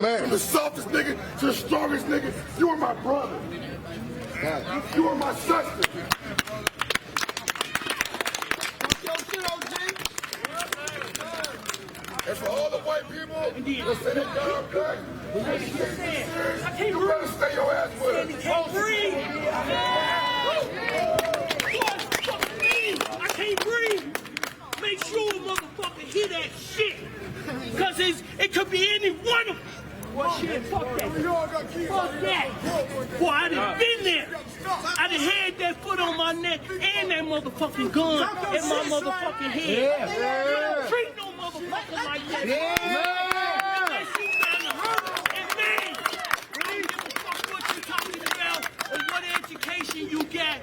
Man, from the softest nigga to the strongest nigga, you are my brother. You are my sister. And for all the white people that say they down back, you better stay your ass with us. Can't breathe. I can't breathe. Make sure a motherfucker hear that shit. Cause it could be any one of them. Well, shit, fuck that. Fuck that. Boy, I done been there. I done had that foot on my neck and that motherfucking gun in my motherfucking head. Don't treat no motherfucker like that. Unless you down to hurt and man. I don't give a fuck what you talking about or what education you got.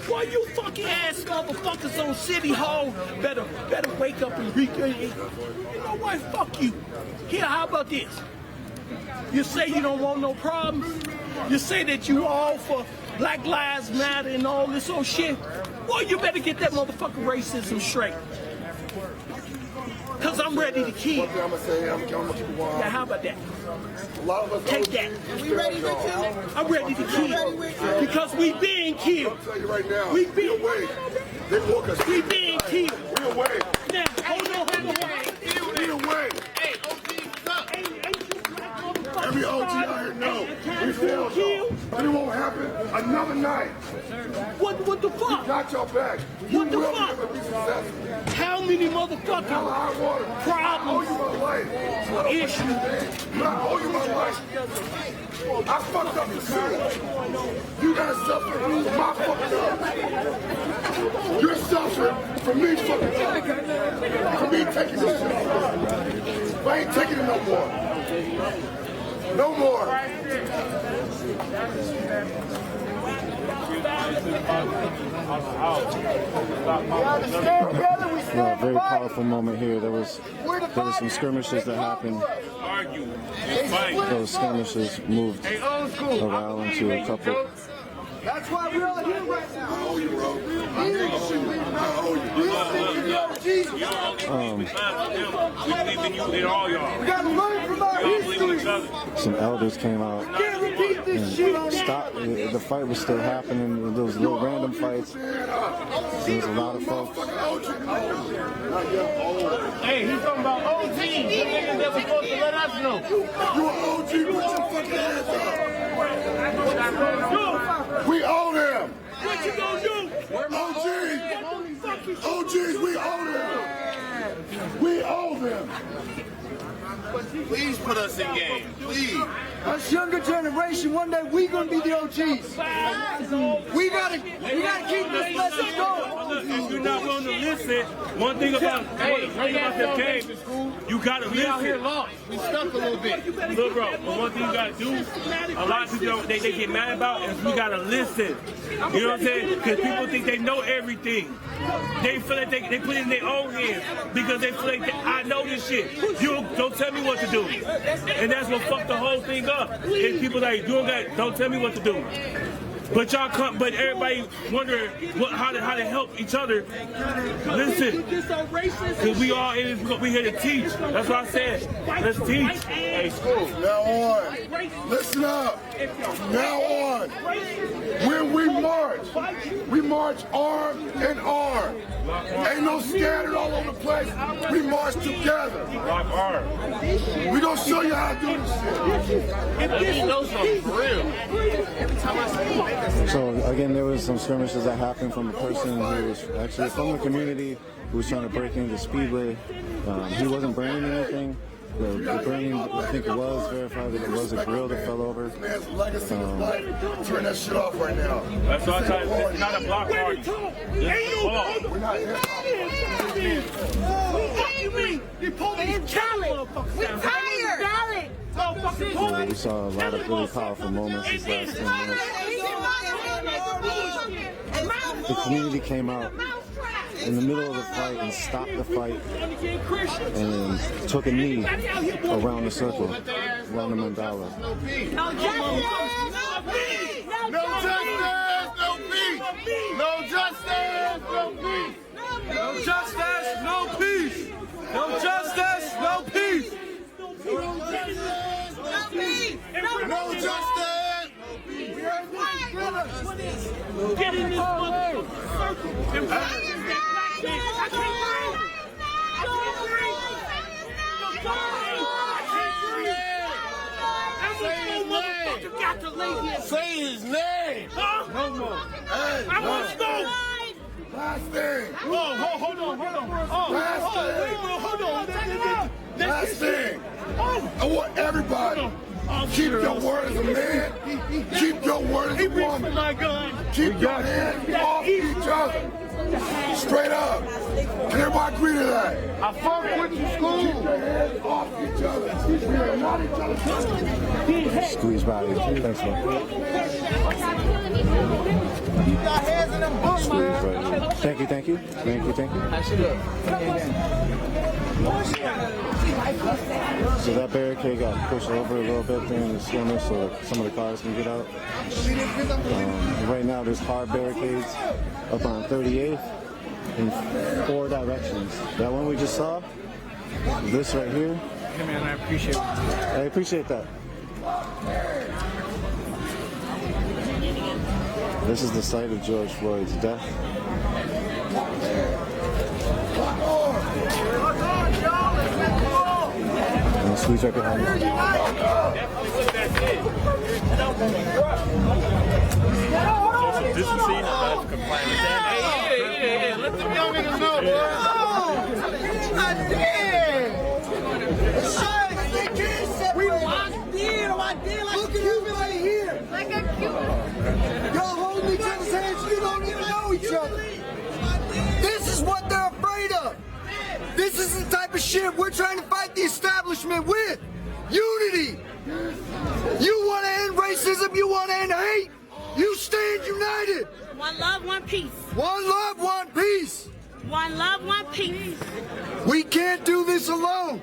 Why you fucking ass motherfuckers on City Hall better wake up and you know what? Fuck you. Here, how about this? You say you don't want no problems. You say that you all for Black Lives Matter and all this old shit. Well, you better get that motherfucking racism straight. Cause I'm ready to kill. I'm gonna say, I'm gonna keep it wild. Yeah, how about that? A lot of us take that. We ready to kill? I'm ready to kill. Because we being killed. I'll tell you right now. We being away. They woke us. We being killed. We away. Now, hold on. We away. Hey, OG, what's up? Every OG out here know. We failed y'all. But it won't happen another night. What the fuck? We got your back. What the fuck? You will be successful. How many motherfucking problems, issues? I owe you my life. I fucked up the city. You gotta suffer for my fucking up. You're suffering for me fucking up. For me taking this shit. I ain't taking it no more. No more. Yeah, a very powerful moment here. There was some skirmishes that happened. Those skirmishes moved around into a couple. That's why we're all here right now. We gotta learn from our history. Some elders came out and stopped. The fight was still happening. Those little random fights. There was a lot of folks. Hey, he's talking about OG. The niggas that was supposed to let us know. You an OG, put your fucking hands up. We own them. What you gonna do? OGs, we own them. We own them. Please put us in game. Please. Us younger generation, one day we gonna be the OGs. We gotta keep this message going. If you're not going to listen, one thing about this game, you gotta listen. We out here lost. We stuck a little bit. Look, bro, but one thing you gotta do, a lot of people they get mad about is we gotta listen. You know what I'm saying? Because people think they know everything. They feel like they put it in their own hands because they feel like I know this shit. You don't tell me what to do. And that's what fucked the whole thing up. And people like, don't tell me what to do. But y'all come, but everybody wondering how to help each other. Listen, because we all we here to teach. That's what I said. Let's teach. Hey, school. Now on, listen up. Now on, when we march arm in arm. Ain't no scattered all over the place. We march together. Lock arm. We gonna show you how to do this shit. You know something for real. So again, there was some skirmishes that happened from a person who was actually from the community who was trying to break into Speedway. He wasn't burning anything. The burning, I think it was verified that it was a grill that fell over. Man's legacy is life. Turn that shit off right now. That's what I tell you. It's not a block party. This is a ball. We're not here. We saw a lot of really powerful moments these last 10 minutes. The community came out in the middle of the fight and stopped the fight and took a knee around the circle, around the mandala. No justice, no peace. No justice, no peace. No justice, no peace. No justice, no peace. get in this motherfucking circle and find that black man. I can't breathe. I can't breathe. Motherfucker got to lay here. Say his name. Huh? No more. Hey, I want to know. last thing. Oh, hold on. Hold on. Last thing. I want everybody. Keep your word as a man. Keep your word as a woman. My gun. Keep your hands off each other. Straight up. Can everybody agree to that? I fuck with you, school. Keep your hands off each other. We are not each other's enemies. Squeeze body. Thanks, man. You got hands in them books, Squeeze man. body. Thank you. So that barricade got pushed over a little bit during the skirmish so that some of the cars can get out. Right now there's hard barricades up on 38th in 4 directions. That one we just saw, this right here. Hey, man, I appreciate it. I appreciate that. This is the site of George Floyd's death. And squeeze right behind me. This is seen as complaining. Hey, let them young niggas know, boy. I did. We locked in. I did. Look at you right here. Like a cute. Y'all holding each other's hands. You don't even know each other. This is what they're afraid of. This is the type of shit we're trying to fight the establishment with. Unity. You want to end racism. You want to end hate. You stand united. One love, one peace. One love, one peace. One love, one peace. We can't do this alone.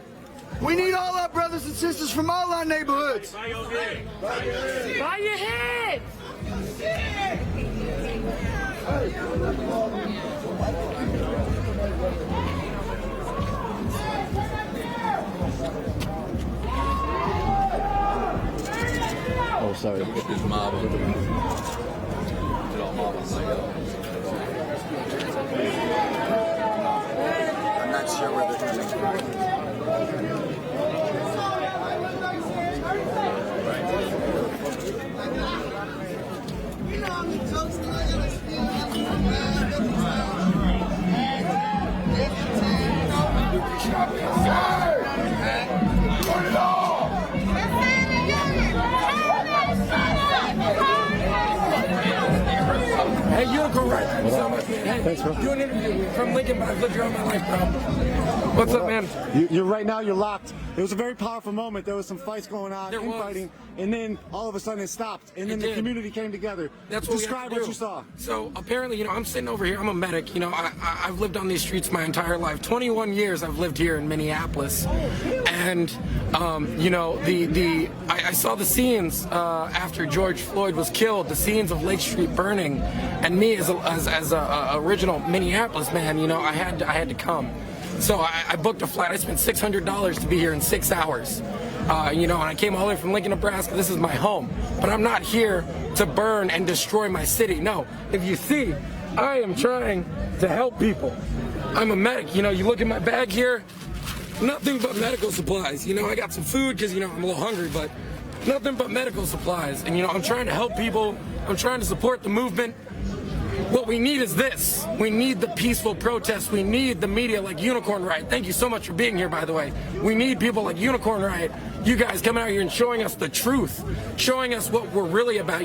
We need all our brothers and sisters from all our neighborhoods. By your head. By your head. Oh, sorry. I'm not sure where they're going. Hey, you're correct. Thank you so much, man. Hey, Thanks, bro. do an interview from Lincoln, but I've lived here all my life, bro. What's up, man? You're right now, you're locked. It was a very powerful moment. There was some fights going on, There was. infighting, and then all of a sudden it stopped, and then It the did. community came together. That's what Describe we have what to you do. saw. So apparently, I'm sitting over here. I'm a medic. I've lived on these streets my entire life. 21 years I've lived here in Minneapolis, and I saw the scenes after George Floyd was killed. The scenes of Lake Street burning, and me as a original Minneapolis man, I had to come. So I booked a flight. I spent $600 to be here in 6 hours. And I came all the way from Lincoln, Nebraska. This is my home. But I'm not here to burn and destroy my city. No. If you see, I am trying to help people. I'm a medic. You look at my bag here, nothing but medical supplies. I got some food because, I'm a little hungry, but nothing but medical supplies. And, I'm trying to help people. I'm trying to support the movement. What we need is this. We need the peaceful protests. We need the media like Unicorn Riot. Thank you so much for being here, by the way. We need people like Unicorn Riot. You guys coming out here and showing us the truth, showing us what we're really about.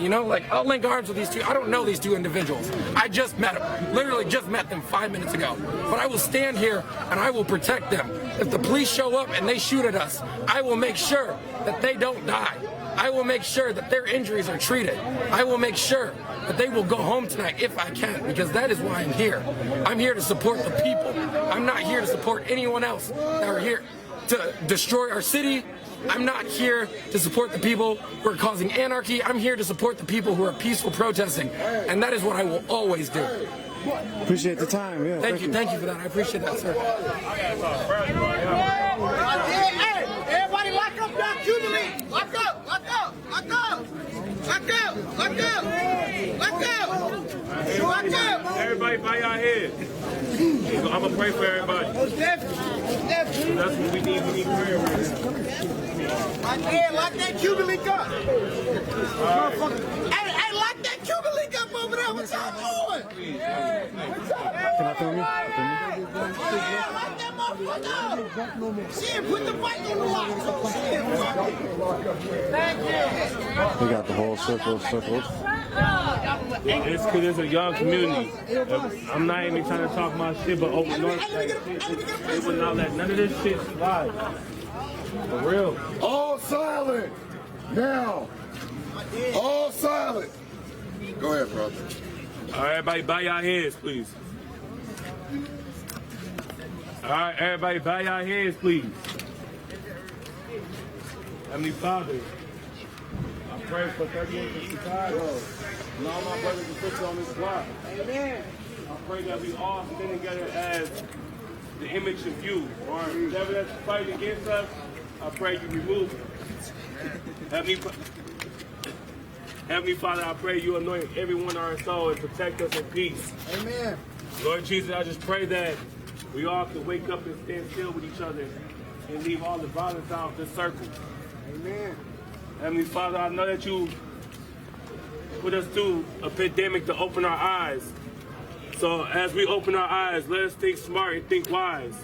I'll link arms with these two. I don't know these two individuals. I just met them. Literally just met them 5 minutes ago. But I will stand here and I will protect them. If the police show up and they shoot at us, I will make sure that they don't die. I will make sure that their injuries are treated. I will make sure that they will go home tonight if I can, because that is why I'm here. I'm here to support the people. I'm not here to support anyone else that are here to destroy our city. I'm not here to support the people who are causing anarchy. I'm here to support the people who are peaceful protesting, and that is what I will always do. Appreciate the time. Yeah. Thank you for that. I appreciate that, sir. Hey, everybody lock up that Jubilee. Lock up. everybody bow your head. I'm going to pray for everybody. That's what we need. We need prayer right now. My man, lock that Cuban link up. Hey, lock that Cuban link up over there. What y'all doing? Can I film you? Yeah, lock that motherfucker up. Shit, put the bike on the lock. Shit, fuck it. Thank you. We got the whole circle circled. It's because it's a young community. I'm not even trying to talk my shit, but open North Side, they would not let none of this shit slide. For real. All silent. Now. All silent. Go ahead, brother. All right, everybody bow your heads, please. All right, everybody bow your heads, please. Heavenly Father, I pray for 38 in Chicago and all my brothers and sisters on this block. Amen. I pray that we all stand together as the image of you, or whatever that's fighting against us, I pray you remove it. Heavenly Father, I pray you anoint everyone on our soul and protect us in peace. Amen. Lord Jesus, I just pray that we all can wake up and stand still with each other and leave all the violence out of this circle. Amen. Heavenly Father, I know that you put us through a pandemic to open our eyes. So as we open our eyes, let us think smart and think wise.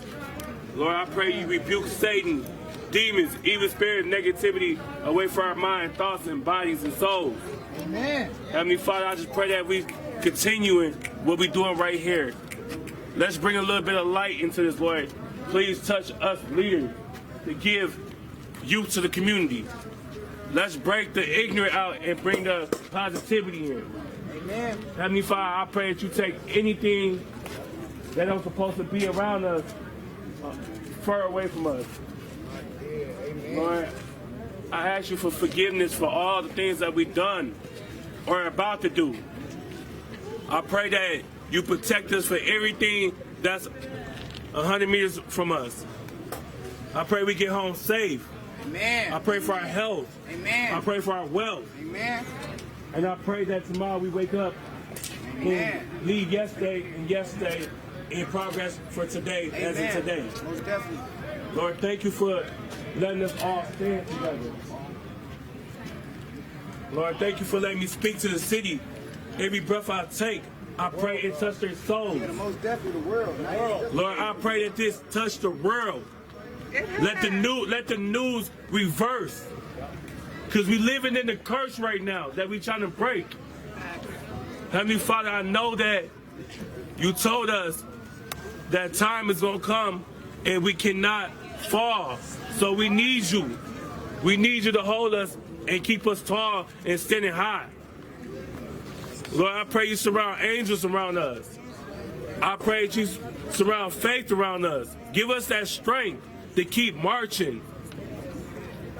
Lord, I pray you rebuke Satan, demons, evil spirit, negativity away from our mind, thoughts, and bodies and souls. Amen. Heavenly Father, I just pray that we continuing what we're doing right here. Let's bring a little bit of light into this, Lord. Please touch us leaders to give youth to the community. Let's break the ignorant out and bring the positivity in. Amen. Heavenly Father, I pray that you take anything that don't supposed to be around us far away from us. Amen. Lord, I ask you for forgiveness for all the things that we've done or are about to do. I pray that you protect us for everything that's 100 meters from us. I pray we get home safe. Amen. I pray for our health. Amen. I pray for our wealth. Amen. And I pray that tomorrow we wake up and leave yesterday in progress for today. Amen. As in today. Most definitely. Lord, thank you for letting us all stand together. Lord, thank you for letting me speak to the city. Every breath I take, I pray it touch their souls. Yeah, most definitely the world. Lord, I pray that this touch the world. Let the news reverse. Because we living in the curse right now that we trying to break. Heavenly Father, I know that you told us that time is going to come and we cannot fall. So we need you. We need you to hold us and keep us tall and standing high. Lord, I pray you surround angels around us. I pray that you surround faith around us. Give us that strength to keep marching.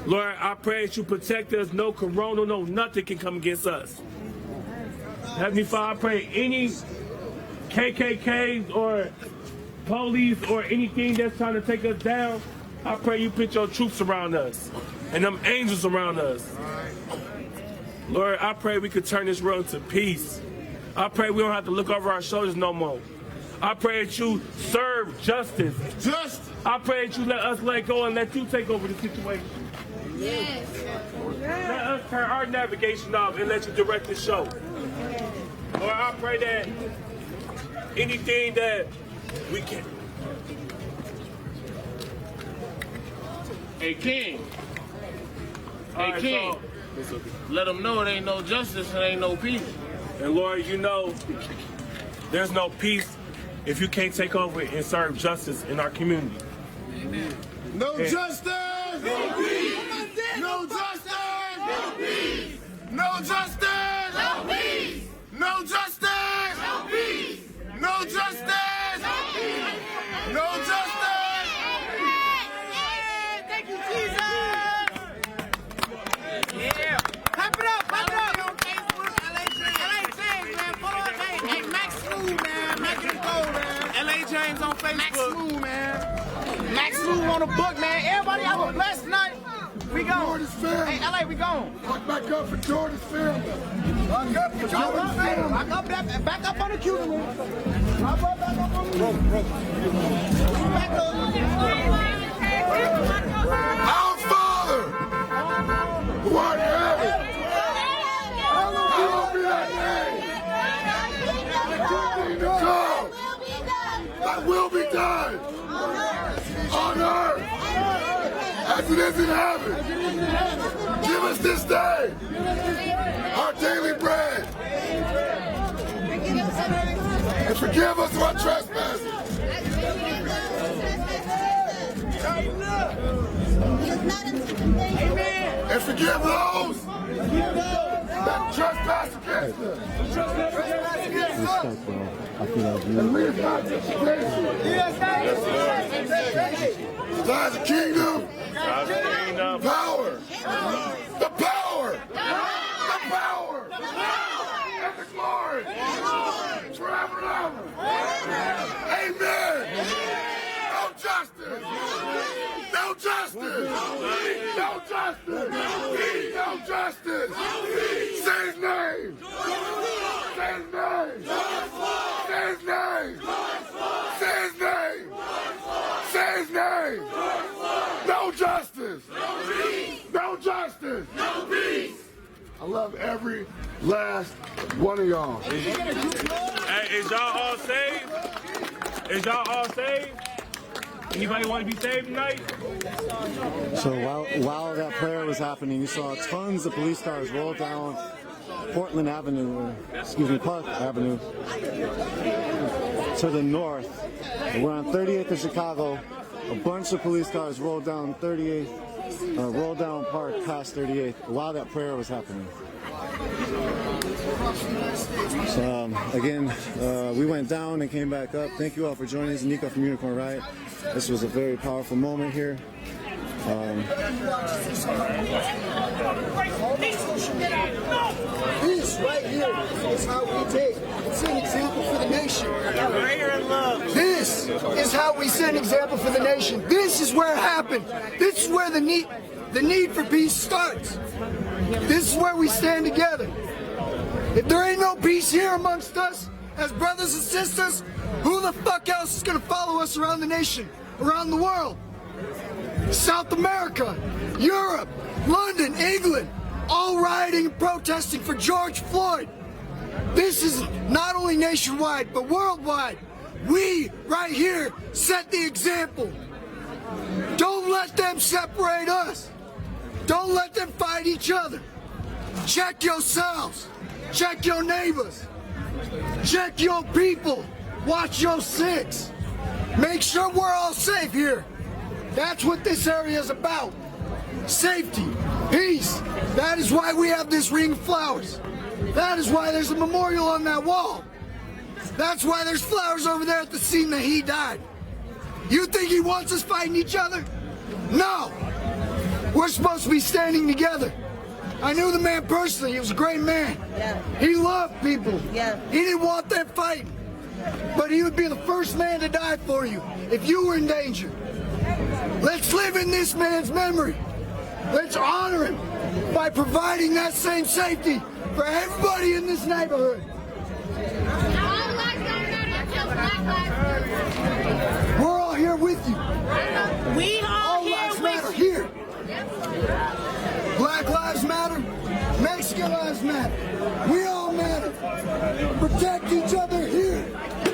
Lord, I pray that you protect us. No corona, no nothing can come against us. Heavenly Father, I pray any KKKs or police or anything that's trying to take us down, I pray you put your troops around us and them angels around us. Lord, I pray we could turn this world to peace. I pray we don't have to look over our shoulders no more. I pray that you serve justice. I pray that you let us let go and let you take over the situation. Yes. Let us turn our navigation off and let you direct the show. Lord, I pray that anything that we can. Hey, King. Hey, Right, King. so, Let them know it ain't no justice and ain't no peace. and Lord, you know, there's no peace if you can't take over and serve justice in our community. Amen. No justice! No peace! No justice! No peace! No justice! No peace! No justice! No peace! No justice! No peace! No justice! Thank you, Jesus. Yeah. Clap it up, clap it up. On Facebook, LA James, man. Follow us. Hey, Max Smooth, man. Max it go, man. LA James on Facebook. Max Smooth, man. Max Smooth on the book, man. Everybody have a blessed night. We got Jordan's family. Hey, LA, we gone. Back up for Jordan's family. Back up for Jordan's family. Back up on the queue. Back up on the queue. Back up. Our Father, who art in heaven, hallowed be thy name. Come, thy will be done on earth as it is in heaven. Give us this day our daily bread, and forgive us our trespasses. And forgive those that trespass against us. And lead us not into temptation. Thine is the kingdom, power, the power, and the glory, forever and ever. Amen. No justice. No justice. No justice. No justice. Say his name. Say his name. Say his name. Say his name. Say his name. No justice. No justice. No peace. I love every last one of y'all. Hey, is y'all all saved? Is y'all all saved? Anybody want to be saved tonight? So while that prayer was happening, you saw tons of police cars roll down Park Avenue to the north. We're on 38th in Chicago. A bunch of police cars rolled down 38th, rolled down Park past 38th while that prayer was happening. So again, we went down and came back up. Thank you all for joining us. Nico from Unicorn Riot. This was a very powerful moment here. This right here is how we take and set an example for the nation. This is how we set an example for the nation. This is where it happened. This is where the need for peace starts. This is where we stand together. If there ain't no peace here amongst us as brothers and sisters, who the fuck else is gonna follow us around the nation, around the world? South America, Europe, London, England, all rioting and protesting for George Floyd. This is not only nationwide, but worldwide. We, right here, set the example. Don't let them separate us. Don't let them fight each other. Check yourselves. Check your neighbors. Check your people. Watch your six. Make sure we're all safe here. That's what this area is about. Safety, peace. That is why we have this ring of flowers. That is why there's a memorial on that wall. That's why there's flowers over there at the scene that he died. You think he wants us fighting each other? No. We're supposed to be standing together. I knew the man personally. He was a great man. Yeah. He loved people. Yeah. He didn't want them fighting. But he would be the first man to die for you if you were in danger. Let's live in this man's memory. Let's honor him by providing that same safety for everybody in this neighborhood. We're all here with you. We all here with you. Here. Black lives matter. Mexican lives matter. We all matter. Protect each other here.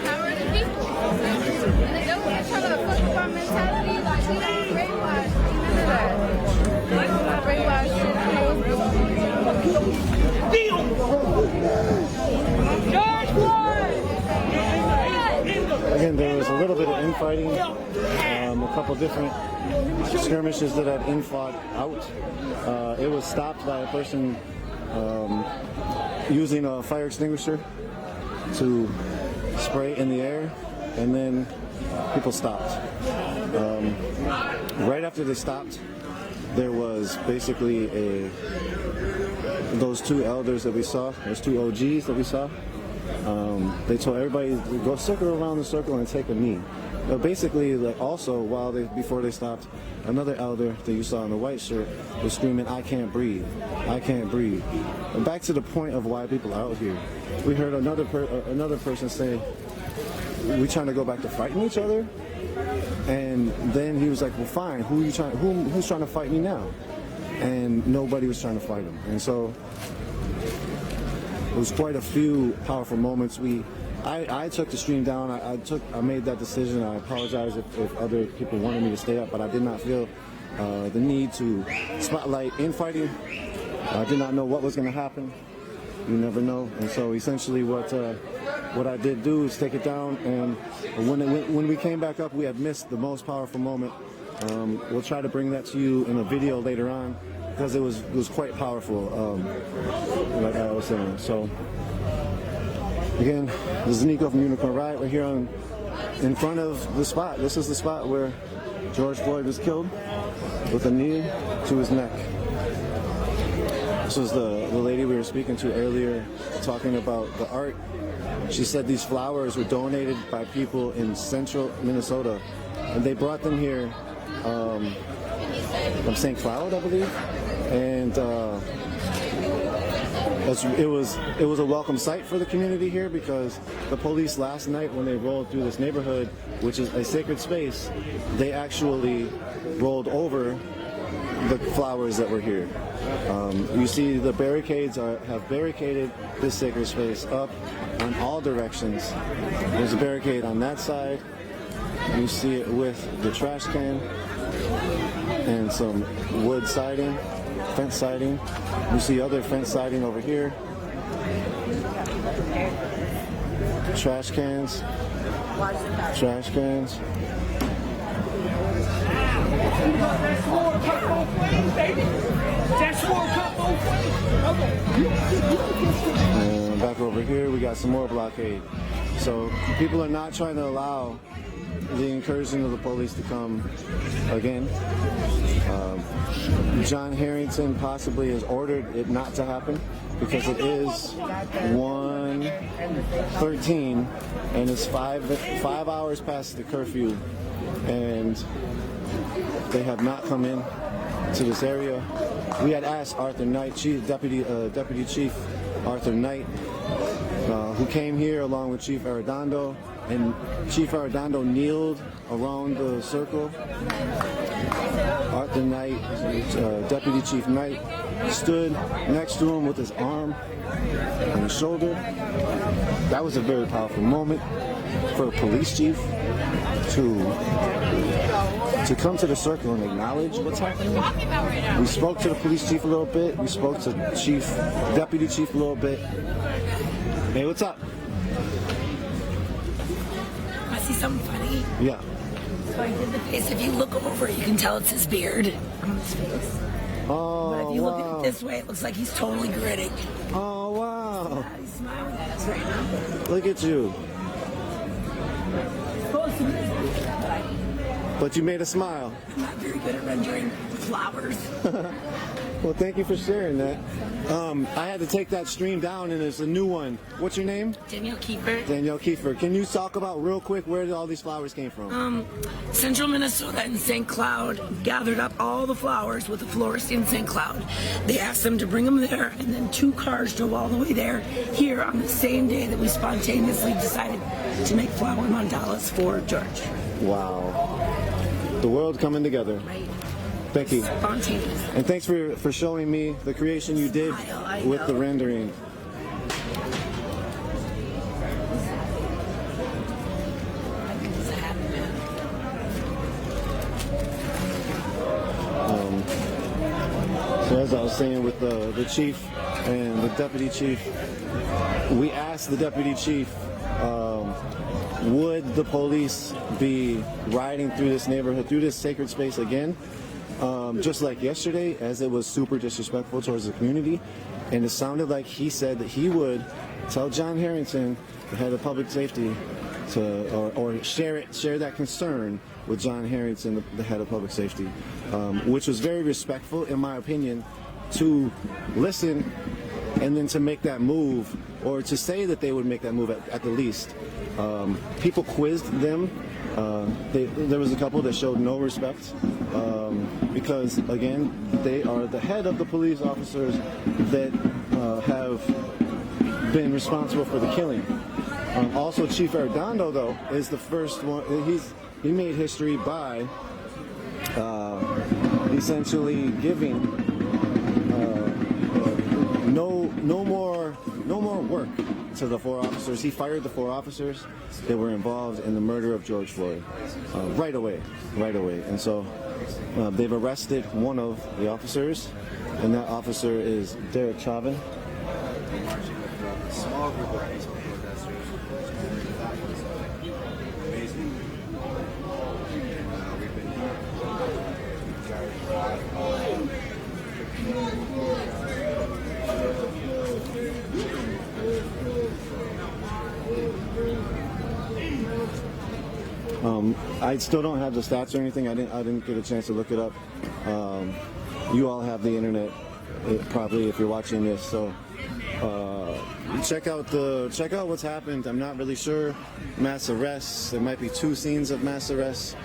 How are the people? And don't get trying to fuck with our mentality. Like, we don't brainwash. Remember that. Like, we don't brainwash shit. George Floyd! Again, there was a little bit of infighting, a couple different skirmishes that had infought out. It was stopped by a person using a fire extinguisher to spray in the air, and then people stopped. Right after they stopped, there was basically those two elders that we saw, those two OGs that we saw, They told everybody to go circle around the circle and take a knee. But basically, like, also before they stopped, another elder that you saw in the white shirt was screaming, "I can't breathe, I can't breathe." And back to the point of why people are out here, we heard another person say, "We trying to go back to fighting each other?" And then he was like, "Well, fine. Who's trying to fight me now?" And nobody was trying to fight him. And so it was quite a few powerful moments. I took the stream down. I made that decision. I apologize if other people wanted me to stay up, but I did not feel the need to spotlight infighting. I did not know what was going to happen. You never know. And so essentially what I did do is take it down, and when we came back up, we had missed the most powerful moment. We'll try to bring that to you in a video later on, because it was quite powerful, like I was saying. So again, this is Nico from Unicorn Riot. We're here in front of the spot. This is the spot where George Floyd was killed with a knee to his neck. This was the lady we were speaking to earlier, talking about the art. She said these flowers were donated by people in central Minnesota, and they brought them here from St. Cloud, I believe, and it was a welcome sight for the community here, because the police last night, when they rolled through this neighborhood, which is a sacred space, they actually rolled over the flowers that were here. You see the barricades have barricaded this sacred space up on all directions. There's a barricade on that side. You see it with the trash can and some wood siding, fence siding. You see other fence siding over here. Trash cans. Trash cans. That's more cut both ways, baby. That's more cut both ways. And back over here, we got some more blockade. So people are not trying to allow the incursion of the police to come again. John Harrington possibly has ordered it not to happen, because it is 1:13 and it's 5 hours past the curfew, and they have not come in to this area. We had asked Arthur Knight, Deputy Chief Arthur Knight, who came here along with Chief Arredondo, and Chief Arredondo kneeled around the circle. Arthur Knight, Deputy Chief Knight, stood next to him with his arm on his shoulder. That was a very powerful moment for a police chief to come to the circle and acknowledge what's happening. We spoke to the police chief a little bit. We spoke to Deputy Chief a little bit. Hey, what's up? I see something funny. Yeah. So I did the face. If you look over, you can tell it's his beard on his face. Oh, but if you look at it this way, it looks like he's totally grinning. Oh, wow. Yeah, he's smiling at us right now. Look at you. But you made a smile. I'm not very good at rendering flowers. Well, thank you for sharing that. I had to take that stream down, and it's a new one. What's your name? Danielle Kiefer. Danielle Kiefer. Can you talk about real quick where all these flowers came from? Central Minnesota and St. Cloud gathered up all the flowers with the florist in St. Cloud. They asked them to bring them there, and then 2 cars drove all the way there, here on the same day that we spontaneously decided to make flower mandalas for George. Wow. The world coming together. Right. Thank you. Spontaneous. And thanks for showing me the creation you did with the rendering. So as I was saying with the chief and the deputy chief, we asked the deputy chief, would the police be riding through this neighborhood, through this sacred space again? Just like yesterday, as it was super disrespectful towards the community. And it sounded like he said that he would tell John Harrington, the head of public safety, or share that concern with John Harrington, the head of public safety, which was very respectful, in my opinion, to listen and then to make that move, or to say that they would make that move at the least. People quizzed them. There was a couple that showed no respect because, again, they are the head of the police officers that have been responsible for the killing. Also, Chief Arredondo, though, is the first one. He made history by essentially giving no more work to the 4 officers. He fired the 4 officers that were involved in the murder of George Floyd right away. And so they've arrested one of the officers, and that officer is Derek Chauvin. Small group of peaceful protesters. Amazing. We've been I still don't have the stats or anything. I didn't get a chance to look it up. You all have the internet, probably, if you're watching this. So check out what's happened. I'm not really sure. Mass arrests. There might be 2 scenes of mass arrests.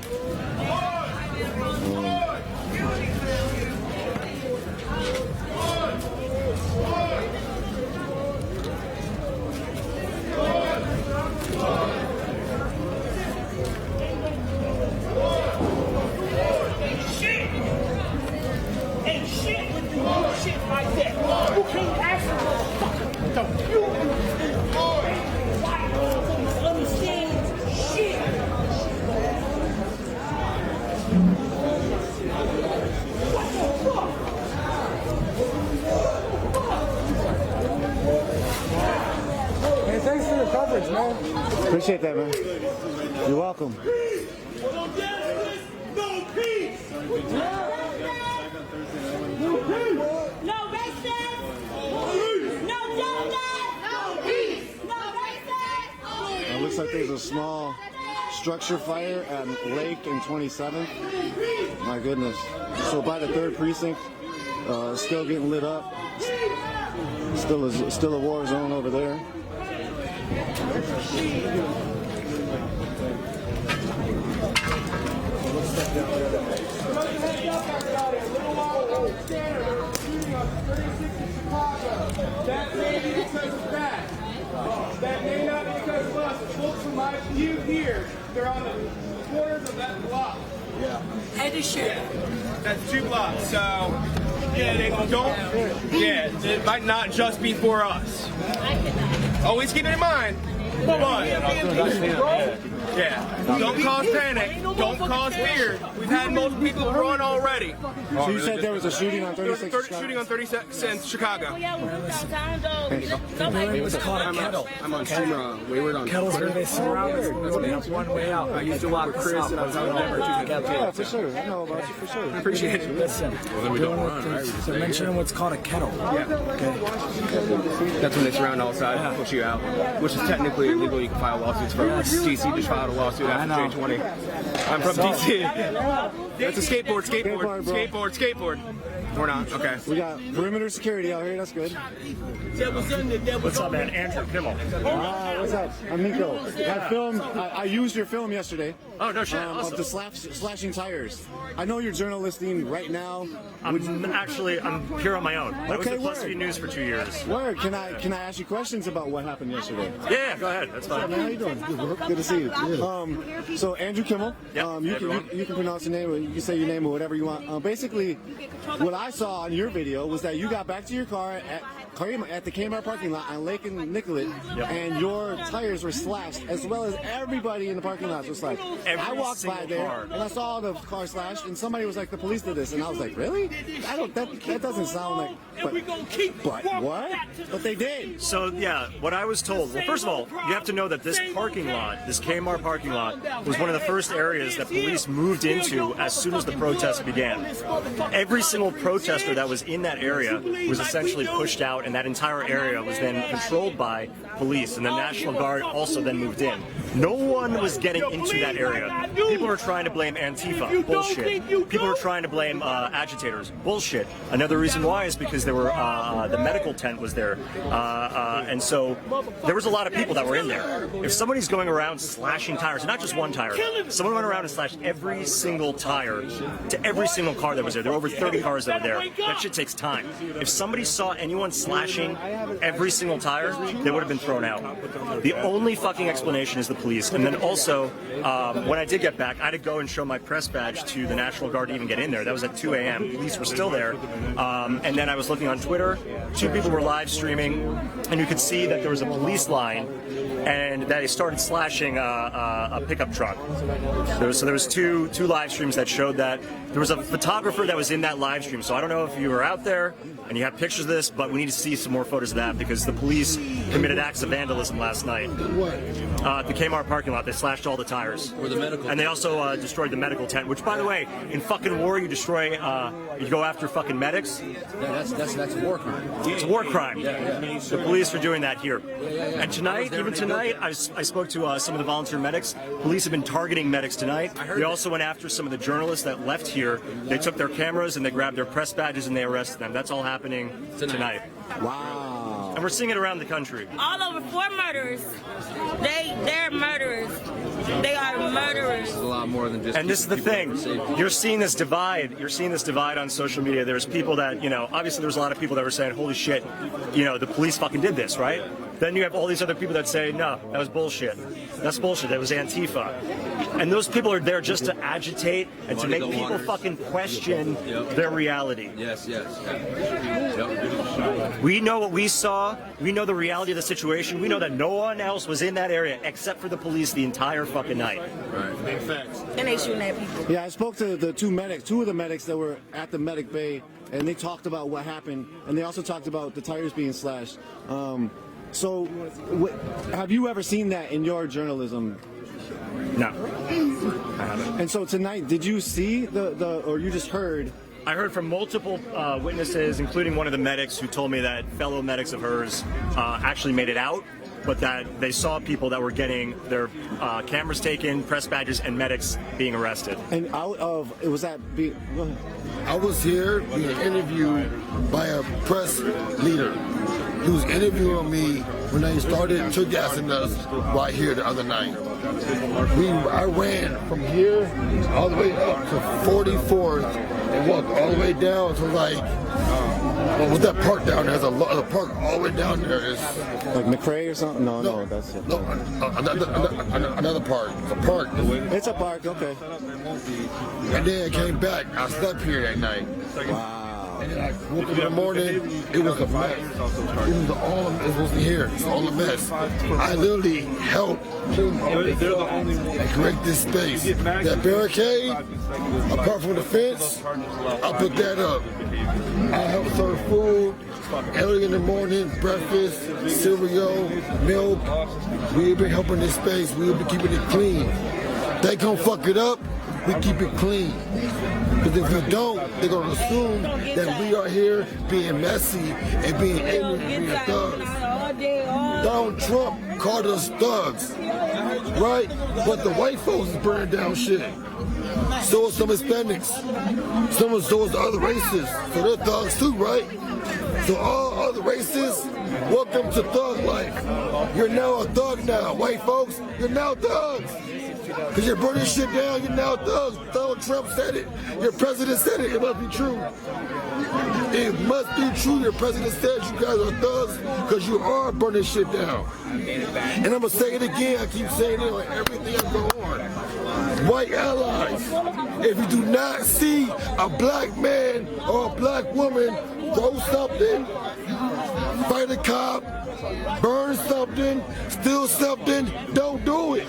Thanks for your coverage, man. Appreciate that, man. You're welcome. No peace! No racist! No justice! No peace! No racist! It looks like there's a small structure fire at Lake and 27th. My goodness. So by the 3rd precinct, still getting lit up. Still a war zone over there. That may be because of that. That may not be because of us. Folks from my view here, they're on the corners of that block. Yeah. Head to shit. That's 2 blocks, so yeah, they don't. Yeah, it might not just be for us. Always keep it in mind. But yeah, don't cause panic. Don't cause fear. We've had multiple people run already. So you said there was a shooting on 36th? There was a shooting on 36th in Chicago. It was called a kettle. I'm on Wayward on Kettles where they surround us. There's one way out. I used to work with Chris and I was out there. Yeah, for sure. I know about you for sure. I appreciate it. Listen, Well, then we don't run, right? so mention what's called a kettle. Yeah. That's when they surround all sides and push you out, which is technically illegal. You can file lawsuits from DC. Just filed a lawsuit after J20. I'm from DC. That's a skateboard. We're not. Okay. We got perimeter security out here. That's good. What's up, man? Andrew Kimmel. What's up? I'm Nico. I used your film yesterday. Oh, no shit. Awesome. Of the slashing tires. I know you're journalisting right now. I'm here on my own. I was at BuzzFeed News for 2 years. Word. Can I ask you questions about what happened yesterday? Yeah, go ahead. That's fine. Man, how you doing? Good to see you. So Andrew Kimmel. Yep. You can pronounce your name, or you can say your name or whatever you want. Basically, what I saw on your video was that you got back to your car at the Kmart parking lot on Lake and Nicollet, and your tires were slashed, as well as everybody in the parking lot was slashed. I walked by there and I saw the car slashed, and somebody was like, "The police did this," and I was like, "Really? That doesn't sound like." But what? But they did. So yeah, what I was told. Well, first of all, you have to know that this parking lot, this Kmart parking lot, was one of the first areas that police moved into as soon as the protests began. Every single protester that was in that area was essentially pushed out, and that entire area was then controlled by police, and the National Guard also then moved in. No one was getting into that area. People were trying to blame Antifa. Bullshit. People were trying to blame agitators. Bullshit. Another reason why is because there were the medical tent was there, and so there was a lot of people that were in there. If somebody's going around slashing tires, not just one tire, someone went around and slashed every single tire to every single car that was there. There were over 30 cars that were there. That shit takes time. If somebody saw anyone slashing every single tire, they would have been thrown out. The only fucking explanation is the police. And then also, when I did get back, I had to go and show my press badge to the National Guard to even get in there. That was at 2 a.m. Police were still there. And then I was looking on Twitter. 2 people were live streaming, and you could see that there was a police line, and that they started slashing a pickup truck. So there was two live streams that showed that. There was a photographer that was in that live stream. So I don't know if you were out there and you have pictures of this, but we need to see some more photos of that because the police committed acts of vandalism last night. At the Kmart parking lot, they slashed all the tires. And they also destroyed the medical tent, which, by the way, in fucking war, you destroy, you go after fucking medics. Yeah, that's a war crime. It's a war crime. The police are doing that here. And tonight, even tonight, I spoke to some of the volunteer medics. Police have been targeting medics tonight. They also went after some of the journalists that left here. They took their cameras and they grabbed their press badges and they arrested them. That's all happening tonight. Wow. And we're seeing it around the country. All over 4 murders. They're murderers. They are murderers. It's a lot more than just. And this is the thing. You're seeing this divide. You're seeing this divide on social media. There's people that, obviously there's a lot of people that were saying, holy shit, the police fucking did this, right? Then you have all these other people that say, no, that was bullshit. That's bullshit. That was Antifa. And those people are there just to agitate and to make people fucking question their reality. Yes. We know what we saw. We know the reality of the situation. We know that no one else was in that area except for the police the entire fucking night. Right. Big facts. And they shooting at people. Yeah, I spoke to the two of the medics that were at the medic bay, and they talked about what happened, and they also talked about the tires being slashed. So, have you ever seen that in your journalism? No, I haven't. And so tonight, did you see or you just heard? I heard from multiple witnesses, including one of the medics, who told me that fellow medics of hers actually made it out, but that they saw people that were getting their cameras taken, press badges, and medics being arrested. And go ahead. I was here being interviewed by a press leader. He was interviewing me when they started tear gassing us right here the other night. I ran from here all the way up to 44th and walked all the way down to what's that park down there? There's a park all the way down there. It's like McRae or something? No, that's it. No, another park. It's a park. It's a park, okay. And then I came back. I slept here that night. Wow. And then I woke up in the morning, it was a mess. It wasn't here. It's all a mess. I literally helped correct this space. That barricade, apart from the fence, I put that up. I helped serve food early in the morning, breakfast, cereal, milk. We've been helping this space. We've been keeping it clean. They gonna fuck it up, we keep it clean. Because if we don't, they're going to assume that we are here being messy and being ignorant and being thugs. Donald Trump called us thugs, right? But the white folks is burning down shit. So is some Hispanics. So is the other races. So they're thugs too, right? So all other races, welcome to thug life. You're now a thug now. White folks, you're now thugs. Because you're burning shit down, you're now thugs. Donald Trump said it. Your president said it. It must be true. It must be true. Your president said you guys are thugs because you are burning shit down. And I'm going to say it again. I keep saying it on everything I go on. White allies, if you do not see a black man or a black woman throw something fight a cop, burn something, steal something, don't do it.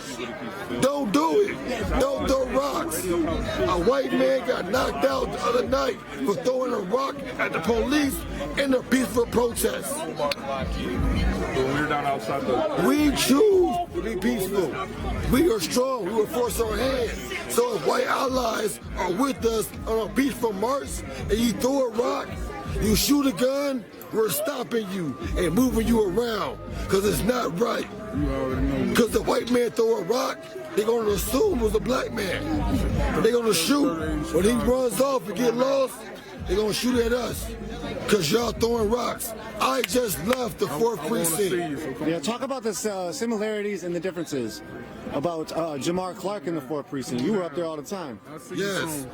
Don't do it. Don't throw rocks. A white man got knocked out the other night for throwing a rock at the police in a peaceful protest. We choose to be peaceful. We are strong. We will force our hands. So if white allies are with us on a peaceful march and you throw a rock, you shoot a gun, we're stopping you and moving you around because it's not right. Because the white man throw a rock, they're going to assume it was a black man. They're going to shoot. When he runs off and get lost, they're going to shoot at us because y'all throwing rocks. I just left the 4th precinct. Yeah, talk about the similarities and the differences about Jamar Clark in the 4th precinct. You were up there all the time. Yes.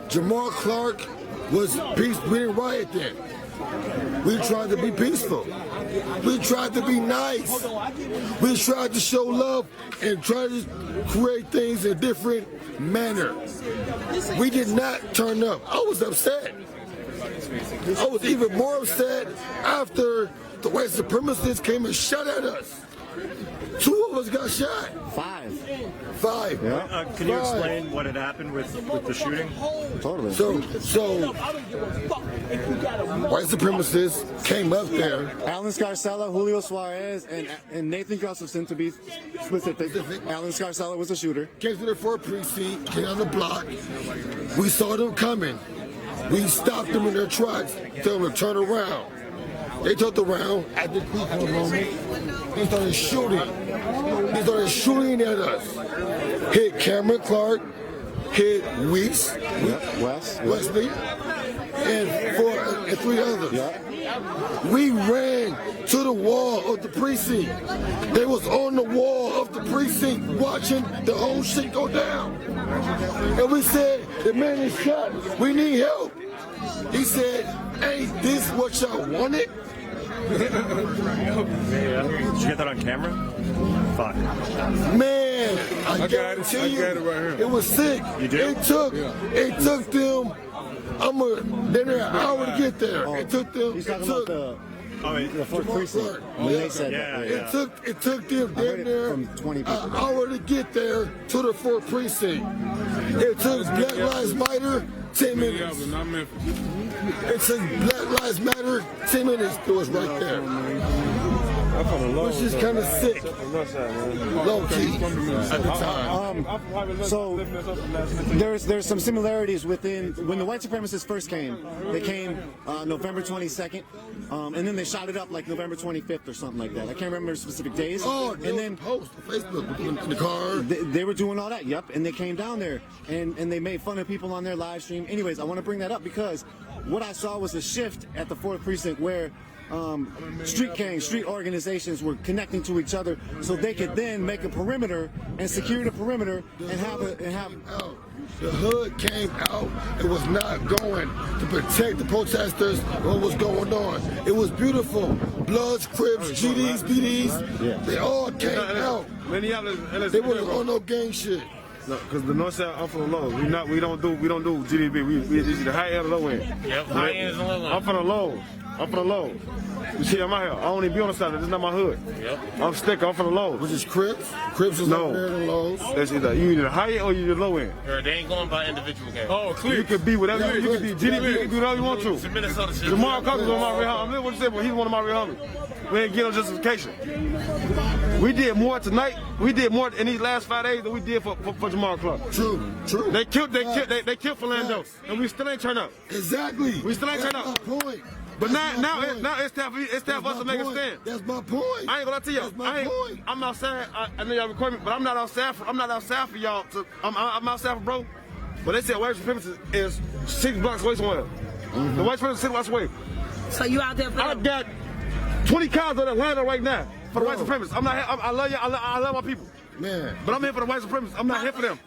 Jamar Clark was peace. We didn't riot then. We tried to be peaceful. We tried to be nice. We tried to show love and try to create things in a different manner. We did not turn up. I was upset. I was even more upset after the white supremacists came and shot at us. 2 of us got shot. 5. Yeah. Can you explain what had happened with the shooting? Totally. So white supremacists came up there. Alan Scarcella, Julio Suarez, and Nathan Gustafson, to be specific. Alan Scarcella was the shooter. Came to the 4th precinct, came on the block. We saw them coming. We stopped them in their tracks, told them to turn around. They turned around at the peak for a moment. They started shooting. They started shooting at us. Hit Cameron Clark, hit Weeks, Wesley, and 3 others. Yeah. We ran to the wall of the precinct. They was on the wall of the precinct watching the whole shit go down. And we said, the man is shot. We need help. He said, ain't this what y'all wanted? Did you get that on camera? Fuck. Man, I guarantee you, it was sick. You did? It took them, they're an hour to get there. It took them, He's talking about the 4th precinct. When they said that. It took them damn near from 20 people. an hour to get there to the 4th precinct. It took Black Lives Matter 10 minutes. It took Black Lives Matter 10 minutes. It was right there. Which is kind of sick. Low key at the time. So there's some similarities within when the white supremacists first came. They came November 22nd, and then they shot it up like November 25th or something like that. I can't remember specific days. Oh, and then post on Facebook in the car. They were doing all that. Yep, and they came down there and they made fun of people on their live stream. Anyways, I want to bring that up because what I saw was a shift at the 4th precinct where street gangs, street organizations were connecting to each other so they could then make a perimeter and secure the perimeter and have the hood came out. It was not going to protect the protesters. What was going on? It was beautiful. Bloods, Crips, GDs, BDs, they all came out. They weren't on no gang shit. No, because the north side, I'm from the low. We don't do GDB. We the high end and low end. Yep, high end and low end. I'm from the low. I'm from the low. You see, I'm out here. I don't even be on the side. This is not my hood. Yep. I'm stick. I'm from the low. Which is Crips? Crips is over there in the lows. That's either you either the high end or you the low end. They ain't going by individual games. Oh, clear. You could be whatever. You could be GDB. You can do whatever you want to. It's a Minnesota shit. Jamar Clark was on my real homie. I what you said, but he's one of my real homies. We ain't get no justification. We did more tonight. We did more in these last 5 days than we did for Jamar Clark. True. They killed Philando, and we still ain't turned up. Exactly. We still ain't turned up. That's my point. But now it's time for us to make a stand. That's my point. I ain't gonna lie to you. That's my point. I'm outside. I know y'all record me, but I'm not outside for y'all. I'm outside for bro. But they said white supremacy is 6 blocks away somewhere. The white supremacy is 6 blocks away. So you out there for I got 20 cars on Atlanta right now for the white supremacists. I love you. I love my people. Man. But I'm here for the white supremacists. I'm not here for them.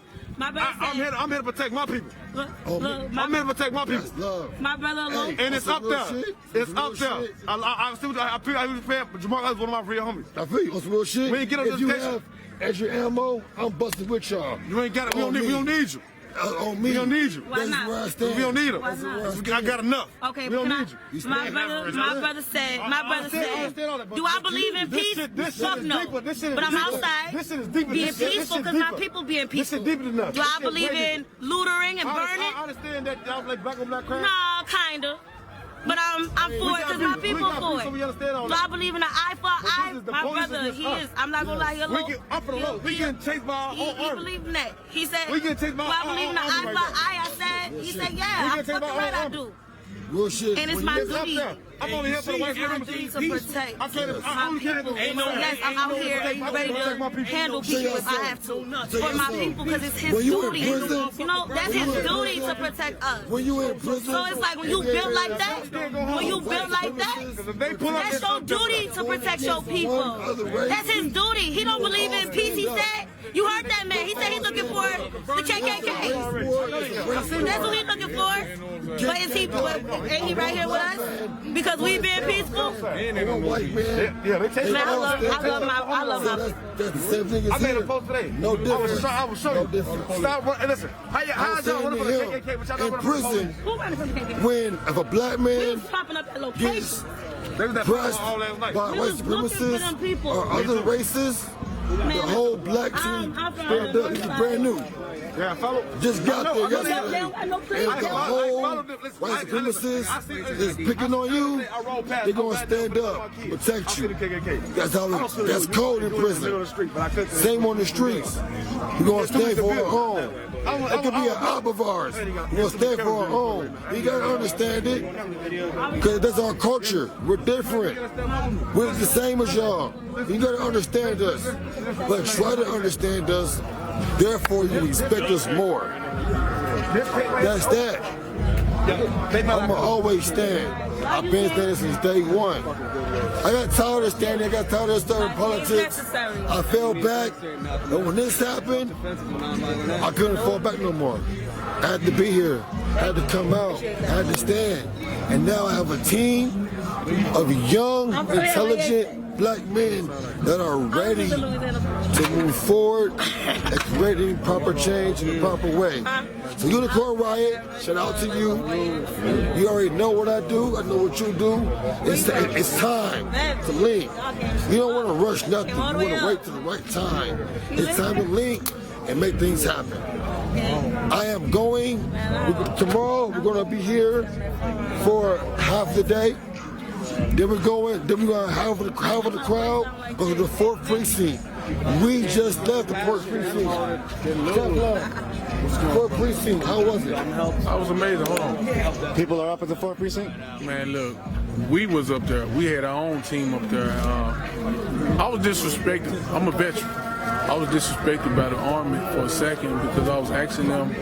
I'm here to protect my people. I'm here to protect my people. My brother, and it's up there. It's up there. I feel prepared, but Jamar is one of my real homies. I feel you. On some real shit. We ain't get on if this you patient. have extra ammo, I'm busting with y'all. You ain't got it. We don't need you. on me. We don't need you. Why not? Where I stand. We don't need them. I got enough. Okay, we don't but need you. my brother said, do I believe in peace? Fuck no. But I'm outside being peaceful because my people being peaceful. Do I believe in lootering and burning? I understand that y'all like black on black crime. No, kinda. But I'm for it because my people for it. Do I believe in an eye for an eye? My brother, he is. I'm not gonna lie, We getting chased by our own he army. believed in that. He said, We getting chased by do I believe in an eye for an eye? I said, he said, yeah, I'm fucking right, I do. Real shit. And it's my duty. I'm only here for the white My duty to protect my people. Yes, I'm out here ready to handle people if I have to. For my people, because it's his duty. You know, that's his duty to protect us. When you in prison, so it's like when you built like that, that's your duty to protect your people. That's his duty. He don't believe in peace, he said. You heard that man. He said he's looking for the KKK. That's what he's looking for. But ain't he right here with us? Because we being peaceful? Yeah, they take man, I love my that's the same thing as I made a post today. No difference. I will show you. Stop running. Listen, how y'all running for the KKK? In prison, when if a black man gets pressed by white supremacists or other races, the whole black team stand up. It's brand new. Yeah, follow. Just got there yesterday. And the whole white supremacists is picking on you. They're going to stand up, protect you. That's cold in prison. Same on the streets. We're going to stand for our own. It could be an op of ours. We're going to stand for our own. You got to understand it. Because that's our culture. We're different. We're the same as y'all. You got to understand us. But try to understand us. Therefore, you expect us more. That's that. I'ma always stand. I've been standing since day one. I got tired of standing. I got tired of starting politics. I fell back. And when this happened, I couldn't fall back no more. I had to be here. I had to come out. I had to stand. And now I have a team of young, intelligent black men that are ready to move forward and creating proper change in the proper way. So Unicorn Riot, shout out to you. You already know what I do. I know what you do. It's time to link. You don't want to rush nothing. You want to wait till the right time. It's time to link and make things happen. I am going. Tomorrow we're going to be here for half the day. Then we're going to have the crowd, go to the 4th precinct. We just left the 4th precinct. 4th precinct, how was it? I was amazing, hold on. People are up at the 4th precinct? Man, look, we was up there. We had our own team up there. I was disrespected. I'm a veteran. I was disrespected by the Army for a second because I was asking them,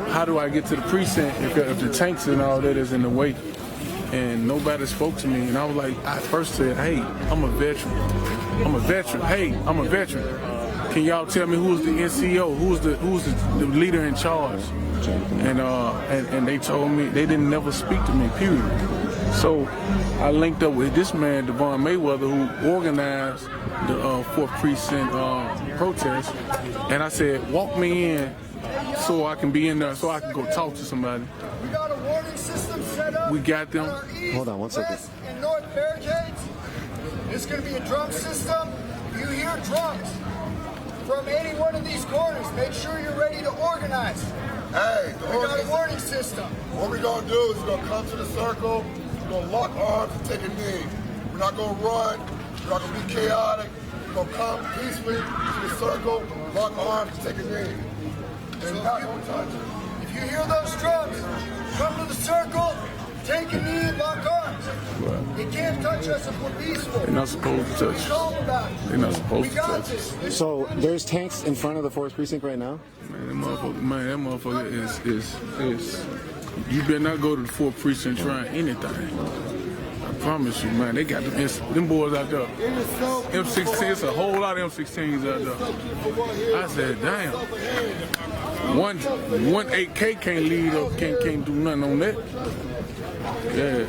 how do I get to the precinct if the tanks and all that is in the way? And nobody spoke to me, and I was like, I first said, hey, I'm a veteran. I'm a veteran. Hey, I'm a veteran. Can y'all tell me who's the NCO? Who's the leader in charge? And they told me they didn't never speak to me, period. So I linked up with this man, Devon Mayweather, who organized the 4th precinct protest, and I said, walk me in so I can be in there, so I can go talk to somebody. We got a warning system set up. We got them. Hold on 1 second. West and north barricades. There's going to be a drum system. If you hear drums from any one of these corners, make sure you're ready to organize. Hey, we got a warning system. What we're going to do is we're going to come to the circle, we're going to lock arms and take a knee. We're not going to run, we're not going to be chaotic. We're going to come peacefully to the circle, lock arms and take a knee. And not going to touch it. If you hear those drums, come to the circle, take a knee and lock arms. You can't touch us if we're peaceful. They're not supposed to touch us. They're not supposed to touch us. So there's tanks in front of the 4th precinct right now? Man, that motherfucker is you better not go to the 4th precinct trying anything. I promise you, man, they got them boys out there. M16, it's a whole lot of M16s out there. I said, damn. One 8K can't lead up, can't do nothing on that. Yeah.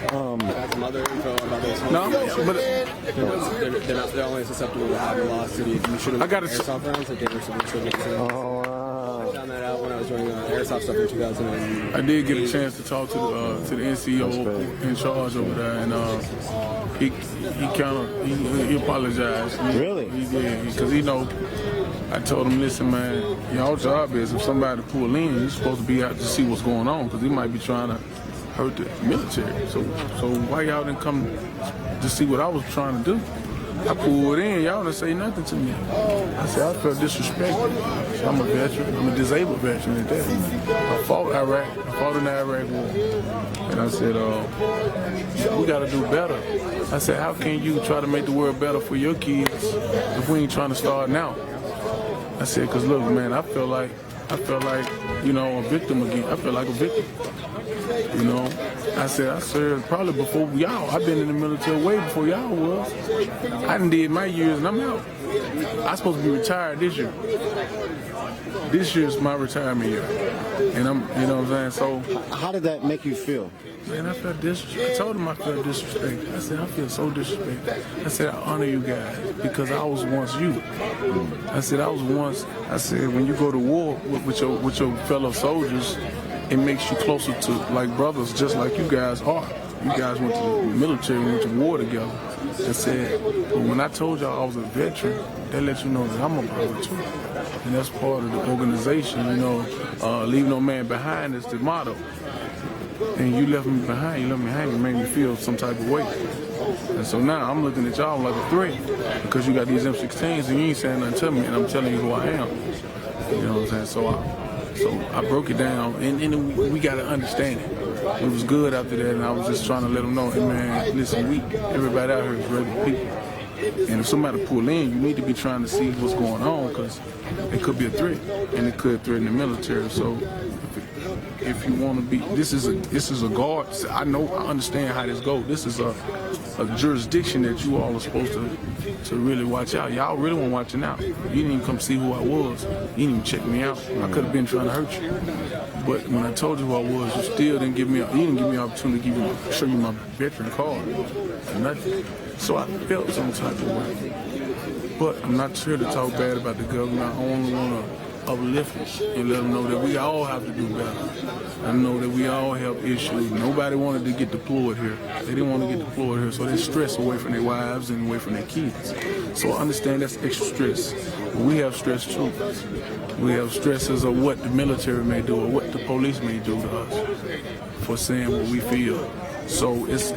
Some other info about this. No, but they're only susceptible to having lost city. You should have I got airsoft rounds that they were supposed to. Oh, wow. found that out when I was doing airsoft stuff in 2000. I did get a chance to talk to the NCO in charge over there, and he apologized. Really? He did, because I told him, listen, man, y'all job is if somebody pull in, you're supposed to be out to see what's going on, because he might be trying to hurt the military. So why y'all didn't come to see what I was trying to do? I pulled in, y'all didn't say nothing to me. I said, I felt disrespected. I'm a veteran. I'm a disabled veteran at that. I fought Iraq. I fought in the Iraq War. And I said, we got to do better. I said, how can you try to make the world better for your kids if we ain't trying to start now? I said, because look, man, I felt like, a victim again. I felt like a victim. I said, I served probably before y'all. I've been in the military way before y'all was. I done did my years and I'm out. I'm supposed to be retired this year. This year's my retirement year. And I'm, you know what I'm saying? So how did that make you feel? Man, I felt disrespect. I told him I felt disrespected. I said, I feel so disrespected. I said, I honor you guys because I was once you. I said, when you go to war with your fellow soldiers, it makes you closer to like brothers, just like you guys are. You guys went to the military, went to war together. I said, when I told y'all I was a veteran, that let you know that I'm a brother too. And that's part of the organization, leave no man behind is the motto. And you left me behind, it made me feel some type of way. And so now I'm looking at y'all like a threat because you got these M16s and you ain't saying nothing to me and I'm telling you who I am. You know what I'm saying? So I broke it down and we got to understand it. It was good after that and I was just trying to let them know, hey man, listen, everybody out here is regular people. And if somebody pull in, you need to be trying to see what's going on because it could be a threat and it could threaten the military. So if you want to be, this is a guard. I understand how this goes. This is a jurisdiction that you all are supposed to really watch out. Y'all really weren't watching out. You didn't even come see who I was. You didn't even check me out. I could have been trying to hurt you. But when I told you who I was, you still didn't give me an opportunity to show you my veteran card or nothing. So I felt some type of way. But I'm not here to talk bad about the government. I only want to uplift it and let them know that we all have to do better. I know that we all have issues. Nobody wanted to get deployed here. They didn't want to get deployed here, so they stress away from their wives and away from their kids. So I understand that's extra stress. But we have stress too. We have stresses of what the military may do or what the police may do to us for saying what we feel. So it's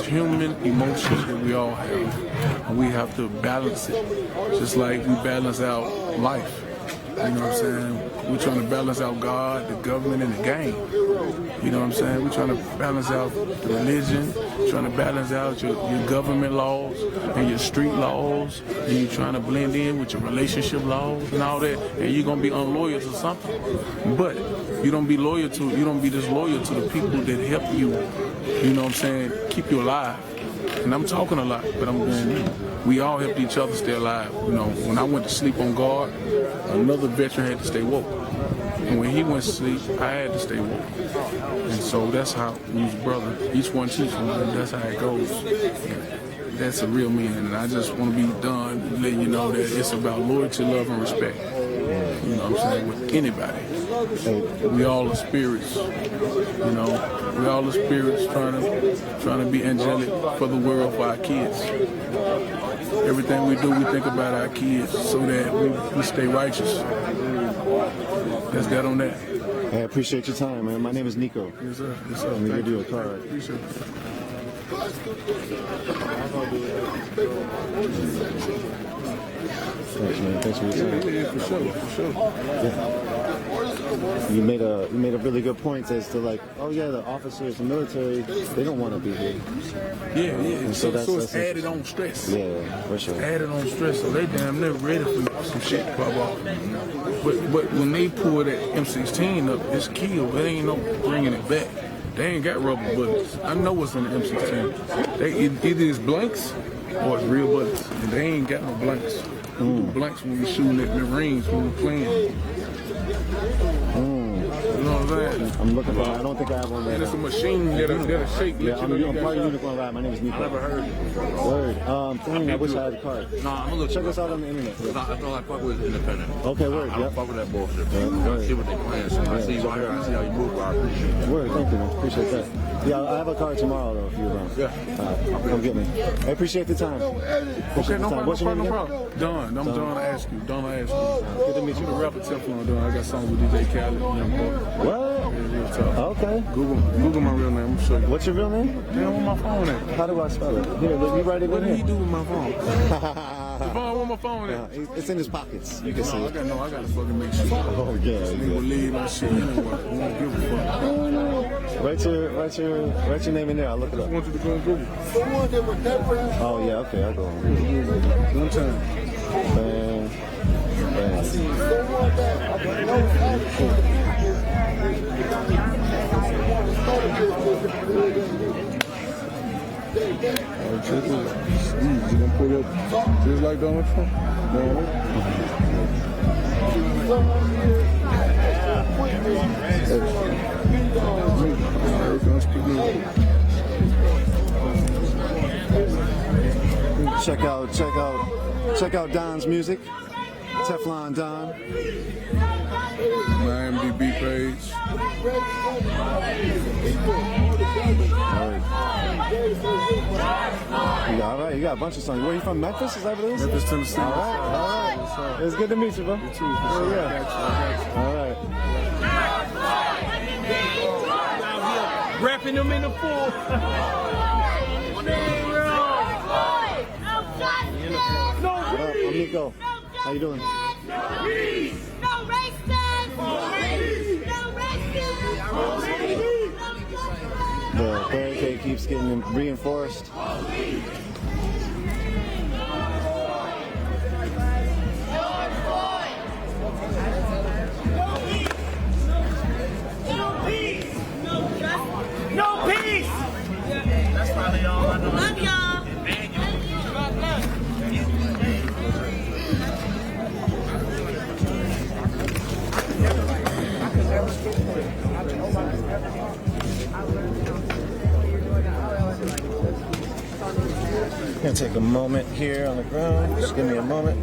human emotions that we all have, and we have to balance it, just like we balance out life. You know what I'm saying? We're trying to balance out God, the government, and the game. You know what I'm saying? We're trying to balance out the religion, trying to balance out your government laws and your street laws, and you're trying to blend in with your relationship laws and all that, and you're gonna be unloyal to something. But you don't be disloyal to the people that help you, you know what I'm saying, keep you alive. And I'm talking a lot, but we all help each other stay alive. You know, when I went to sleep on guard, another veteran had to stay woke. And when he went to sleep, I had to stay woke. And so that's how we was brothers. Each one teach one, and that's how it goes. That's a real man, and I just want to be done letting you know that it's about loyalty, love, and respect. You know what I'm saying? With anybody. We all are spirits, you know. We all are spirits trying to be angelic for the world, for our kids. Everything we do, we think about our kids so that we stay righteous. That's that on that. I appreciate your time, man. My name is Nico. Yes, sir. Yes, sir. Let me give you a card. Appreciate it. Thanks, man. Thanks for your time. Yeah, for sure. Yeah. You made a really good point as to like, oh yeah, the officers, the military, they don't want to be here. Yeah. So it's added on stress. Yeah, for sure. Added on stress, so they damn near ready for some shit to pop off. But when they pull that M16 up, it's killed. There ain't no bringing it back. They ain't got rubber bullets. I know what's in the M16. Either it's blanks or it's real bullets, and they ain't got no blanks. We do blanks when we shooting at Marines when we playing. You know what I'm what I'm saying? I'm looking for. I don't think I have one. And it's a machine that'll shake. Yeah, I'm part of Unicorn Ride. My name is Nico. I never heard it. Word. Dang, I wish I had a card. No, I'm gonna look. Check us out on the internet. That's all I fuck with is independent. Okay, word. I don't fuck with that bullshit. I see what they playing. So I see you out here. I see how you move. I appreciate it. Word. Thank you, man. Appreciate that. Yeah, I have a card tomorrow though. If you're around. Yeah. Come get me. I appreciate the time. Okay, no problem. What's your name? Don. I'm Don Askew. Don Askew. Good to meet you. I'm the rapper Teflon Don. I got songs with DJ Khaled. What? Okay. Google my real name. I'm sure. What's your real name? Damn, where my phone at? How do I spell it? Here, look, you write it What in did he here. do with my phone? The phone, where my phone at? It's in his pockets. You can see it. I gotta fucking make sure. Oh yeah. Nigga leave my shit anyway. We don't give a fuck. Write your name in there. I'll look it I up. want you to go on Google. Oh yeah. Okay, I'll go on Google. One time. Bang. Bang. You gonna pull up just like Donald Trump? No. Check out Don's music. Teflon Don. My IMDb page. All right, you got a bunch of songs. Where are you from? Memphis? Is that what it is? Memphis, Tennessee. All right. It's good to meet you, bro. You too. Yeah. All right. Wrapping them in the pool. What up? I'm Nico. How you doing? No racist! No racist! The barricade keeps getting reinforced. No peace! That's probably all I know. Love y'all. Gonna take a moment here on the ground. Just give me a moment.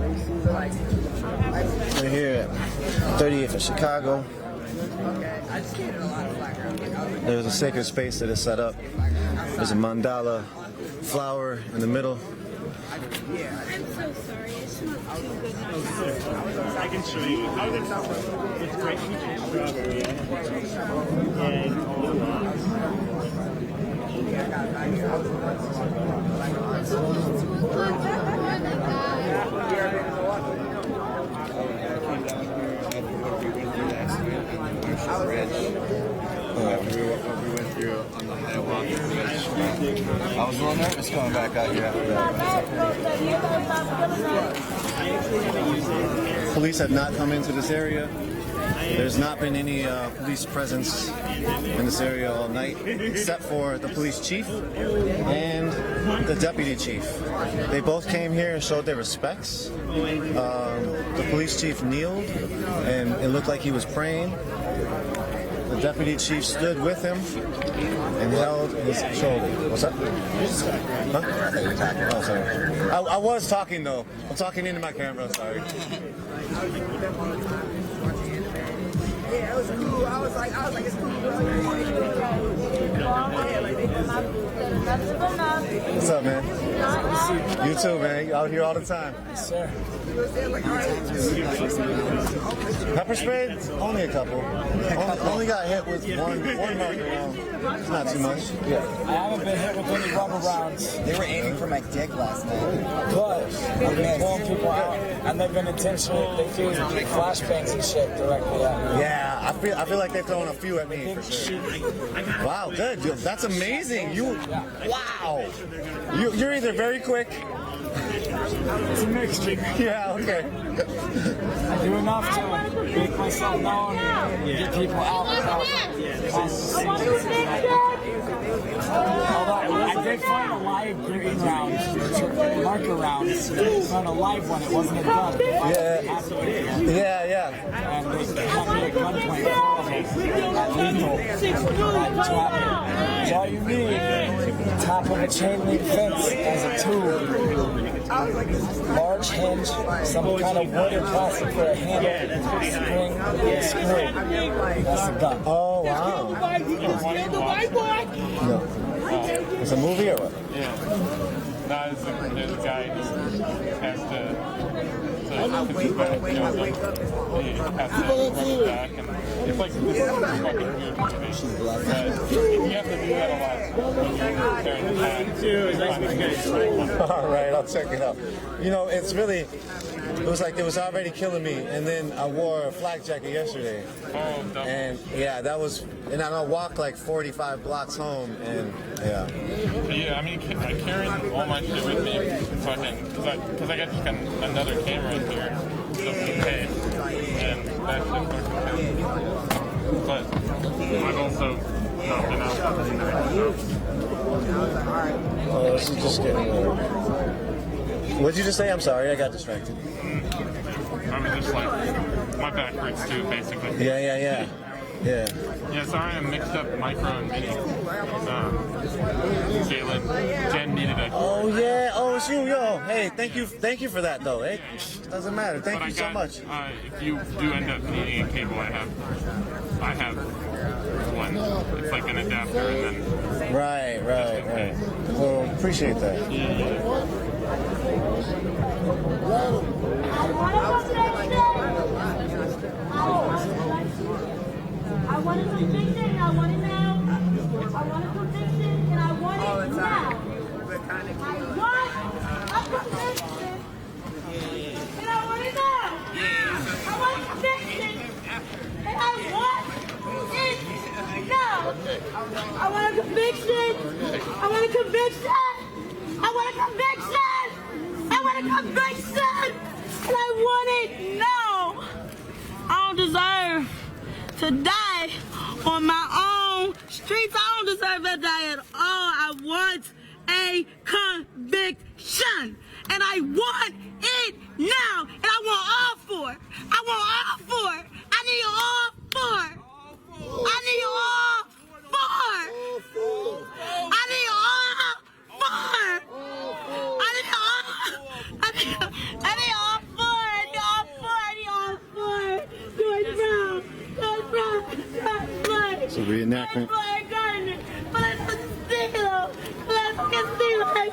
We're here at 30th of Chicago. There's a sacred space that is set up. There's a mandala flower in the middle. I'm so sorry. It's not too good. I can show you. It's great. Strawberry. I was real nervous coming back out here. Police have not come into this area. There's not been any police presence in this area all night, except for the police chief and the deputy chief. They both came here and showed their respects. The police chief kneeled, and it looked like he was praying. The deputy chief stood with him and held his shoulder. What's up? Huh? Oh, sorry. I was talking though. I'm talking into my camera. Sorry. Yeah, it was cool. I was like, it's cool. What's up, man? You too, man. You out here all the time. Yes, sir. Pepper spray? Only a couple. Only got hit with one marker round. It's not too much. Yeah. I haven't been hit with any rubber rounds. They were aiming for my dick last night. But I've been pulling people out, and they've been intentionally, they threw flashbangs and shit directly at me. Yeah, I feel like they're throwing a few at me for sure. Wow, good. That's amazing. Wow. You're either very quick. It's a mixture. Yeah, okay. I do enough to make myself known and get people out without causing. Although I did they find a live green round, marker rounds, on a live one, it wasn't a gun. Yeah. And they had me at gunpoint for lethal. So all you need, top of a chain link fence as a tool, large hinge, some kind of wood or plastic for a handle, spring, and screw. That's the gun. Oh, wow. No. It's a movie or what? Yeah. No, there's a guy who has to because his back, he has to run back, and it's like this is fucking weird motivation. But you have to do that a lot when you're carrying the bag. All right, I'll check it out. You know, it's really, it was like it was already killing me, and then I wore a flak jacket yesterday. Oh, and yeah, that was, and I walked like 45 blocks home, and yeah. Yeah, I mean, I carry all my shit with me, fucking, because I got just another camera in here, so okay, and that shit fucking kills me. But I've also not been out for 3 nights, so. Oh, this is just getting weird. What'd you just say? I'm sorry, I got distracted. I mean, just like, my back hurts too, basically. Yeah. Yeah, sorry, I mixed up micro and mini. Jen needed a... Oh, yeah. Oh, it's you, yo. Hey, thank you for that, though. Hey, doesn't matter. Thank you so much. If you do end up needing a cable, I have one. It's like an adapter, and then... Right. Well, appreciate that. Yeah. I want a conviction, and I want it now. I want a conviction, and I want it now. I want a conviction, and I want it now. I want a conviction, and I want it now. I want a conviction. I want a conviction. I want a conviction. I want a conviction, and I want it now. I don't deserve to die on my own streets. I don't deserve to die at all. I want a conviction, and I want it now, and I want all four. I want all four. I need all four. I need all four. I need all four. I need all four. I need all four. Do it now. So reenactment. But I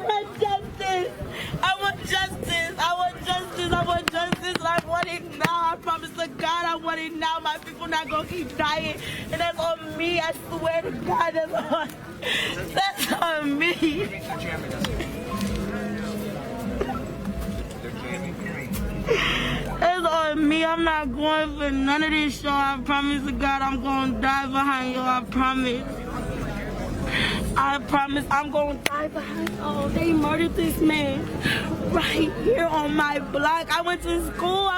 want justice. I want justice. I want justice. I want justice. I want it now. I promise to God I want it now. My people not gonna keep dying. And that's on me. I swear to God, that's on me. It's on me. I'm not going for none of this show. I promise to God I'm going to die behind you. I promise. I promise I'm going to die behind you. Oh, they murdered this man right here on my block. I went to school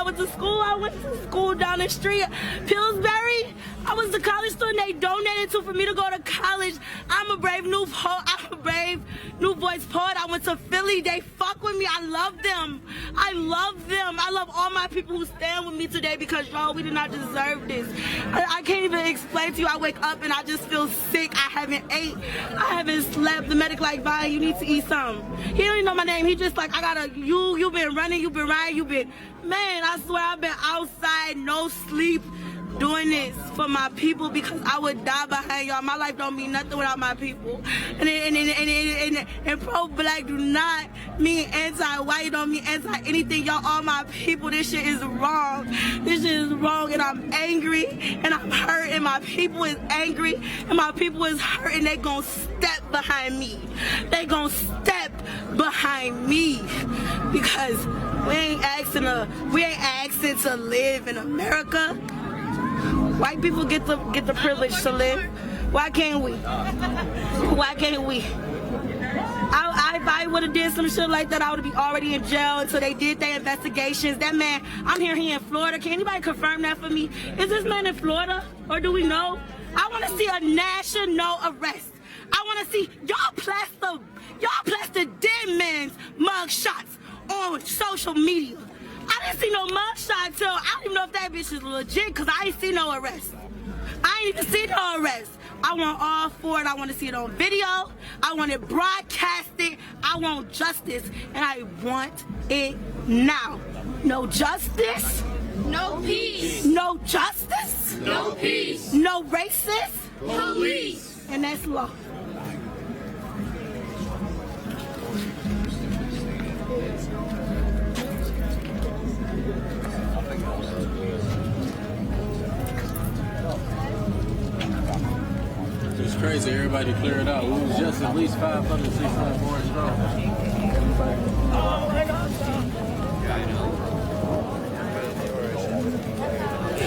down the street. Pillsbury. I was the college student they donated to for me to go to college. I'm a brave new poet. I'm a brave new voice poet. I went to Philly. They fuck with me. I love them. I love them. I love all my people who stand with me today because, y'all, we did not deserve this. I can't even explain to you. I wake up and I just feel sick. I haven't ate. I haven't slept. The medic like, Vine, you need to eat something. He don't even know my name. He just like, I gotta, you been running, you been riding, you been, man, I swear I've been outside, no sleep, doing this for my people because I would die behind y'all. My life don't mean nothing without my people. And pro-black do not mean anti-white, don't mean anti-anything. Y'all all my people. This shit is wrong. This shit is wrong and I'm angry and I'm hurt and my people is angry and my people is hurt and they gonna step behind me. They gonna step behind me because we ain't asking to live in America. White people get the privilege to live. Why can't we? Why can't we? If I would have did some shit like that, I would be already in jail until they did their investigations. That man, I'm here in Florida. Can anybody confirm that for me? Is this man in Florida or do we know? I want to see a national arrest. I want to see y'all social media. I didn't see no mugshot till, I don't even know if that bitch is legit, because I ain't see no arrest. I ain't even see no arrest. I want all for it. I want to see it on video. I want it broadcasted. I want justice, and I want it now. No justice. No peace. No justice. No peace. No racist. Police. And that's law. It's crazy. Everybody clear it out. We was just at least 500, 600 more strong.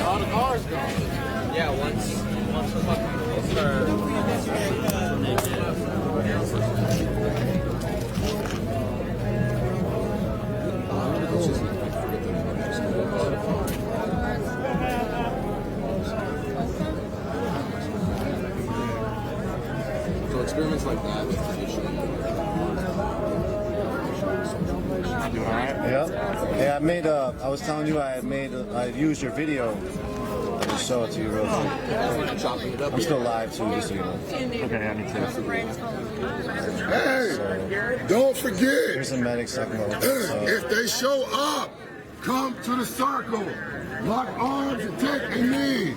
All the cars gone. Yeah, once the fucking so experiments like that with Yeah. Hey, I made I was telling you I used your video. I'll just show it to you real quick. I'm still live too, just so you know. Okay, I need to. Hey, don't forget. Here's the medics talking about if they show up, come to the circle. Lock arms and take a knee.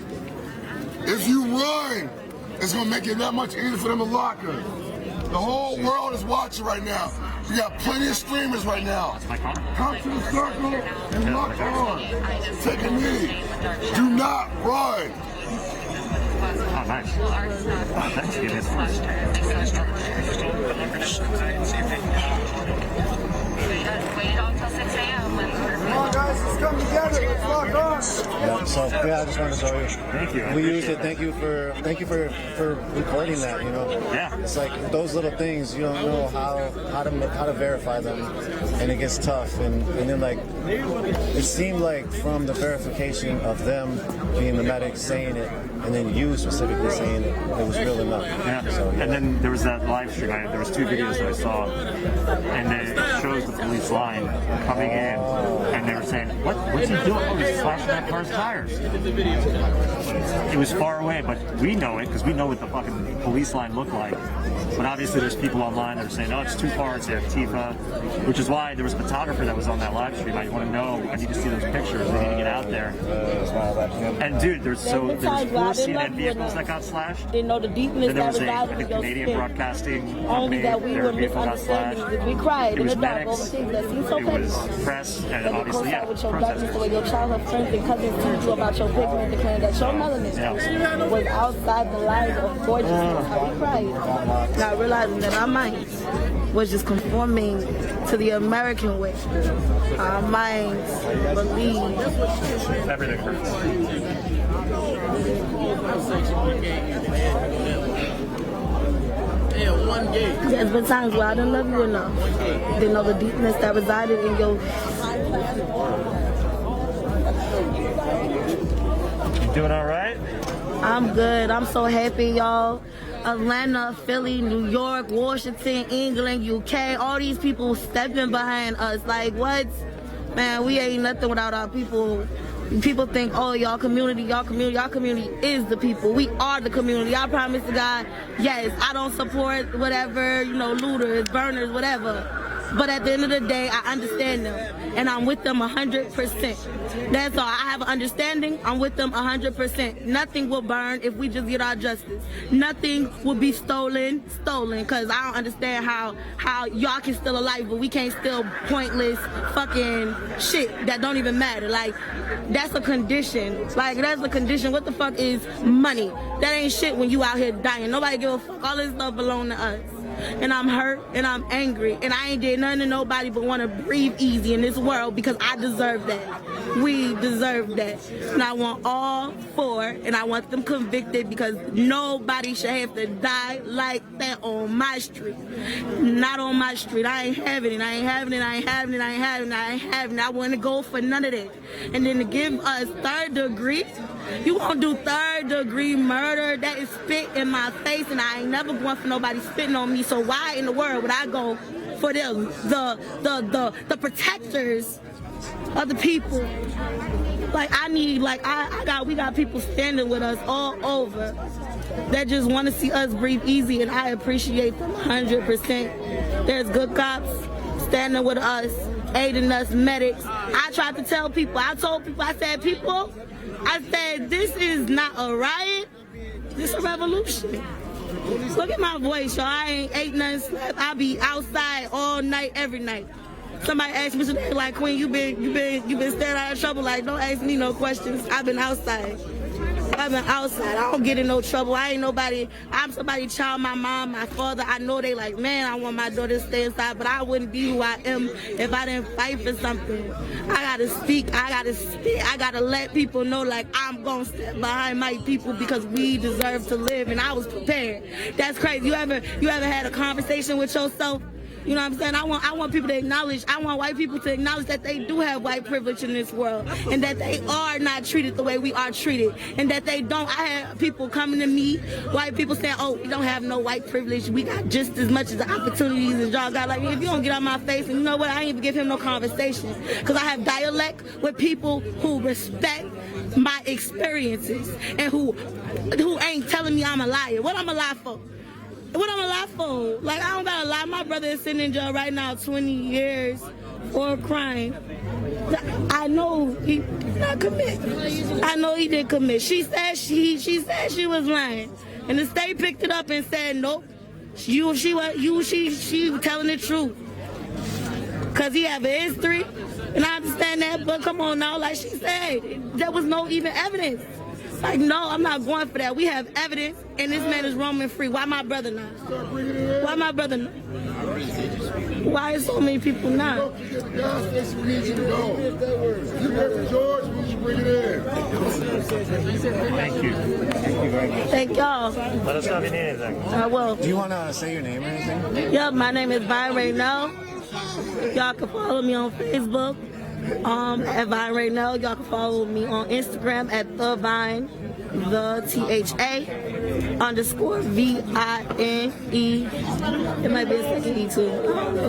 If you run, it's going to make it that much easier for them to lock us. The whole world is watching right now. We got plenty of streamers right now. Come to the circle and lock arms. Take a knee. Do not run. Oh, nice. Thanks, give us Come on, guys, let's come together. Let's lock arms. Yeah, so yeah, I just wanted to show you. Thank you. We used it. Thank you for recording that. You know. Yeah. It's like those little things you don't know how to verify them, and it gets tough. And then like it seemed like from the verification of them being the medics saying it, and then you specifically saying it, it was real enough. Yeah. So, yeah. And then there was that live stream. There was 2 videos that I saw, and it shows the police line coming in, and they were saying, "What's he doing? Oh, he's slashing that car's tires." It was far away, but we know it because we know what the fucking police line looked like. But obviously, there's people online that are saying, "Oh, it's too far. It's Antifa," which is why there was a photographer that was on that live stream. I want to know. I need to see those pictures. We need to get out there. And dude, there's 4 CNN vehicles that got slashed. Didn't know the deepness And there was that a was Canadian broadcasting only company. that we Their were vehicle got slashed. misunderstanding. We cried It in was the dark over medics. things that seemed so It was petty. press, and Then you obviously, co-sign with your protesters. darkness, the way your childhood friends and cousins teach you about your pigment, declaring that your melanin was outside the line of gorgeousness. How we cried. Not realizing that our minds was just conforming to the American way. Our minds believe. Everything hurts. There's been times where I didn't love you enough. Didn't know the deepness that resided in your. You doing all right? I'm good. I'm so happy, y'all. Atlanta, Philly, New York, Washington, England, UK, all these people stepping behind us. Like, what? Man, we ain't nothing without our people. People think, oh, y'all community is the people. We are the community. I promise to God, yes, I don't support whatever, looters, burners, whatever. But at the end of the day, I understand them, and I'm with them 100%. That's all. I have an understanding. I'm with them 100%. Nothing will burn if we just get our justice. Nothing will be stolen, because I don't understand how y'all can steal a life, but we can't steal pointless fucking shit that don't even matter. Like, that's a condition. Like, that's a condition. What the fuck is money? That ain't shit when you out here dying. Nobody give a fuck. All this stuff belong to us. And I'm hurt and I'm angry and I ain't did nothing to nobody but want to breathe easy in this world because I deserve that. We deserve that. And I want all 4 and I want them convicted because nobody should have to die like that on my street. Not on my street. I ain't having it. I ain't having it. I ain't having it. I ain't having it. I ain't having it. I want to go for none of that. And then to give us 3rd degree, you won't do 3rd degree murder. That is spit in my face and I ain't never going for nobody spitting on me. So why in the world would I go for them, the protectors other people. Like I need, like we got people standing with us all over that just want to see us breathe easy, and I appreciate them 100%. There's good cops standing with us, aiding us, medics. I tried to tell people, I told people, I said, this is not a riot, this is a revolution. Look at my voice, y'all. I ain't nothing slept. I be outside all night, every night. Somebody asked me today, like, Queen, you been staying out of trouble. Like, don't ask me no questions. I've been outside. I don't get in no trouble. I ain't nobody. I'm somebody's child, my mom, my father. I know they like, man, I want my daughter to stay inside, but I wouldn't be who I am if I didn't fight for something. I gotta speak. I gotta spit. I gotta let people know, like, I'm gonna step behind my people because we deserve to live, and I was prepared. That's crazy. You ever had a conversation with yourself? You know what I'm saying? I want people to acknowledge, I want white people to acknowledge that they do have white privilege in this world, and that they are not treated the way we are treated, and that they don't. I had people coming to me, white people saying, oh, we don't have no white privilege. We got just as much as the opportunities as y'all got. Like, if you don't get on my face, and you know what? I ain't even give him no conversation, because I have dialect with people who respect my experiences and who ain't telling me I'm a liar. What I'm a lie for? What I'm a lie for? Like, I don't gotta lie. My brother is sitting in jail right now 20 years for a crime. I know he did not commit. I know he did commit. She said she was lying. And the state picked it up and said, nope, she was telling the truth. Cause he have a history. And I understand that, but come on now, like she said, there was no even evidence. Like, no, I'm not going for that. We have evidence, and this man is roaming free. Why my brother not? Why my brother not? Why is so many people not? Thank you. Thank y'all. Let us know if you need anything. I will. Do you want to say your name or anything? Yep, my name is Vine Raynell. Y'all can follow me on Facebook. At Vine Raynell. Y'all can follow me on Instagram at the Vine, the THA_VINE. It might be a second E too.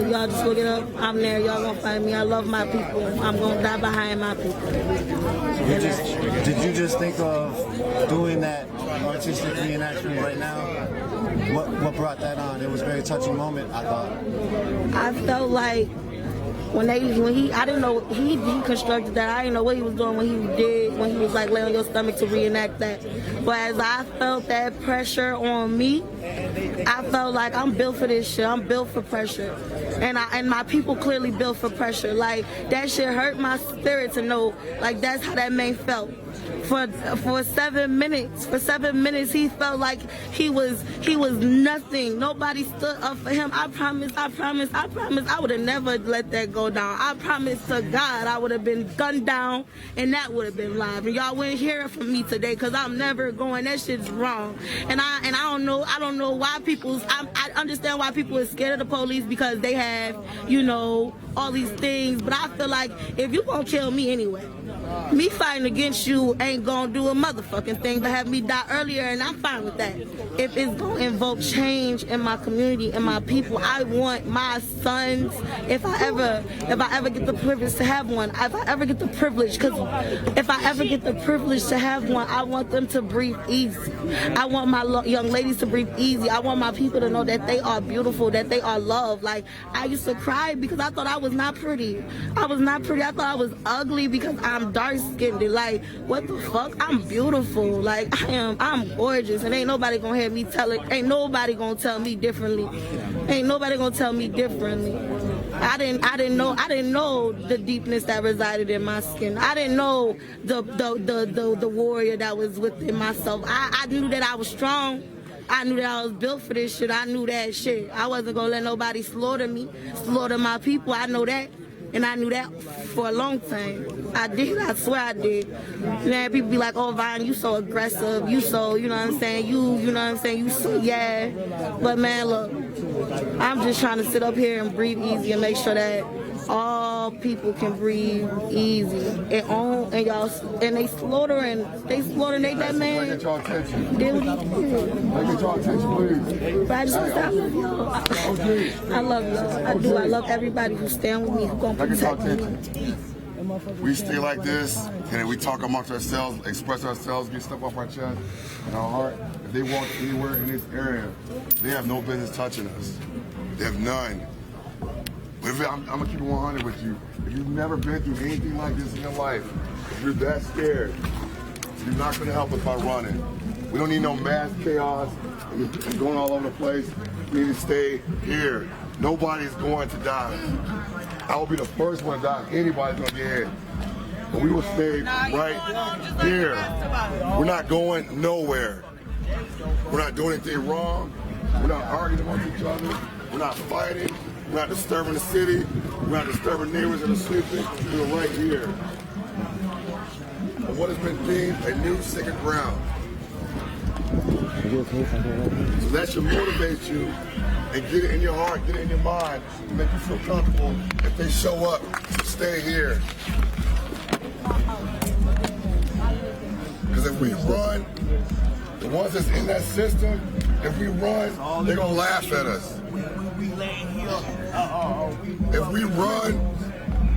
Y'all just look it up. I'm there. Y'all gonna find me. I love my people. I'm gonna die behind my people. Did you just think of doing that artistic reenactment right now? What brought that on? It was a very touching moment, I thought. I felt like when he, I didn't know, he constructed that. I didn't know what he was doing when he was like laying on your stomach to reenact that. But as I felt that pressure on me, I felt like I'm built for this shit. I'm built for pressure. And my people clearly built for pressure. Like, that shit hurt my spirit to know, like, that's how that man felt. For 7 minutes. For 7 minutes, he felt like he was nothing. Nobody stood up for him. I promise, I would have never let that go down. I promise to God, I would have been gunned down, and that would have been live. And y'all wouldn't hear it from me today, because I'm never going. That shit's wrong. And I don't know why I understand why people are scared of the police, because they have, you know, all these things. But I feel like if you gonna kill me anyway, me fighting against you ain't gonna do a motherfucking thing but have me die earlier, and I'm fine with that. If it's gonna invoke change in my community and my people, I want my sons, if I ever get the privilege to have one, if I ever get the privilege to have one, I want them to breathe easy. I want my young ladies to breathe easy. I want my people to know that they are beautiful, that they are loved. Like, I used to cry because I thought I was not pretty. I thought I was ugly because I'm dark-skinned. Like, what the fuck? I'm beautiful. Like, I'm gorgeous, and ain't nobody gonna hear me tell it. Ain't nobody gonna tell me differently. Ain't nobody gonna tell me differently. I didn't know the deepness that resided in my skin. I didn't know the warrior that was within myself. I knew that I was strong. I knew that I was built for this shit. I knew that shit. I wasn't gonna let nobody slaughter me, slaughter my people. I know that. And I knew that for a long time. I did. I swear I did. And people be like, oh, Vine, you so aggressive. You so, you know what I'm saying? You know what I'm saying? You so, yeah. But, man, look, I'm just trying to sit up here and breathe easy and make sure that all people can breathe easy. And they slaughtering that man. Get y'all attention. Did what he did. Get y'all attention, please. But I just want to say I love y'all. I love y'all. I do. I love everybody who stand with me, who gonna protect me. we stay like this, and we talk amongst ourselves, express ourselves, get stuff off our chest and our heart. If they walk anywhere in this area, they have no business touching us. They have none. But if I'm gonna keep it 100 with you. If you've never been through anything like this in your life, if you're that scared, you're not gonna help us by running. We don't need no mass chaos and going all over the place. We need to stay here. Nobody's going to die. I will be the first one to die if anybody's gonna get hit. But we will stay right here. We're not going nowhere. We're not doing anything wrong. We're not arguing amongst each other. We're not fighting. We're not disturbing the city. We're not disturbing neighbors that are sleeping. We're right here. And what has been deemed a new sacred ground. So that should motivate you and get it in your heart, get it in your mind, to make you feel comfortable if they show up to stay here. Because if we run, the ones that's in that system, if we run, they're going to laugh at us. If we run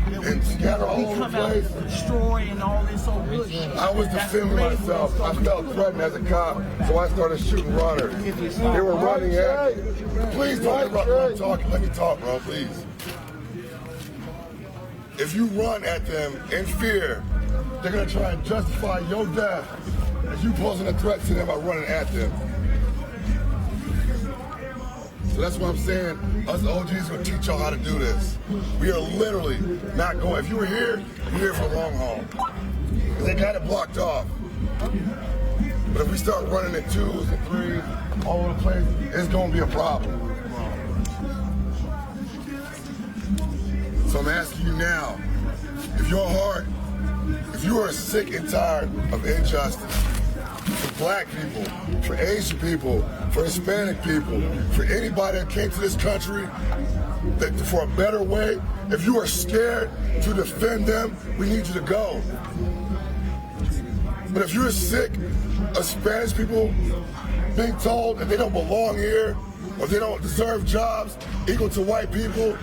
and scatter all over the place, destroying all this over here. I was defending myself. I felt threatened as a cop, so I started shooting runners. They were running at me. Please don't interrupt when I'm talking. Let me talk, bro, please. If you run at them in fear, they're going to try and justify your death as you posing a threat to them by running at them. So that's what I'm saying. Us OGs are going to teach y'all how to do this. We are literally not going. If you were here, you're here for the long haul. They got it blocked off. But if we start running in 2s and 3s all over the place, it's going to be a problem. So I'm asking you now, if your heart, if you are sick and tired of injustice, for black people, for Asian people, for Hispanic people, for anybody that came to this country for a better way, if you are scared to defend them, we need you to go. But if you're sick of Spanish people being told that they don't belong here, or they don't deserve jobs equal to white people,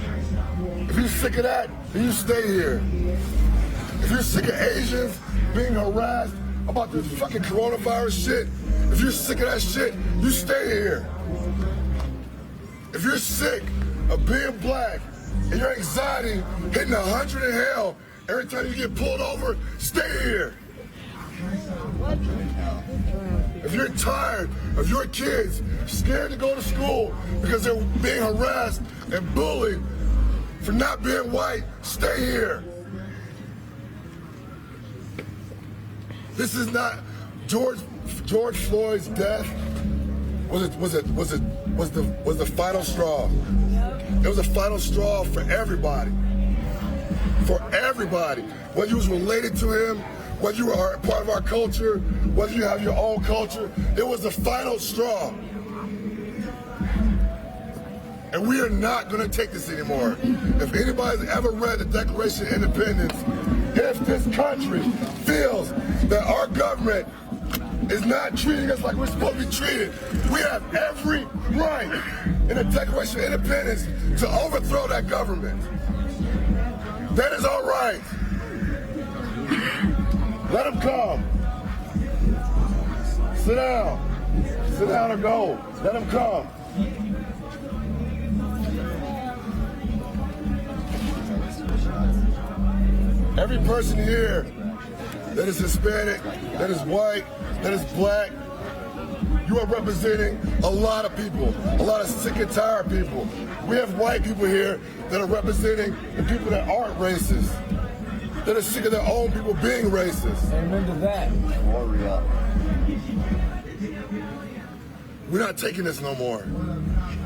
if you're sick of that, then you stay here. If you're sick of Asians being harassed about this fucking coronavirus shit, if you're sick of that shit, you stay here. If you're sick of being black and your anxiety hitting 100 in hell every time you get pulled over, stay here. If you're tired of your kids scared to go to school because they're being harassed and bullied for not being white, stay here. This is not George Floyd's death was the final straw. It was a final straw for everybody. For everybody. Whether you was related to him, whether you are part of our culture, whether you have your own culture, it was the final straw. And we are not going to take this anymore. If anybody's ever read the Declaration of Independence, if this country feels that our government is not treating us like we're supposed to be treated, we have every right in the Declaration of Independence to overthrow that government. That is our right. Let them come. Sit down. Sit down or go. Let them come. Every person here that is Hispanic, that is white, that is black, you are representing a lot of people, a lot of sick and tired people. We have white people here that are representing the people that aren't racist, that are sick of their own people being racist. Amen to that. We're not taking this no more.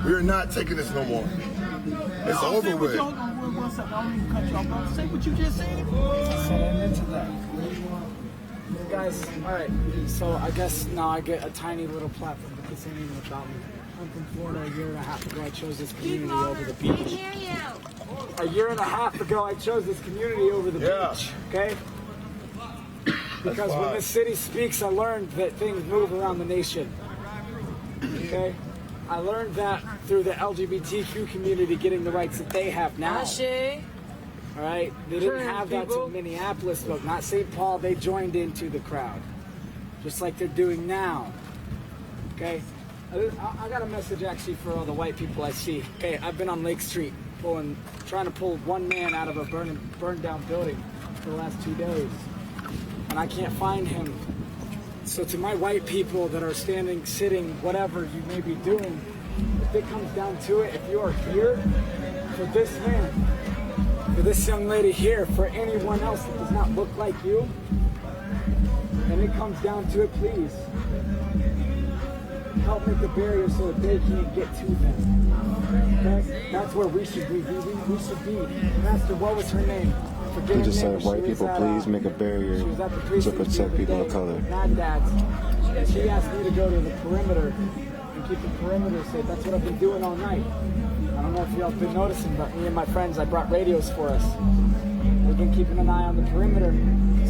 We are not taking this no more. It's over with. Say what you just said. I said amen to that. Guys, alright, so I guess now I get a tiny little platform because this ain't even about me. I'm from Florida. A year and a half ago I chose this community over the beach. A year and a half ago I chose this community over the beach, okay? Because when this city speaks, I learned that things move around the nation, okay? I learned that through the LGBTQ community getting the rights that they have now. All right, they didn't have that to Minneapolis, but not St. Paul. They joined into the crowd, just like they're doing now. Okay, I got a message actually for all the white people I see. Okay, I've been on Lake Street trying to pull one man out of a burned down building for the last 2 days, and I can't find him. So to my white people that are standing, sitting, whatever you may be doing, if it comes down to it, if you are here for this man, for this young lady here, for anyone else that does not look like you, and it comes down to it, please help make a barrier so that they can't get to them. Okay? That's where we should be. We should be. Master, what was her name? He just said, white people, please make a barrier to protect people of color. Mad Dads. She asked me to go to the perimeter and keep the perimeter safe. That's what I've been doing all night. I don't know if y'all have been noticing, but me and my friends, I brought radios for us. We've been keeping an eye on the perimeter.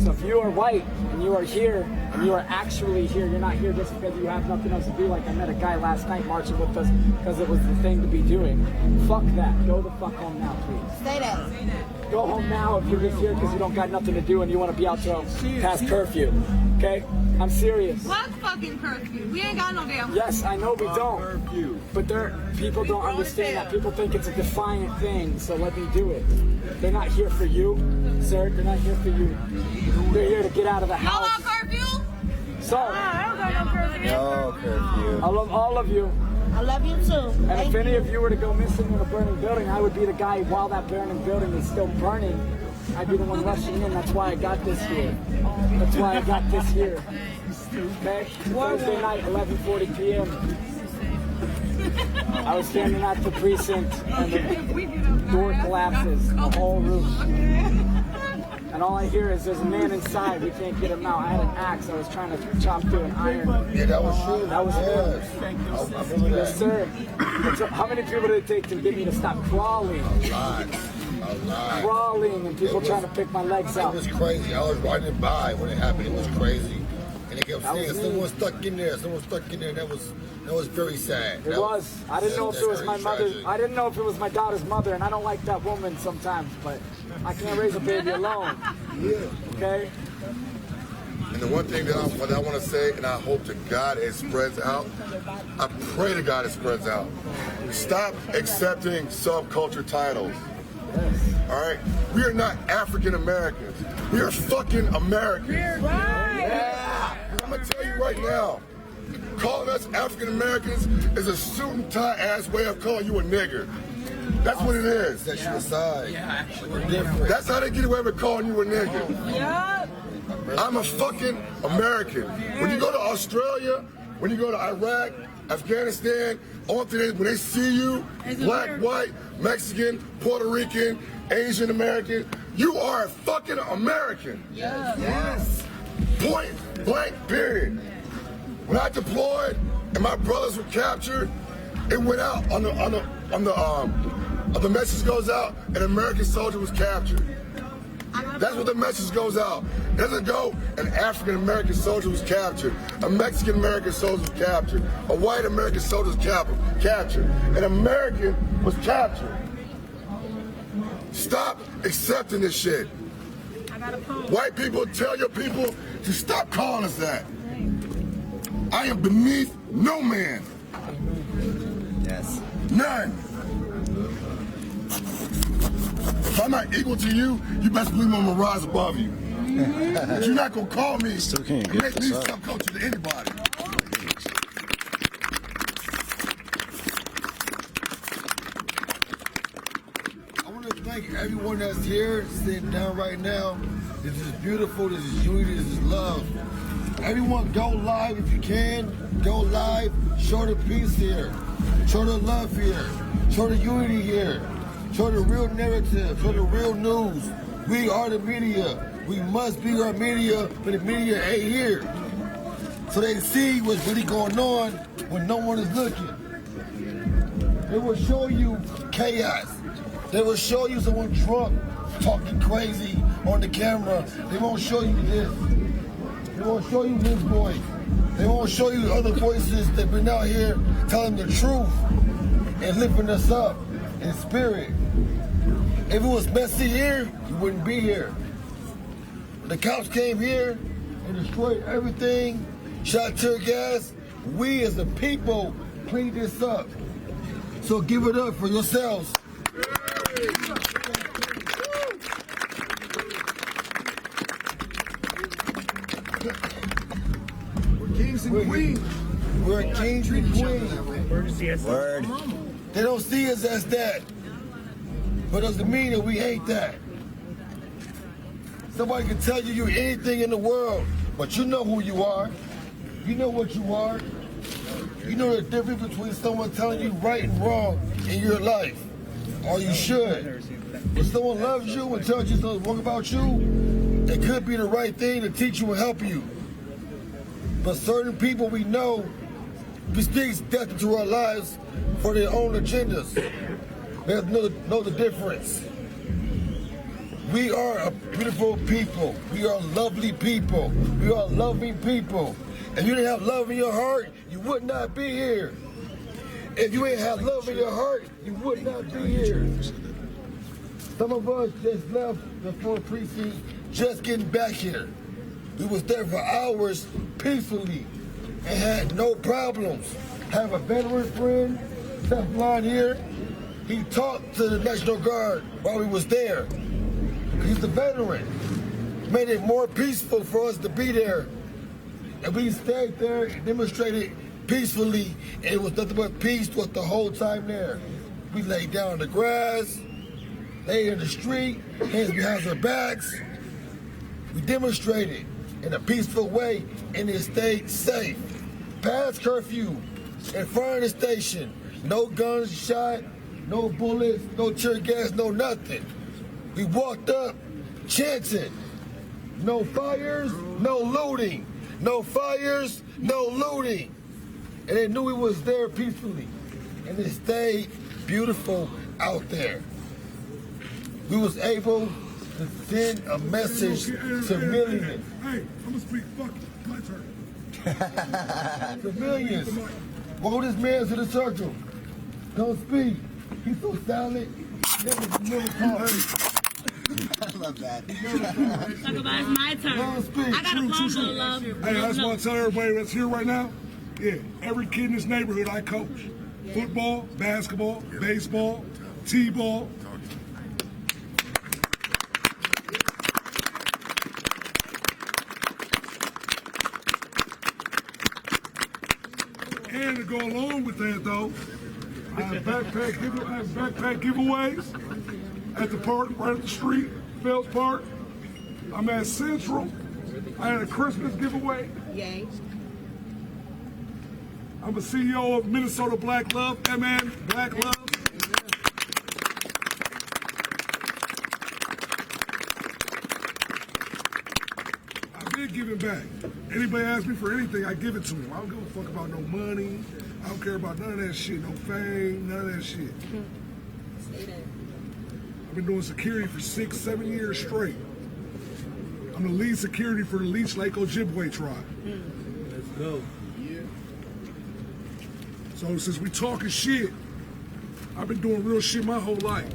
So if you are white and you are here and you are actually here, you're not here just because you have nothing else to do. Like I met a guy last night marching with us because it was the thing to be doing. Fuck that. Go the fuck home now, please. Say that. Go home now if you're just here because you don't got nothing to do and you want to be out till past curfew. Okay? I'm serious. What fucking curfew? We ain't got no damn. Yes, I know we don't. But people don't understand that. People think it's a defiant thing, so let me do it. They're not here for you, sir. They're not here for you. They're here to get out of the house. Y'all on curfew? So, I don't got no curfew. No curfew. I love all of you. I love you too. And if any of you were to go missing in a burning building, I would be the guy while that burning building is still burning. I'd be the one rushing in. That's why I got this here. That's why I got this here. Okay? Thursday night, 11:40 p.m. I was standing at the precinct and the door collapses, the whole roof. And all I hear is there's a man inside. We can't get him out. I had an axe. I was trying to chop through an iron. Yeah, that was true. That was good. Yes, sir. How many people did it take to get me to stop crawling? A lot. Crawling and people trying to pick my legs out. It was crazy. I was riding by when it happened. It was crazy. And they kept saying someone stuck in there. Someone stuck in there. That was very sad. It was. I didn't know if it was my mother. I didn't know if it was my daughter's mother, and I don't like that woman sometimes, but I can't raise a baby alone. Yeah. Okay? And the one thing that I want to say, and I hope to God it spreads out, I pray to God it spreads out. Stop accepting subculture titles. All right? We are not African Americans. We are fucking Americans. Yeah. I'm going to tell you right now, calling us African Americans is a suit and tie ass way of calling you a nigger. That's what it is. Set you aside. Yeah, actually. We're different. That's how they get away with calling you a nigger. Yeah. I'm a fucking American. When you go to Australia, when you go to Iraq, Afghanistan, all thing is when they see you, black, white, Mexican, Puerto Rican, Asian American, you are a fucking American. Yes. Point blank, period. When I deployed and my brothers were captured, it went out on the message goes out, an American soldier was captured. That's what the message goes out. It doesn't go, an African American soldier was captured, a Mexican American soldier was captured, a white American soldier was captured, an American was captured. Stop accepting this shit. White people, tell your people to stop calling us that. I am beneath no man. Yes. None. If I'm not equal to you, you best believe I'm gonna rise above you. But you're not gonna call me Still can't and get make this me up. subculture to anybody. I want to thank everyone that's here, sitting down right now. This is beautiful, this is unity, this is love. Everyone go live if you can. Go live, show the peace here. Show the love here. Show the unity here. Show the real narrative. Show the real news. We are the media. We must be our media, but the media ain't here. So they see what's really going on when no one is looking. They will show you chaos. They will show you someone drunk, talking crazy on the camera. They won't show you this. They won't show you this voice. They won't show you other voices that been out here telling the truth and lifting us up. in spirit. If it was messy here, you wouldn't be here. When the cops came here and destroyed everything, shot tear gas, we as a people cleaned this up. So give it up for yourselves. We're kings and queens. We're kings and queens. Word. They don't see us as that, but doesn't mean that we ain't that. Somebody can tell you anything in the world, but you know who you are. You know what you are. You know the difference between someone telling you right and wrong in your life, or you should. If someone loves you and tells you something wrong about you, it could be the right thing to teach you and help you. But certain people we know, we speak death into our lives for their own agendas. They have to know the difference. We are a beautiful people. We are lovely people. We are loving people. If you didn't have love in your heart, you would not be here. If you ain't have love in your heart, you would not be here. Some of us just left the 4th precinct just getting back here. We was there for hours peacefully and had no problems. Have a veteran friend, Seth Blonde here. He talked to the National Guard while we was there. He's a veteran. Made it more peaceful for us to be there. And we stayed there and demonstrated peacefully, and it was nothing but peace was the whole time there. We laid down on the grass, lay in the street, hands behind our backs. We demonstrated in a peaceful way, and it stayed safe. Past curfew, in front of the station, no guns shot, no bullets, no tear gas, no nothing. We walked up chanting, no fires, no looting. No fires, no looting. And they knew we was there peacefully. And it stayed beautiful out there. We was able to send a message to millions. Hey, I'm gonna speak. Fuck it. My turn. To millions. Roll this man to the circle. Don't speak. He's so silent. Never talk. I love that. Talk about it's my turn. I got a phone full of love. Hey, I just want to tell everybody that's here right now, yeah, every kid in this neighborhood I coach. Football, basketball, baseball, t-ball. And to go along with that, though, I have backpack giveaways at the park, right up the street, Phelps Park. I'm at Central. I had a Christmas giveaway. Yay. I'm a CEO of Minnesota Black Love, MN Black Love. I've been giving back. Anybody asks me for anything, I give it to them. I don't give a fuck about no money. I don't care about none of that shit, no fame, none of that shit. I've been doing security for 6-7 years straight. I'm the lead security for the Leech Lake Ojibwe tribe. Let's go. So since we talking shit, I've been doing real shit my whole life.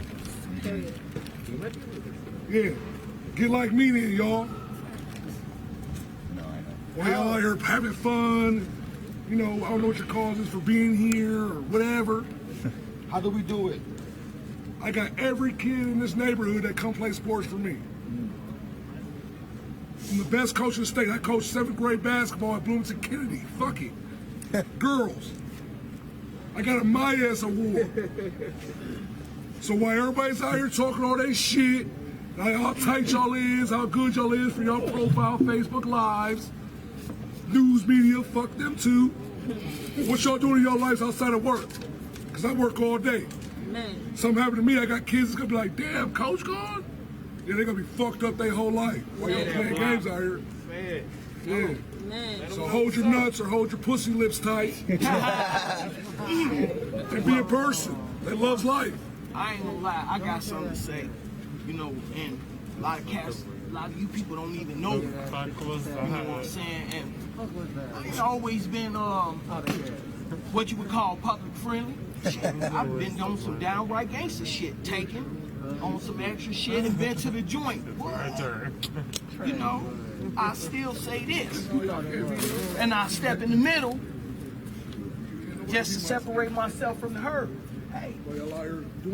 Yeah, get like me then, y'all. While y'all out here having fun, you know, I don't know what your cause is for being here or whatever. How do we do it? I got every kid in this neighborhood that come play sports for me. I'm the best coach in the state. I coached 7th grade basketball at Bloomington Kennedy. Fuck it. Girls. I got a Mayes award. So while everybody's out here talking all that shit, like how tight y'all is, how good y'all is for y'all profile, Facebook Lives, news media, fuck them too. What y'all doing in your lives outside of work? Because I work all day. Man. Something happened to me, I got kids that's gonna be like, damn, coach gone? Yeah, they're gonna be fucked up their whole life while y'all playing games out here. Yeah. Man. So hold your nuts or hold your pussy lips tight. And be a person that loves life. I ain't gonna lie, I got something to say. You know, and a lot of cats, a lot of you people don't even know. You know what I'm saying? And I ain't always been what you would call public friendly. I've been on some downright gangster shit, taking on some extra shit and been to the joint. You know, I still say this, and I step in the middle just to separate myself from the herd. Hey,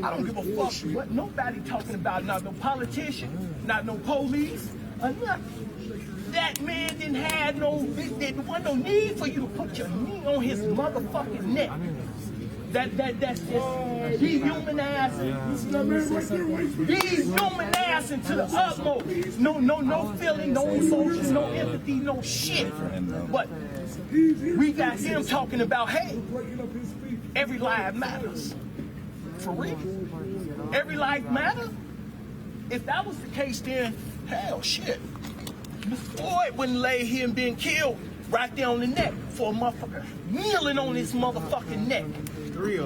I don't give a fuck what nobody talking about, not no politician, not no police, or nothing. That man didn't have there wasn't no need for you to put your knee on his motherfucking neck. That's just dehumanizing. Dehumanizing to the utmost. No feeling, no emotion, no empathy, no shit. But we got him talking about, hey, every life matters. For real? Every life matters? If that was the case, then hell, shit. Floyd wouldn't lay here and being killed right there on the neck for a motherfucker kneeling on his motherfucking neck. 3,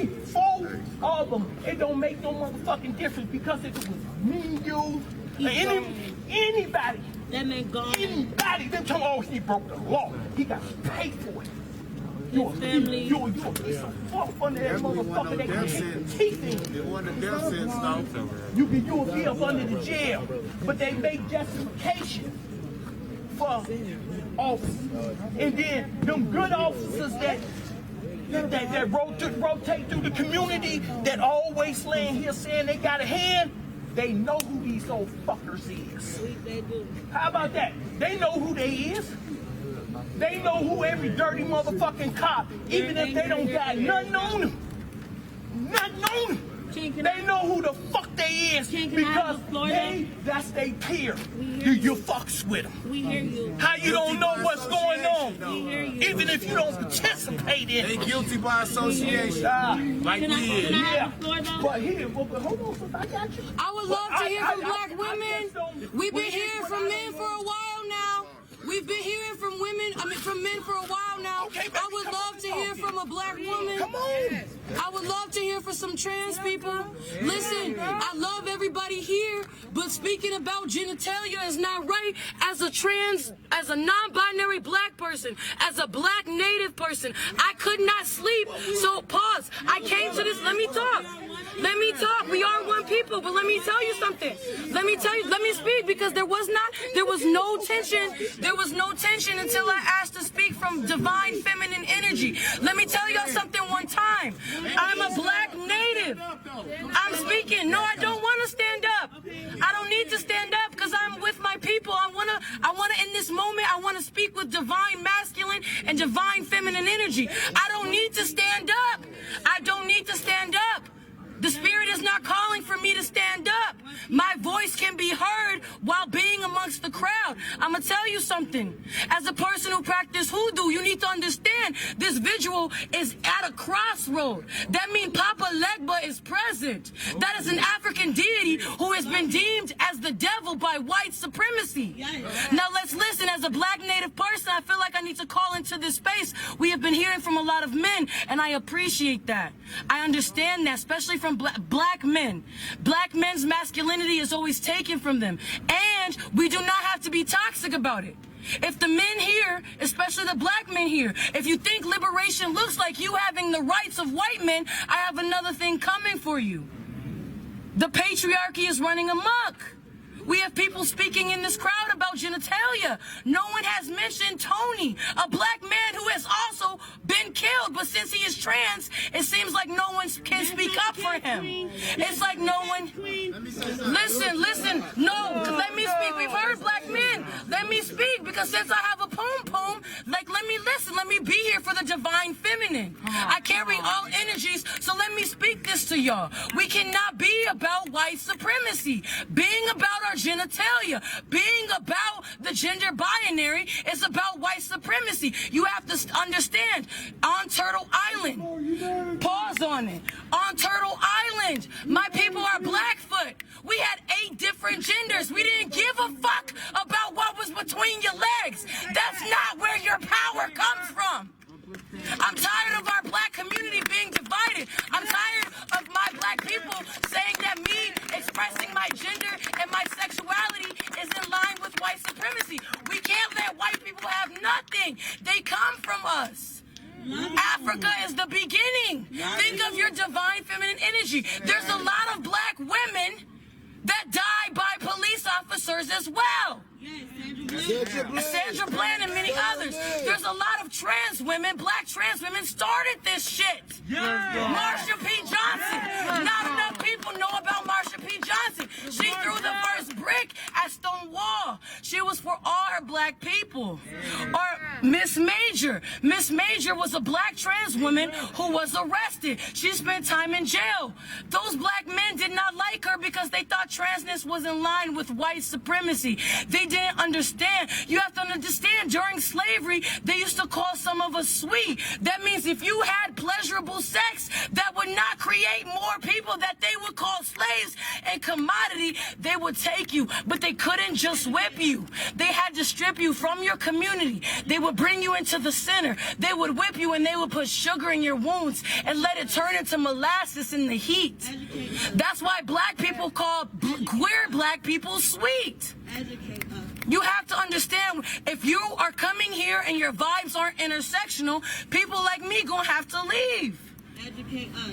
4 of them. It don't make no motherfucking difference because if it was me, you, anybody, that man gone. Anybody, them talking, oh, he broke the law. He got to pay for it. You a piece of fuck under that motherfucker. They can take the teeth in. It wasn't a death sentence, though. You will be up under the jail, but they make justification for officers. And then them good officers that rotate through the community, that always laying here saying they got a hand, they know who these old fuckers is. How about that? They know who they is. They know who every dirty motherfucking cop, even if they don't got nothing on them. Nothing on them. They know who the fuck they is because that's their peer. You fucks with them. We hear you. How you don't know what's going on? We hear you. Even if you don't participate in it. They guilty by association. Like Can we is. I have the floor, though? But here, hold on, sis, I got you. I would love to hear from black women. We've been hearing from men for a while now. We've been hearing from from men for a while now. I would love to hear from a black woman. Come on. I would love to hear from some trans people. Listen, I love everybody here, but speaking about genitalia is not right as a non-binary black person, as a black native person. I could not sleep, so pause. I came to this, let me talk. Let me talk. We are one people, but let me tell you something. Let me speak because there was no tension. There was no tension until I asked to speak from divine feminine energy. Let me tell y'all something one time. I'm a black native. I'm speaking. No, I don't want to stand up. I don't need to stand up because I'm with my people. I wanna in this moment, I wanna speak with divine masculine and divine feminine energy. I don't need to stand up. I don't need to stand up. The spirit is not calling for me to stand up. My voice can be heard while being amongst the crowd. I'm going to tell you something. As a person who practices hoodoo, you need to understand this visual is at a crossroad. That means Papa Legba is present. That is an African deity who has been deemed as the devil by white supremacy. Now let's listen. As a black native person, I feel like I need to call into this space. We have been hearing from a lot of men, and I appreciate that. I understand that, especially from black men. Black men's masculinity is always taken from them. And we do not have to be toxic about it. If the men here, especially the black men here, if you think liberation looks like you having the rights of white men, I have another thing coming for you. The patriarchy is running amok. We have people speaking in this crowd about genitalia. No one has mentioned Tony, a black man who has also been killed. But since he is trans, it seems like no one can speak up for him. It's like no one... Listen. No, let me speak. We've heard black men. Let me speak because since I have a poem, like let me listen. Let me be here for the divine feminine. I carry all energies, so let me speak this to y'all. We cannot be about white supremacy. Being about our genitalia, being about the gender binary is about white supremacy. You have to understand, on Turtle Island, pause on it, on Turtle Island, my people are Blackfoot. We had 8 different genders. We didn't give a fuck about what was between your legs. That's not where your power comes from. I'm tired of our black community being divided. I'm tired of my black people saying that me expressing my gender and my sexuality is in line with white supremacy. We can't let white people have nothing. They come from us. Africa is the beginning. country. There's a lot of black women that die by police officers as well. Sandra Bland and many others. There's a lot of trans women, black trans women started this shit. Marsha P. Johnson. Not enough people know about Marsha P. Johnson. She threw the first brick at Stonewall. She was for all her black people. Or Miss Major. Miss Major was a black trans woman who was arrested. She spent time in jail. Those black men did not like her because they thought transness was in line with white supremacy. They didn't understand. You have to understand, during slavery, they used to call some of us sweet. That means if you had pleasurable sex, that would not create more people that they would call slaves and commodity. They would take you, but they couldn't just whip you. They had to strip you from your community. They would bring you into the center. They would whip you and they would put sugar in your wounds and let it turn into molasses in the heat. That's why black people call queer black people sweet. You have to understand, if you are coming here and your vibes aren't intersectional, people like me gonna have to leave. Educate us.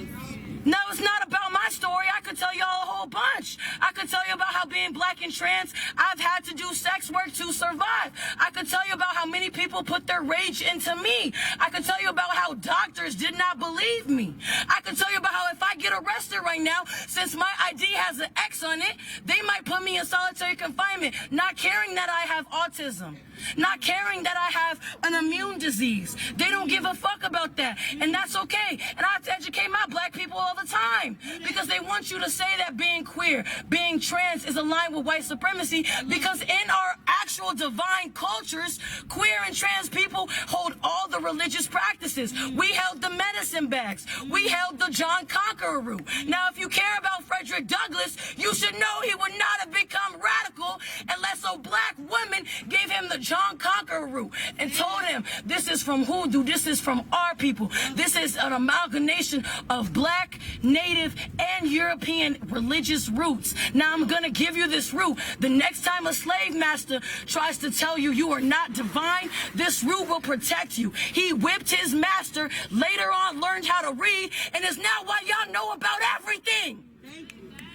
No, it's not about my story. I could tell y'all a whole bunch. I could tell you about how being black and trans, I've had to do sex work to survive. I could tell you about how many people put their rage into me. I could tell you about how doctors did not believe me. I could tell you about how if I get arrested right now, since my ID has an X on it, they might put me in solitary confinement, not caring that I have autism, not caring that I have an immune disease. They don't give a fuck about that, and that's okay. And I have to educate my black people all the time, because they want you to say that being queer, being trans is aligned with white supremacy, because in our actual divine cultures, queer and trans people hold all the religious practices. We held the medicine bags. We held the John Conqueror root. Now, if you care about Frederick Douglass, you should know he would not have become radical unless a black woman gave him the John Conqueror root and told him, this is from hoodoo, this is from our people. This is an amalgamation of black, native, and European religious roots. Now I'm gonna give you this root. The next time a slave master tries to tell you you are not divine, this root will protect you. He whipped his master, later on learned how to read, and is now why y'all know about everything.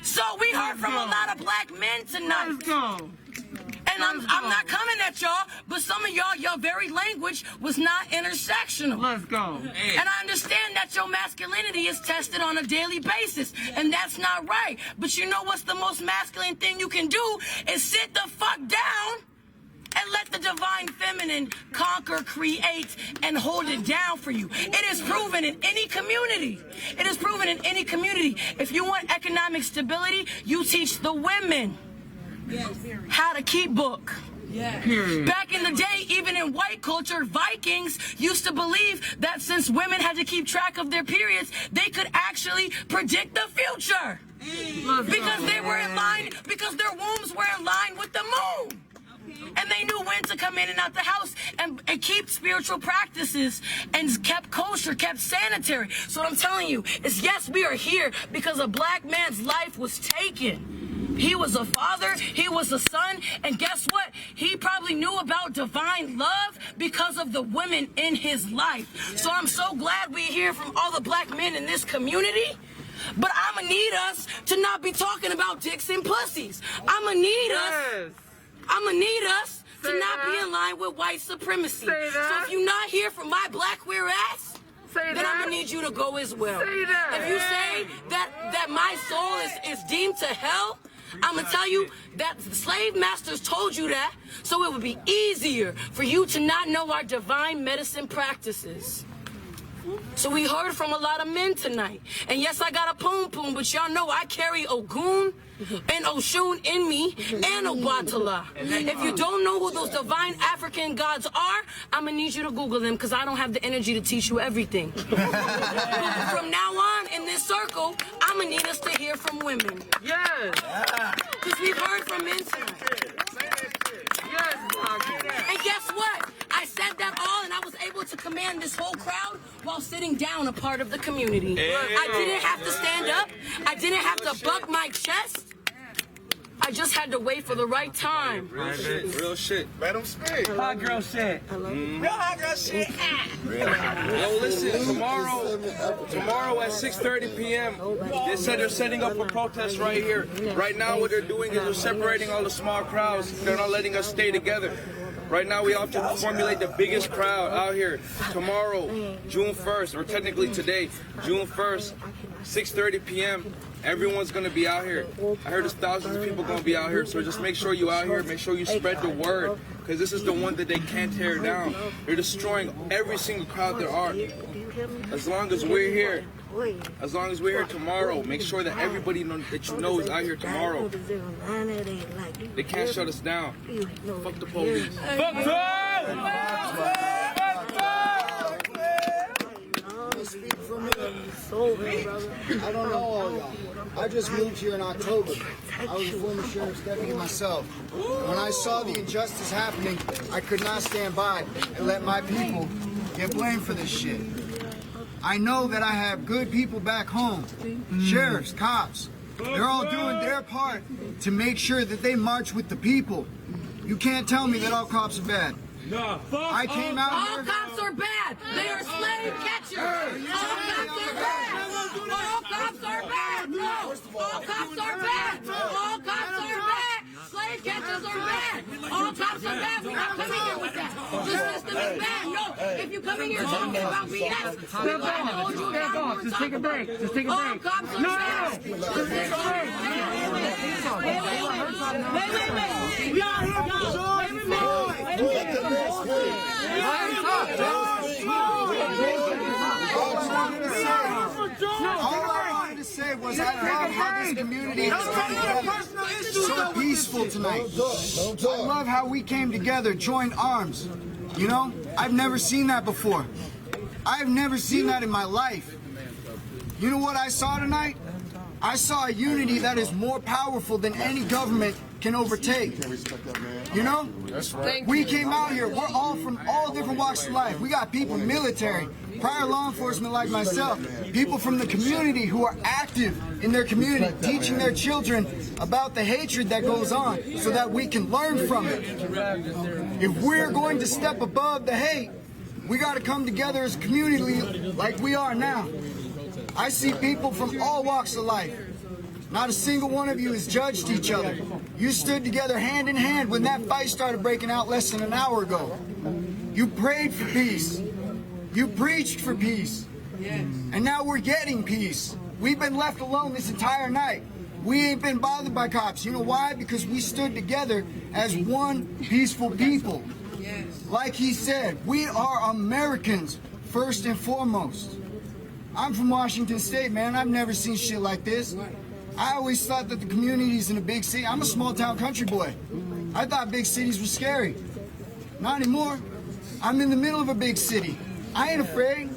So we heard from a lot of black men tonight. Let's go. And I'm not coming at y'all, but some of y'all, your very language was not intersectional. Let's go. And I understand that your masculinity is tested on a daily basis, and that's not right. But you know what's the most masculine thing you can do is sit the fuck down and let the divine feminine conquer, create, and hold it down for you. It is proven in any community. It is proven in any community. If you want economic stability, you teach the women how to keep book. Back in the day, even in white culture, Vikings used to believe that since women had to keep track of their periods, they could actually predict the future. Because they were in line, because their wombs were in line with the moon. And they knew when to come in and out the house and keep spiritual practices and kept kosher, kept sanitary. So what I'm telling you is, yes, we are here because a black man's life was taken. He was a father, he was a son, and guess what? He probably knew about divine love because of the women in his life. So I'm so glad we hear from all the black men in this community. But I'm gonna need us to not be talking about dicks and pussies. I'm gonna need us to not be in line with white supremacy. So if you're not here for my black queer ass, then I'm gonna need you to go as well. If you say that my soul is deemed to hell, I'm gonna tell you that the slave masters told you that, so it would be easier for you to not know our divine medicine practices. So we heard from a lot of men tonight. And yes, I got a poom poom, but y'all know I carry Ogun and Oshun in me and Obatala. If you don't know who those divine African gods are, I'm gonna need you to Google them, because I don't have the energy to teach you everything. From now on in this circle, I'm gonna need us to hear from women. Yes. Because we've heard from men tonight. And guess what? I said that all, and I was able to command this whole crowd while sitting down, a part of the community. I didn't have to stand up. I didn't have to buck my chest. I just had to wait for the right time. Real shit. Let them speak. Hot girl shit. Real hot girl shit. Yo, listen, tomorrow at 6:30 p.m., they said they're setting up a protest right here. Right now, what they're doing is they're separating all the small crowds. They're not letting us stay together. Right now, we have to formulate the biggest crowd out here. Tomorrow, June 1st, or technically today, June 1st, 6:30 p.m., everyone's going to be out here. I heard there's thousands of people going to be out here, so just make sure you out here, make sure you spread the word, because this is the one that they can't tear down. They're destroying every single crowd there are. As long as we're here, tomorrow, make sure that everybody that you know is out here tomorrow. They can't shut us down. Fuck the police. Fuck them! Speak for me. I don't know all y'all. I just moved here in October. I was a former sheriff's deputy myself. When I saw the injustice happening, I could not stand by and let my people get blamed for this shit. I know that I have good people back home, sheriffs, cops. They're all doing their part to make sure that they march with the people. You can't tell me that all cops are bad. No, I came out All here. cops are bad. They are slave catchers. All cops are bad. All cops are bad. No. All cops are bad. All cops are bad. Slave catchers are bad. All cops are bad. We're not coming here with that. The system is bad. No. If you come in here talking about BS, we're going to hold you down. Just take a break. Just take a break. All cops are bad. Just take a break. All I wanted to say was I love how this community is coming together. So peaceful tonight. I love how we came together, joined arms. You know, I've never seen that before. I've never seen that in my life. You know what I saw tonight? I saw a unity that is more powerful than any government can overtake. You know? We came out here, we're all from all different walks of life. We got people military, prior law enforcement like myself, people from the community who are active in their community, teaching their children about the hatred that goes on so that we can learn from it. If we're going to step above the hate, we got to come together as a community like we are now. I see people from all walks of life. Not a single one of you has judged each other. You stood together hand in hand when that fight started breaking out less than an hour ago. You prayed for peace. You preached for peace. And now we're getting peace. We've been left alone this entire night. We ain't been bothered by cops. You know why? Because we stood together as one peaceful people. Like he said, we are Americans first and foremost. I'm from Washington State, man. I've never seen shit like this. I always thought that the communities in a big city, I'm a small town country boy. I thought big cities were scary. Not anymore. I'm in the middle of a big city. I ain't afraid.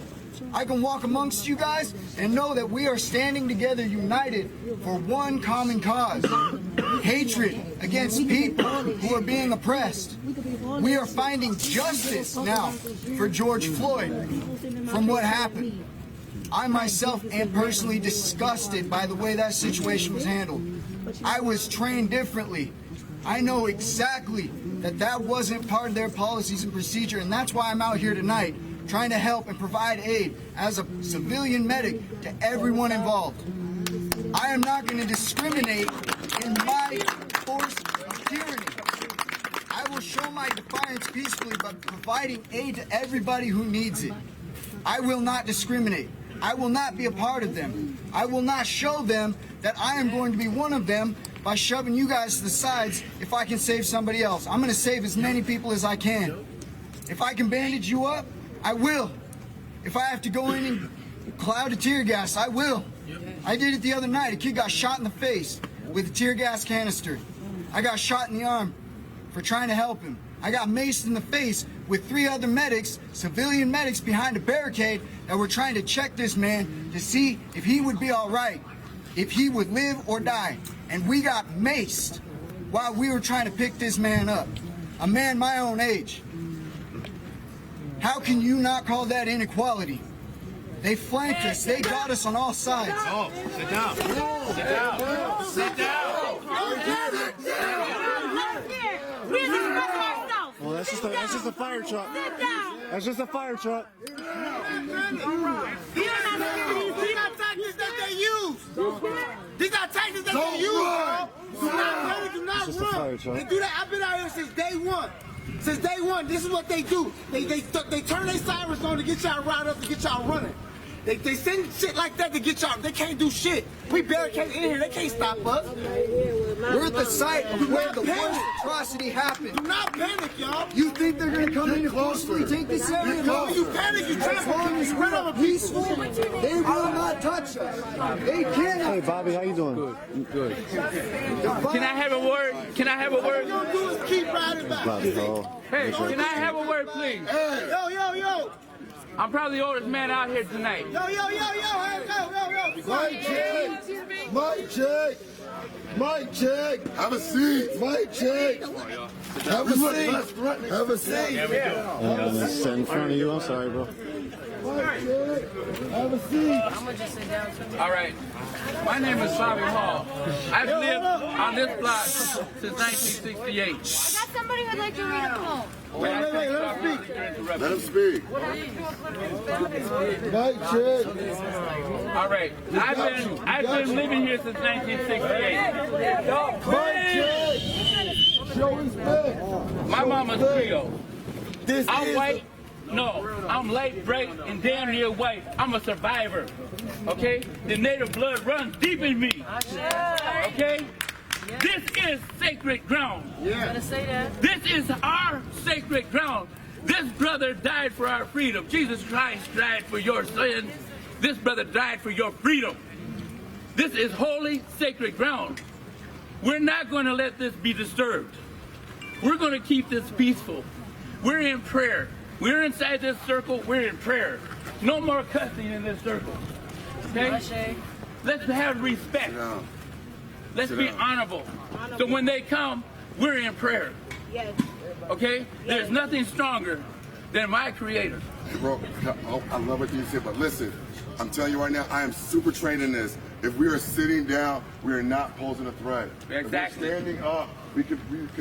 I can walk amongst you guys and know that we are standing together united for one common cause. Hatred against people who are being oppressed. We are finding justice now for George Floyd from what happened. I myself am personally disgusted by the way that situation was handled. I was trained differently. I know exactly that that wasn't part of their policies and procedure, and that's why I'm out here tonight trying to help and provide aid as a civilian medic to everyone involved. I am not going to discriminate in my force of tyranny. I will show my defiance peacefully by providing aid to everybody who needs it. I will not discriminate. I will not be a part of them. I will not show them that I am going to be one of them by shoving you guys to the sides if I can save somebody else. I'm going to save as many people as I can. If I can bandage you up, I will. If I have to go in and cloud a tear gas, I will. I did it the other night. A kid got shot in the face with a tear gas canister. I got shot in the arm for trying to help him. I got maced in the face with 3 other medics, civilian medics, behind a barricade that were trying to check this man to see if he would be all right, if he would live or die. And we got maced while we were trying to pick this man up. A man my own age. How can you not call that inequality? They flanked us. They got us on all sides. Oh, sit down. Sit down. Sit down. That's just a fire truck. That's just a fire truck. These are tactics that they use. These are tactics that they use, bro. Do not panic, do not run. They do that. I've been out here since day one. Since day one, this is what they do. They turn their sirens on to get y'all riled up, to get y'all running. They send shit like that to get y'all. They can't do shit. We barricade in here. They can't stop us. We're at the site of where the worst atrocity happened. Do not panic, y'all. You think they're going to come in and forcefully take this area? No, you panic. You as long as we're peaceful, they will not touch us. They cannot. Hey, Bobby, how you doing? Good. Can I have a word? Can I have a word? All you're going to do is keep riding back. Hey, can I have a word, please? Hey. Yo. I'm probably the oldest man out here tonight. Yo. Mike Jake. Have a seat. Mike Jake. Have a seat. Have a seat. Sit in front of you. I'm sorry, bro. Have a seat. All right. My name is Bobby Hall. I've lived on this block since 1968. I got somebody who'd like to read a poem. Wait, let him speak. Mike Jake. All right. I've been living here since 1968. Mike Jake. Show respect. My mama's Creole. I'm white. No, I'm light, bright, and damn near white. I'm a survivor. Okay? The native blood runs deep in me. Okay? This is sacred ground. Yeah. This is our sacred ground. This brother died for our freedom. Jesus Christ died for your sins. This brother died for your freedom. This is holy, sacred ground. We're not going to let this be disturbed. We're going to keep this peaceful. We're in prayer. We're inside this circle. We're in prayer. No more cussing in this circle. Okay? Let's have respect. Let's be honorable. So when they come, we're in prayer. Okay? There's nothing stronger than my Creator. Hey, bro, I love what you said, but listen, I'm telling you right now, I am super trained in this. If we are sitting down, we are not posing a threat. Exactly. If we're standing up, we can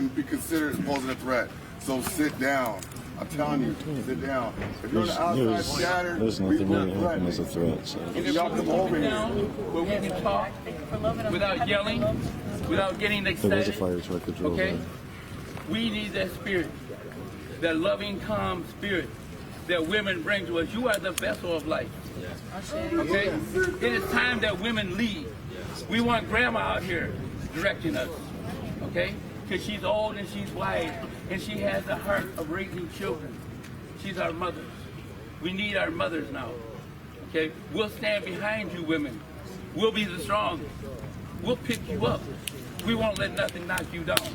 be considered posing a threat. So sit down. I'm telling you, sit down. If you're on the outside scattered, there's nothing really happening as a threat. So. And if y'all come over here, where we can talk without yelling, without getting excited. There was a fire truck that drove okay? by. We need that spirit, that loving, calm spirit that women bring to us. You are the vessel of life. Okay? It is time that women lead. We want grandma out here directing us. Okay? Because she's old and she's wise and she has the heart of raising children. She's our mothers. We need our mothers now. Okay? We'll stand behind you women. We'll be the strong. We'll pick you up. We won't let nothing knock you down.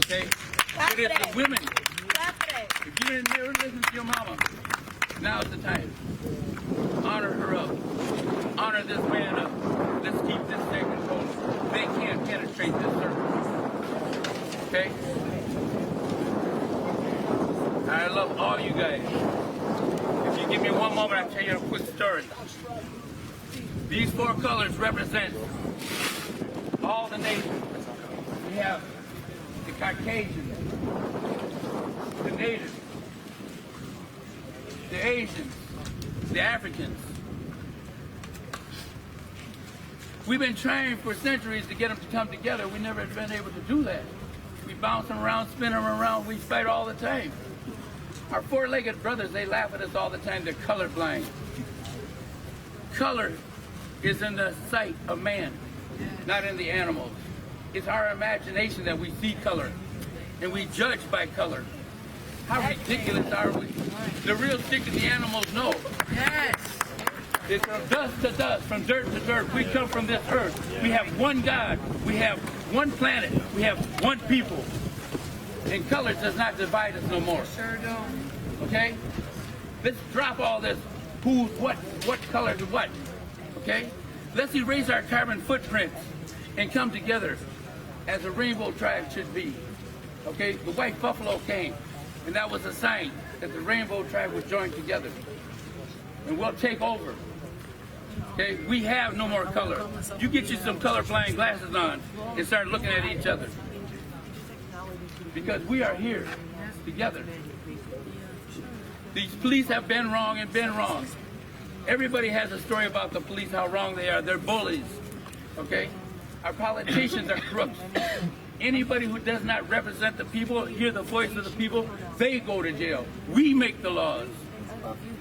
Okay? But it's the women. If you didn't never listen to your mama, now's the time. Honor her up. Honor this man up. Let's keep this sacred holy. They can't penetrate this circle. Okay? I love all you guys. If you give me one moment, I'll tell you a quick story. These four colors represent all the nations. We have the Caucasians, the natives, the Asians, the Africans. We've been trying for centuries to get them to come together. We never have been able to do that. We bounce them around, spin them around, we fight all the time. Our four-legged brothers, they laugh at us all the time. They're colorblind. Color is in the sight of man, not in the animals. It's our imagination that we see color, and we judge by color. How ridiculous are we? The real stick of the animals know. Yes. It's from dust to dust, from dirt to dirt. We come from this earth. We have one God. We have one planet. We have one people. And color does not divide us no more. Sure don't. Okay? Let's drop all this who's what color to what. Okay? Let's erase our carbon footprints and come together as a rainbow tribe should be. Okay? The white buffalo came, and that was a sign that the rainbow tribe was joined together. And we'll take over. Okay? We have no more color. You get you some colorblind glasses on and start looking at each other. Because we are here together. These police have been wrong and been wrong. Everybody has a story about the police, how wrong they are. They're bullies, okay? Our politicians are crooks. Anybody who does not represent the people, hear the voice of the people, they go to jail. We make the laws,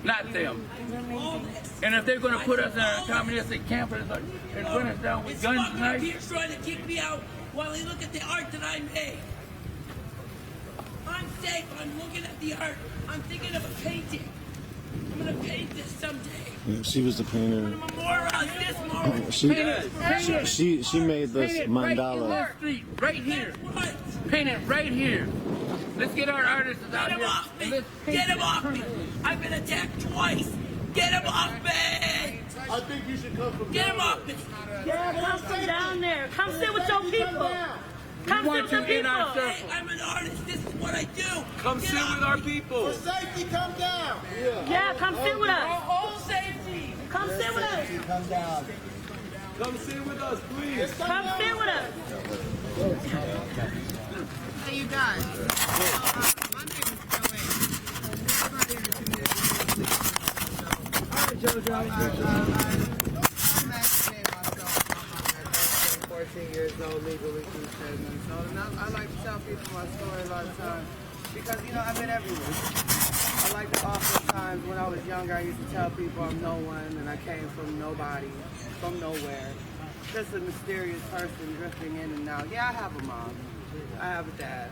not them. And if they're going to put us in a communistic camp and run us down with guns tonight, He's trying to kick me out while he look at the art that I made. I'm safe. I'm looking at the art. I'm thinking of a painting. I'm going to paint this someday. Yeah, she was the painter. She made this mandala. Right here. Paint it right here. Let's get our artists out here. Get him off me. Get him off me. I've been attacked twice. Get him off me. I think you should come from Get him off me. Yeah, come from down there. Come sit with your people. Come sit with your people. Hey, I'm an artist. This is what I do. Come sit with our people. For safety, come down. Yeah, come sit with us. All safety. Come sit with us. Come down. Come sit with us, please. Come sit with us. Hey, you guys. My name is Joanne. I'm actually myself. I'm 14 years old, legally through 7 months old. And I like to tell people my story a lot of times because, you know, I've been everywhere. I like to oftentimes, when I was younger, I used to tell people I'm no one and I came from nobody, from nowhere. Just a mysterious person drifting in and out. Yeah, I have a mom. I have a dad.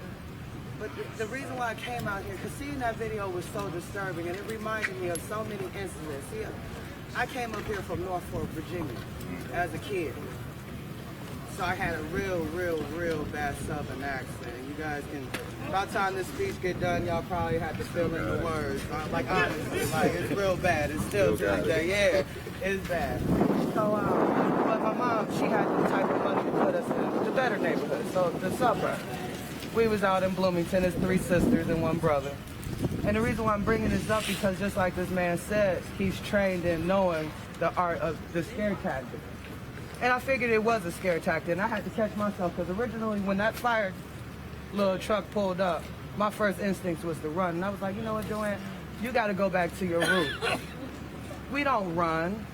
But the reason why I came out here, because seeing that video was so disturbing and it reminded me of so many incidents. See, I came up here from Norfolk, Virginia as a kid. So I had a real bad Southern accent. You guys can, by the time this speech get done, y'all probably have to fill in the words. Like honestly, like it's real bad. It's still to this day. Yeah, it's bad. So, but my mom, she had the type of money to put us in the better neighborhood, so the suburb. We was out in Bloomington, there's 3 sisters and 1 brother. And the reason why I'm bringing this up because just like this man said, he's trained in knowing the art of the scare tactic. And I figured it was a scare tactic, and I had to catch myself because originally when that fire little truck pulled up, my first instinct was to run. And I was like, you know what, Joanne, you got to go back to your roots. We don't run.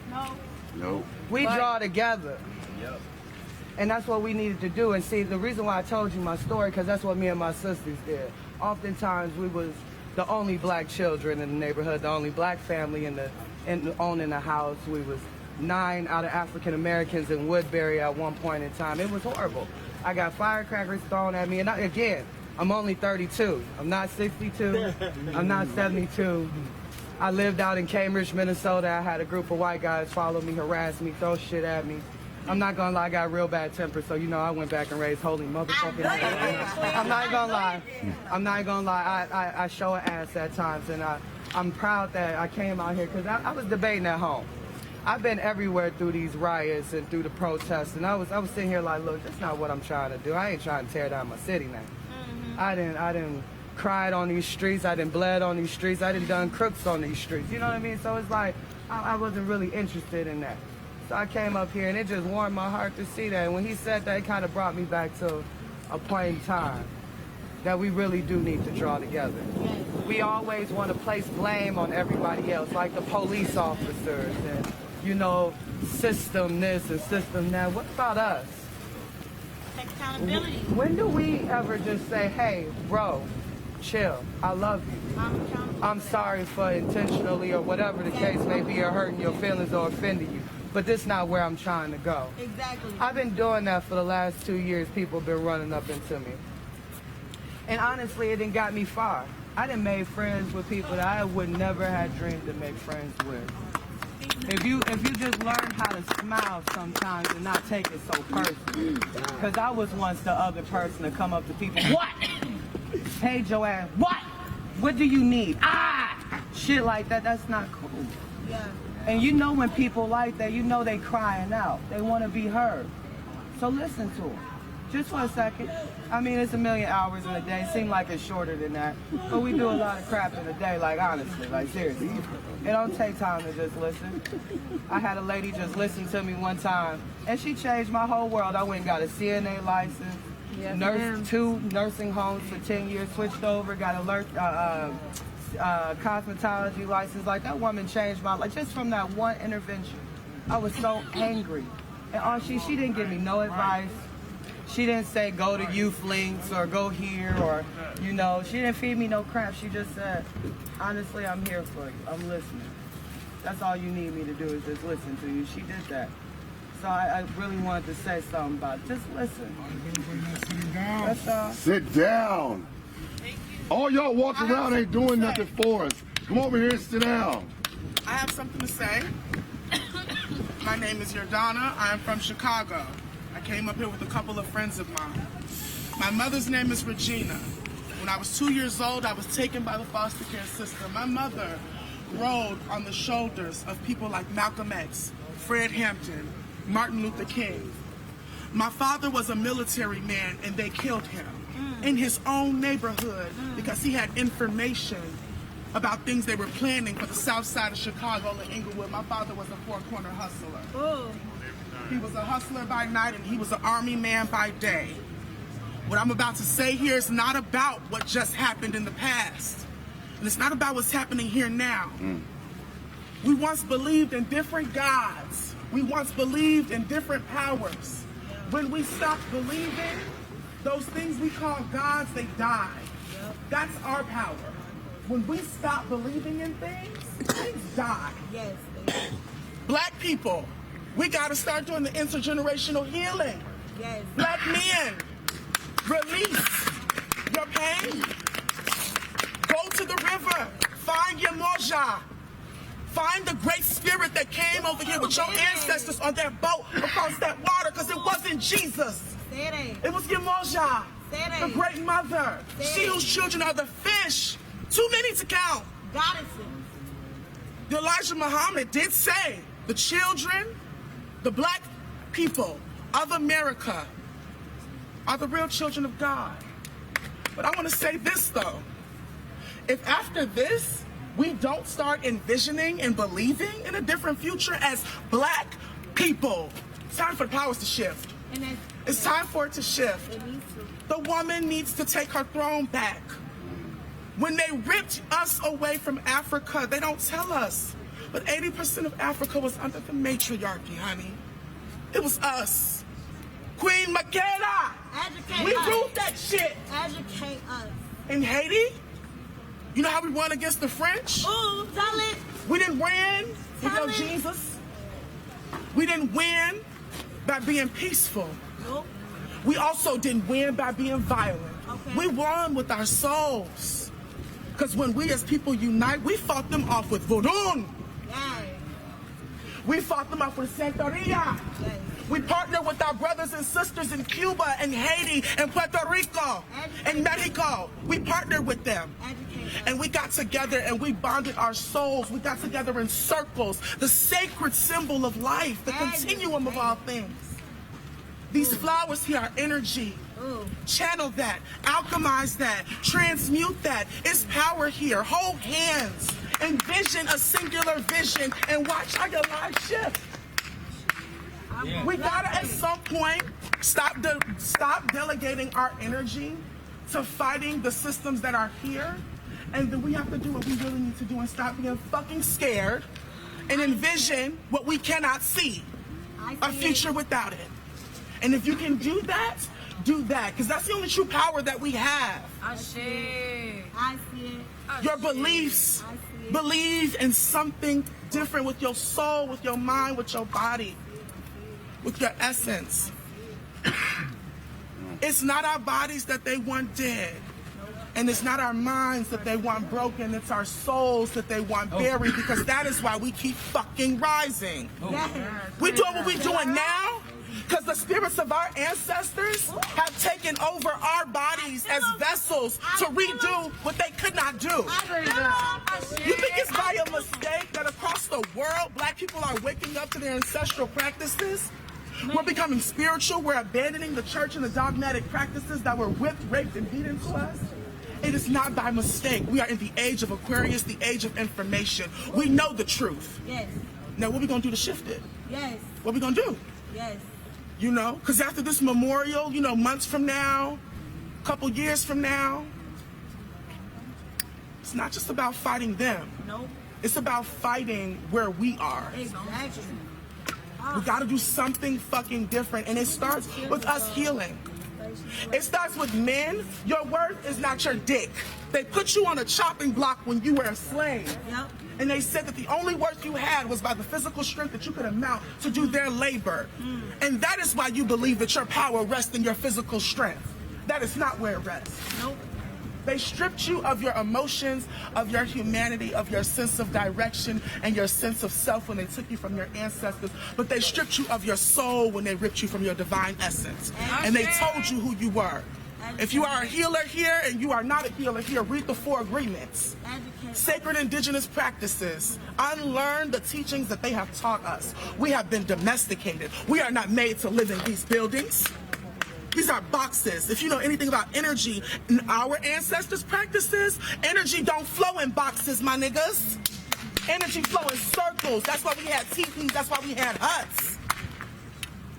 No. We draw together. Yep. And that's what we needed to do. And see, the reason why I told you my story, because that's what me and my sisters did. Oftentimes, we was the only black children in the neighborhood, the only black family owning the house. We was 9 out of African Americans in Woodbury at one point in time. It was horrible. I got firecrackers thrown at me, and again, I'm only 32. I'm not 62. I'm not 72. I lived out in Cambridge, Minnesota. I had a group of white guys follow me, harass me, throw shit at me. I'm not gonna lie, I got real bad temper, so you know I went back and raised holy motherfucking I'm not gonna lie. I'm not gonna lie. I show an ass at times, and I'm proud that I came out here because I was debating at home. I've been everywhere through these riots and through the protests, and I was sitting here like, look, that's not what I'm trying to do. I ain't trying to tear down my city now. I didn't cried on these streets. I didn't bled on these streets. I didn't done crooks on these streets. You know what I mean? So it's like I wasn't really interested in that. So I came up here, and it just warmed my heart to see that. And when he said that, it kind of brought me back to a point in time that we really do need to draw together. We always want to place blame on everybody else, like the police officers and, you know, system this and system that. What about us? Accountability. When do we ever just say, hey, bro, chill, I love you. I'm sorry for intentionally or whatever the case may be, or hurting your feelings or offending you. But this is not where I'm trying to go. Exactly. I've been doing that for the last 2 years. People have been running up into me. And honestly, it didn't got me far. I done made friends with people that I would never have dreamed to make friends with. If you just learn how to smile sometimes and not take it so personal. Because I was once the other person to come up to people, what? Hey, Joanne, what? What do you need? Ah! Shit like that, that's not cool. Yeah. And you know when people like that, you know they crying out. They want to be heard. So listen to them. Just for a second. I mean, it's 1,000,000 hours in a day. Seem like it's shorter than that. But we do a lot of crap in a day, like honestly, like seriously. It don't take time to just listen. I had a lady just listen to me one time, and she changed my whole world. I went and got a CNA license. nursed 2 nursing homes for 10 years, switched over, got a cosmetology license. Like, that woman changed my life just from that one intervention. I was so angry. And all she didn't give me no advice. She didn't say go to Youth Links or go here or, you know, she didn't feed me no crap. She just said, honestly, I'm here for you. I'm listening. That's all you need me to do is just listen to you. She did that. So I really wanted to say something about it. Just listen. That's all. Sit down. All y'all walk around ain't doing nothing for us. Come over here and sit down. I have something to say. My name is Yordana. I am from Chicago. I came up here with a couple of friends of mine. My mother's name is Regina. When I was 2 years old, I was taken by the foster care system. My mother rode on the shoulders of people like Malcolm X, Fred Hampton, Martin Luther King. My father was a military man and they killed him in his own neighborhood because he had information about things they were planning for the south side of Chicago and Inglewood. My father was a four-corner hustler. He was a hustler by night and he was an army man by day. What I'm about to say here is not about what just happened in the past. And it's not about what's happening here now. We once believed in different gods. We once believed in different powers. When we stopped believing, those things we call gods, they died. That's our power. When we stop believing in things, things die. Yes. Black people, we gotta start doing the intergenerational healing. Yes. Black men, release your pain. Go to the river, find your moja. Find the great spirit that came over here with your ancestors on that boat across that water, because it wasn't Jesus. It was Yemoja, the great mother. She whose children are the fish. Too many to count. Goddesses. Elijah Muhammad did say the children, the black people of America are the real children of God. But I want to say this though. If after this, we don't start envisioning and believing in a different future as black people, it's time for the powers to shift. It's time for it to shift. The woman needs to take her throne back. When they ripped us away from Africa, they don't tell us, but 80% of Africa was under the matriarchy, honey. It was us. Queen Makeda. We ruled that shit. Educate us. In Haiti, you know how we won against the French? Ooh, tell it. We didn't win with no Jesus. We didn't win by being peaceful. Nope. We also didn't win by being violent. Okay. We won with our souls. Because when we as people unite, we fought them off with Vodun. Yes. We fought them off with Santeria. Yes. We partnered with our brothers and sisters in Cuba and Haiti and Puerto Rico and Mexico. We partnered with them. And we got together and we bonded our souls. We got together in circles, the sacred symbol of life, the continuum of all things. These flowers here are energy. Channel that, alchemize that, transmute that. It's power here. Hold hands, envision a singular vision, and watch how your life shift. We gotta at some point stop delegating our energy to fighting the systems that are here, and then we have to do what we really need to do and stop being fucking scared and envision what we cannot see, a future without it. And if you can do that, because that's the only true power that we have. I see it. Your beliefs. Believe in something different with your soul, with your mind, with your body, with your essence. It's not our bodies that they want dead. And it's not our minds that they want broken. It's our souls that they want buried, because that is why we keep fucking rising. We're doing what we're doing now because the spirits of our ancestors have taken over our bodies as vessels to redo what they could not do. You think it's by a mistake that across the world, black people are waking up to their ancestral practices? We're becoming spiritual. We're abandoning the church and the dogmatic practices that were whipped, raped, and beaten to us. It is not by mistake. We are in the age of Aquarius, the age of information. We know the truth. Yes. Now, what are we going to do to shift it? Yes. What are we going to do? Yes. You know, because after this memorial, you know, months from now, a couple years from now, it's not just about fighting them. Nope. It's about fighting where we are. Exactly. We gotta do something fucking different, and it starts with us healing. It starts with men. Your worth is not your dick. They put you on a chopping block when you were a slave. Yep. And they said that the only worth you had was by the physical strength that you could amount to do their labor. And that is why you believe that your power rests in your physical strength. That is not where it rests. Nope. They stripped you of your emotions, of your humanity, of your sense of direction, and your sense of self when they took you from your ancestors. But they stripped you of your soul when they ripped you from your divine essence. And they told you who you were. If you are a healer here and you are not a healer here, read the 4 agreements. Sacred indigenous practices. Unlearn the teachings that they have taught us. We have been domesticated. We are not made to live in these buildings. These are boxes. If you know anything about energy, in our ancestors' practices, energy don't flow in boxes, my niggas. Energy flow in circles. That's why we had teepees. That's why we had huts.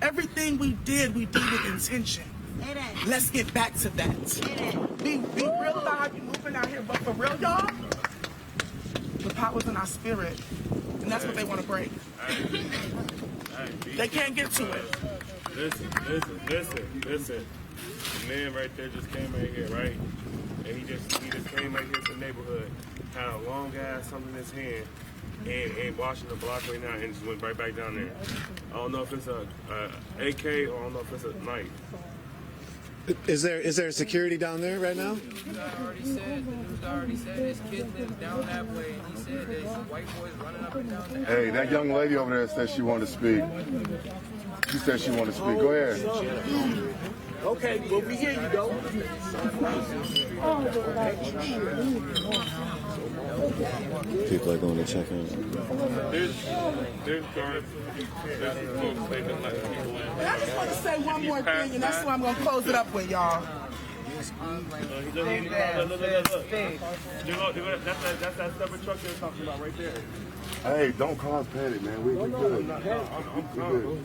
Everything we did with intention. Let's get back to that. Be real about how you moving out here, but for real, y'all, the power's in our spirit, and that's what they want to break. They can't get to it. Listen. The man right there just came right here, right? And he just came right here to the neighborhood, had a long ass something in his hand, and washing the block right now, and just went right back down there. I don't know if it's a AK or I don't know if it's a knife. Is there security down there right now? The news already said his kid lives down that way, and he said there's some white boys running up and down there. Hey, that young lady over there said she wanted to speak. She said she wanted to speak. Go ahead. Okay, well, we hear you, though. People are going to check in. There's guards. There's folks they've been letting people in. And I just want to say one more thing, and that's what I'm going to close it up with, y'all. Look. That's that separate truck they're talking about right there. Hey, don't cause panic, man. We good. I'm calm.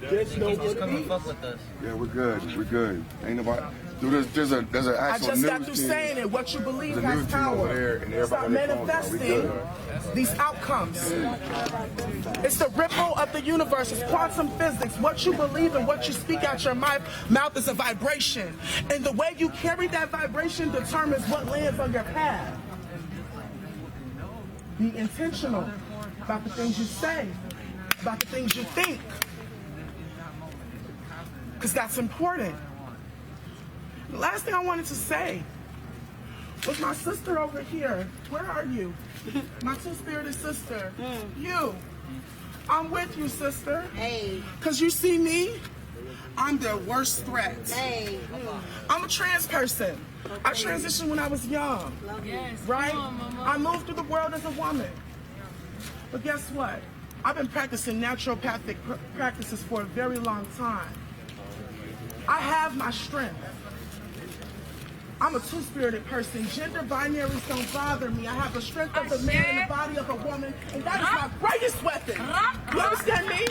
Just come and fuck with us. Yeah, we're good. We're good. Ain't nobody. Dude, there's an actual I just got news through team. saying it. What you believe There's a has news team over power. there, and everybody Stop on their phones now. We manifesting good. these outcomes. It's the ripple of the universe. It's quantum physics. What you believe and what you speak out your mouth is a vibration. And the way you carry that vibration determines what lands on your path. Be intentional about the things you say, about the things you think. Because that's important. The last thing I wanted to say was my sister over here. Where are you? My two-spirited sister. You. I'm with you, sister. Hey. Because you see me, I'm their worst threat. Hey. I'm a trans person. I transitioned when I was young. Right? I moved through the world as a woman. But guess what? I've been practicing naturopathic practices for a very long time. I have my strength. I'm a two-spirited person. Gender binaries don't bother me. I have the strength of the man and the body of a woman, and that is my greatest weapon. You understand me?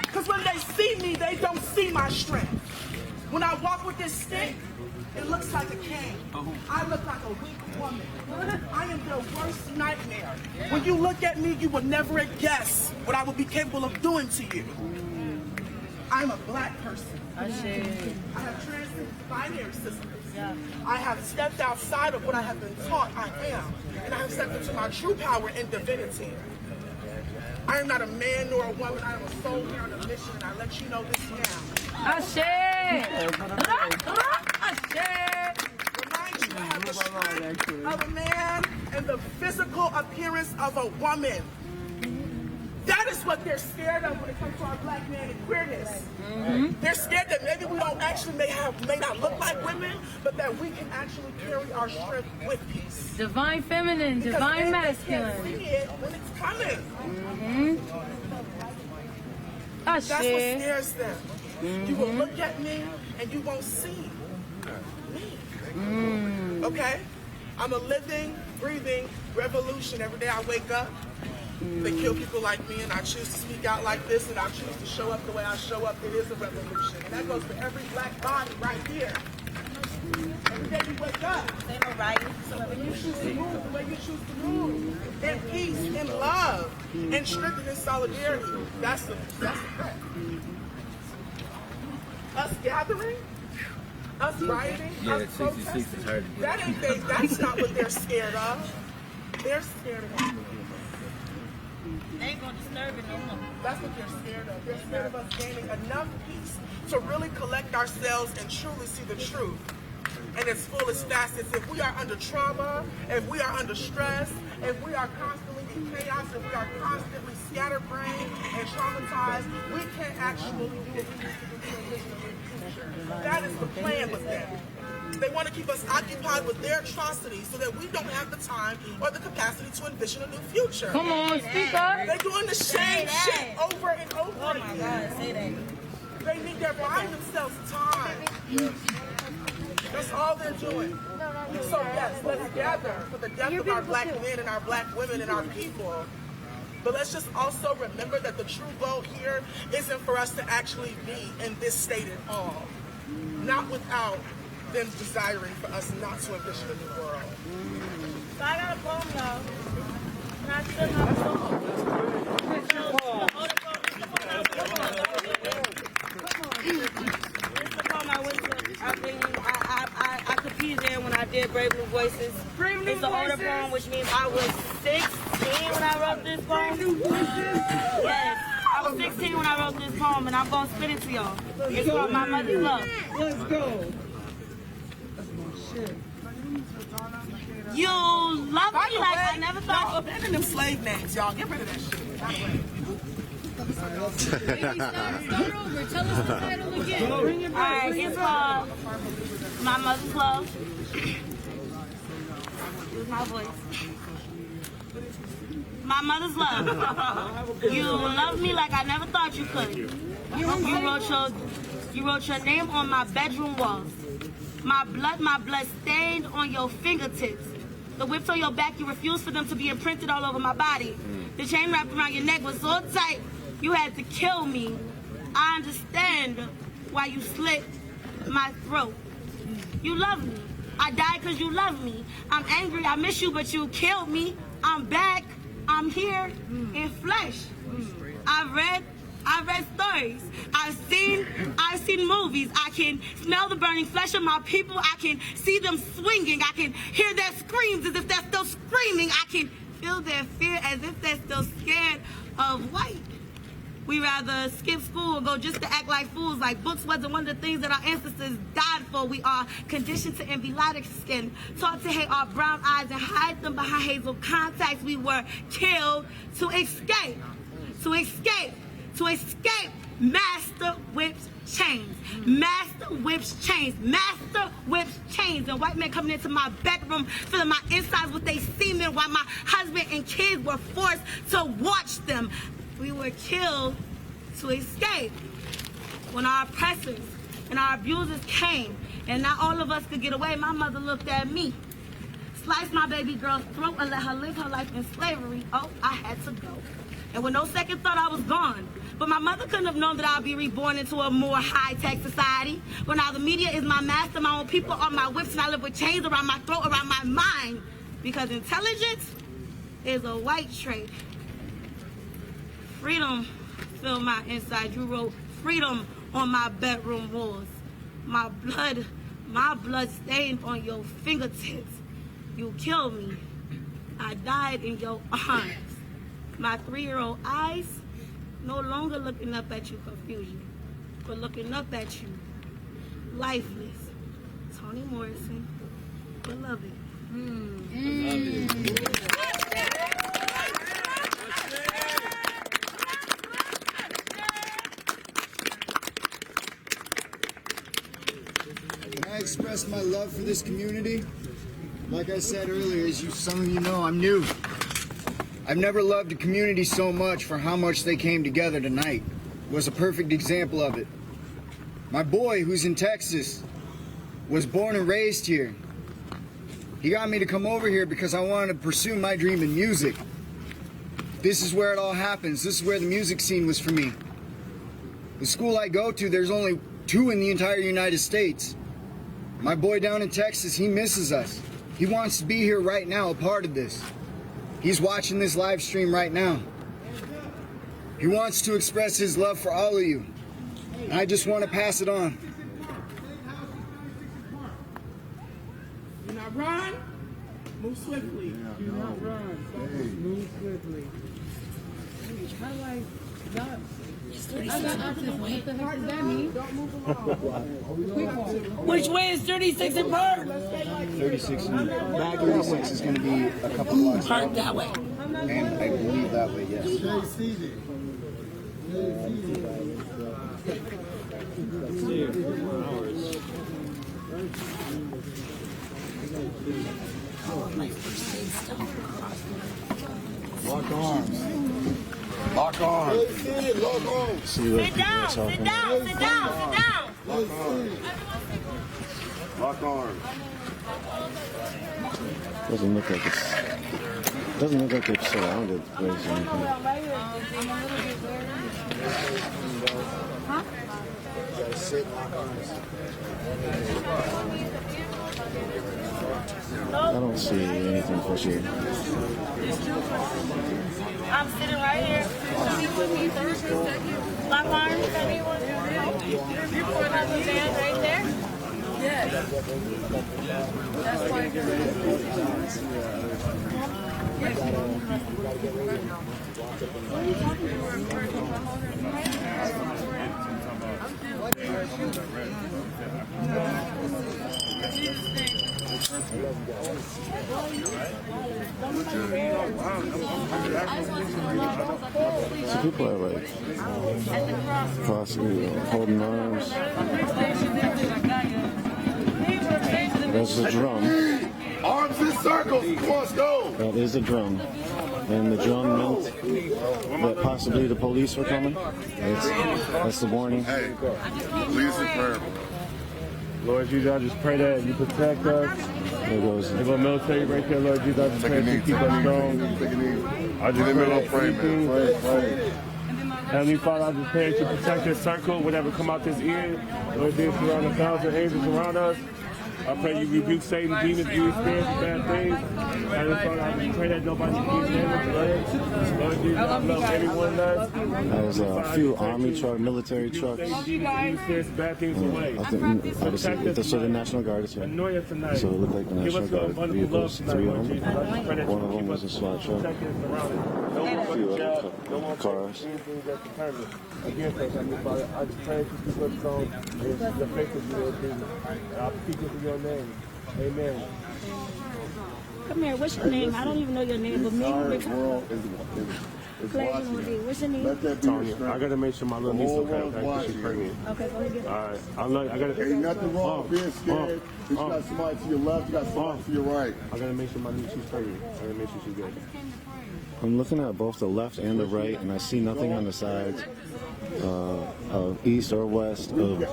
Because when they see me, they don't see my strength. When I walk with this stick, it looks like a cane. I look like a weak woman. I am their worst nightmare. When you look at me, you would never guess what I would be capable of doing to you. I'm a black person. I have trans-binary systems. I have stepped outside of what I have been taught I am, and I have stepped into my true power and divinity. I am not a man nor a woman. I am a soul here on a mission, and I let you know this now. Remind you I have the strength of a man and the physical appearance of a woman. That is what they're scared of when it comes to our black man and queerness. They're scared that maybe we don't actually may not look like women, but that we can actually carry our strength with peace. Divine feminine, Because divine they can't masculine. see it when it's coming. That's what scares them. You will look at me and you won't see me. Okay? I'm a living, breathing revolution every day I wake up. They kill people like me, and I choose to speak out like this, and I choose to show up the way I show up. It is a revolution, and that goes for every black body right here. Every day you wake up, when you choose to move the way you choose to move, in peace, in love, and strength and solidarity. That's the threat. Us gathering, us rioting, us protesting. That ain't they. That's not what they're scared of. They're scared of us. They ain't gonna disturb it no more. That's what they're scared of. They're scared of us gaining enough peace to really collect ourselves and truly see the truth in its fullest facets. If we are under trauma, if we are under stress, if we are constantly in chaos, if we are constantly scatterbrained and traumatized, we can't actually do what we need to do to envision a new future. That is the plan with them. They want to keep us occupied with their atrocities so that we don't have the time or the capacity to envision a new future. Come on, speak up. They're doing the same shit over and over again. Oh my God, say that. They're buying themselves time. That's all they're doing. So yes, let's gather for the death of our black men and our black women and our people. But let's just also remember that the true vote here isn't for us to actually be in this state at all. Not without them desiring for us not to envision a new world. So I got a poem, y'all. And I still have a poem. This is the poem I went to. I competed there when I did Brave New Voices. It's an older poem, which means I was 16 when I wrote this poem. Yes, I was 16 when I wrote this poem, and I'm going to spit it to y'all. It's called My Mother's Love. Let's go. You love me like I never thought. Y'all abandon them slave names, y'all. Get rid of that shit. Start over. Tell us the title again. Alright, it's called My Mother's Love. Use my voice. My Mother's Love. You love me like I never thought you could. You wrote your name on my bedroom walls. My blood stained on your fingertips. The whips on your back, you refused for them to be imprinted all over my body. The chain wrapped around your neck was so tight, you had to kill me. I understand why you slit my throat. You love me. I died because you love me. I'm angry, I miss you, but you killed me. I'm back, I'm here in flesh. I've read stories. I've seen movies. I can smell the burning flesh of my people. I can see them swinging. I can hear their screams as if they're still screaming. I can feel their fear as if they're still scared of white. We rather skip school or go just to act like fools, like books wasn't one of the things that our ancestors died for. We are conditioned to envy lighter skin, taught to hate our brown eyes and hide them behind hazel contacts. We were killed to escape. Master whips chains. Master whips chains. Master whips chains. And white men coming into my bedroom, filling my insides with their semen while my husband and kids were forced to watch them. We were killed to escape. When our oppressors and our abusers came and not all of us could get away, my mother looked at me, sliced my baby girl's throat and let her live her life in slavery. Oh, I had to go. And with no second thought, I was gone. But my mother couldn't have known that I'd be reborn into a more high-tech society. When now the media is my master, my own people are my whips, and I live with chains around my throat, around my mind. Because intelligence is a white trait. Freedom filled my inside. You wrote freedom on my bedroom walls. My blood stained on your fingertips. You killed me. I died in your arms. My 3-year-old eyes no longer looking up at you confusion, but looking up at you lifeless. Toni Morrison, beloved. When I express my love for this community, like I said earlier, as some of you know, I'm new. I've never loved a community so much for how much they came together tonight. It was a perfect example of it. My boy, who's in Texas, was born and raised here. He got me to come over here because I wanted to pursue my dream in music. This is where it all happens. This is where the music scene was for me. The school I go to, there's only 2 in the entire United States. My boy down in Texas, he misses us. He wants to be here right now, a part of this. He's watching this live stream right now. He wants to express his love for all of you. And I just want to pass it on. Do not run. Move swiftly. Do not run. Move swiftly. How do I not? Which way is 36 and Park? 36 is going to be a couple blocks. Park that way. And I believe that way, yes. Lock arms. Lock arms. Lock arms. Sit down, sit down, sit down, sit down. Lock arms. Lock arms. Doesn't look like it's. Doesn't look like they're surrounded with anything. Huh? Sit, lock arms. I don't see anything for sure. I'm sitting right here. Lock arms. You put another man right there? Yeah. That's why. So people are like crossing, holding arms. There's a drum. Arms in circles. Come on, go. That is a drum. And the drum meant that possibly the police were coming. That's the warning. Hey, please in prayer. Lord Jesus, I just pray that you protect us. There goes the military right there, Lord Jesus. I just pray that you keep us strong. I just pray that everything. Heavenly Father, I just pray that you protect this circle, whatever come out this ear. Lord Jesus, around 1,000 angels around us. I pray you rebuke Satan, demons, evil spirits, and bad things. Heavenly Father, I just pray that nobody keeps damage to Lord Jesus, I love everyone does. There's a few army trucks, military trucks. Bad things away. I think that's the National Guard is here. So it looked like the National Guard vehicles, 3 of them. One of them was a SWAT truck. A few other cars. Against us, Heavenly Father, I just pray that you keep us strong and the faith of you, Lord Jesus. I'll speak in your name. Amen. Come here, what's your name? I don't even know your name, but maybe It's what's your name? Tony, I gotta make sure my little niece is okay, because she's pregnant. Okay, go ahead. All right, I gotta. Ain't nothing wrong with being scared. You got somebody to your left, you got somebody to your right. I gotta make sure my niece is pregnant. I gotta make sure she's good. I'm looking at both the left and the right, and I see nothing on the sides of east or west of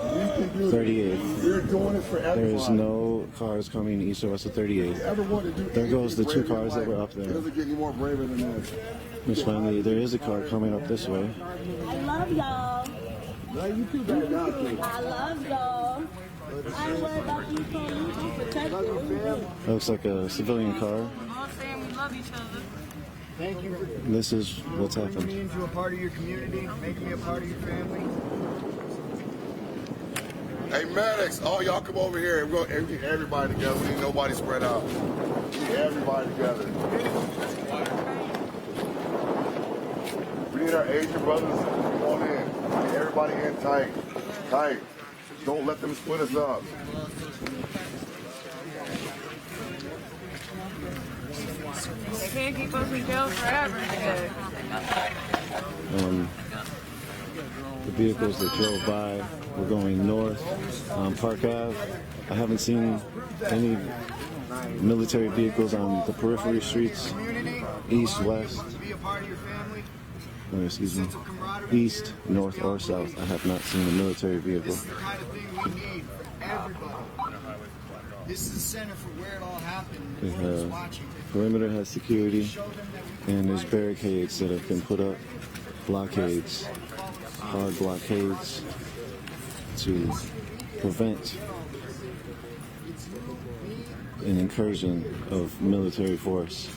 38. There is no cars coming east or west of 38. There goes the 2 cars that were up there. It doesn't get any more braver than this. Miss Finally, there is a car coming up this way. I love y'all. I love y'all. I ain't worried about these police. I'm protected. That looks like a civilian car. All saying we love each other. Thank you for This is what's making happened. me into a part of your community, making me a part of your family. Hey, medics, all y'all come over here. We're going to get everybody together. We need nobody spread out. We need everybody together. We need our Asian brothers. Come on in. Get everybody in tight. Tight. Don't let them split us up. They can't keep us in jail forever. The vehicles that drove by were going north on Park Ave. I haven't seen any military vehicles on the periphery streets, east, west. Oh, excuse me, east, north, or south. I have not seen a military vehicle. This is the kind of thing we need for everybody. This is the center for where it all happened. They have, perimeter has security, and there's barricades that have been put up, blockades, hard blockades to prevent an incursion of military force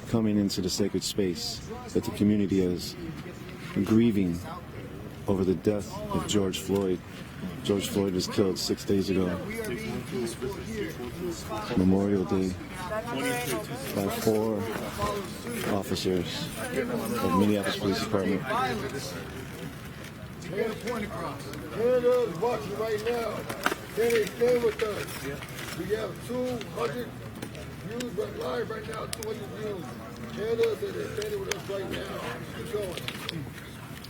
coming into the sacred space that the community is grieving over the death of George Floyd. George Floyd was killed 6 days ago, Memorial Day, by 4 officers of Minneapolis Police Department. Get a point across. Canada is watching right now. Can they stand with us? We have 200 views live right now, 200 views. Canada said they're standing with us right now. Keep going.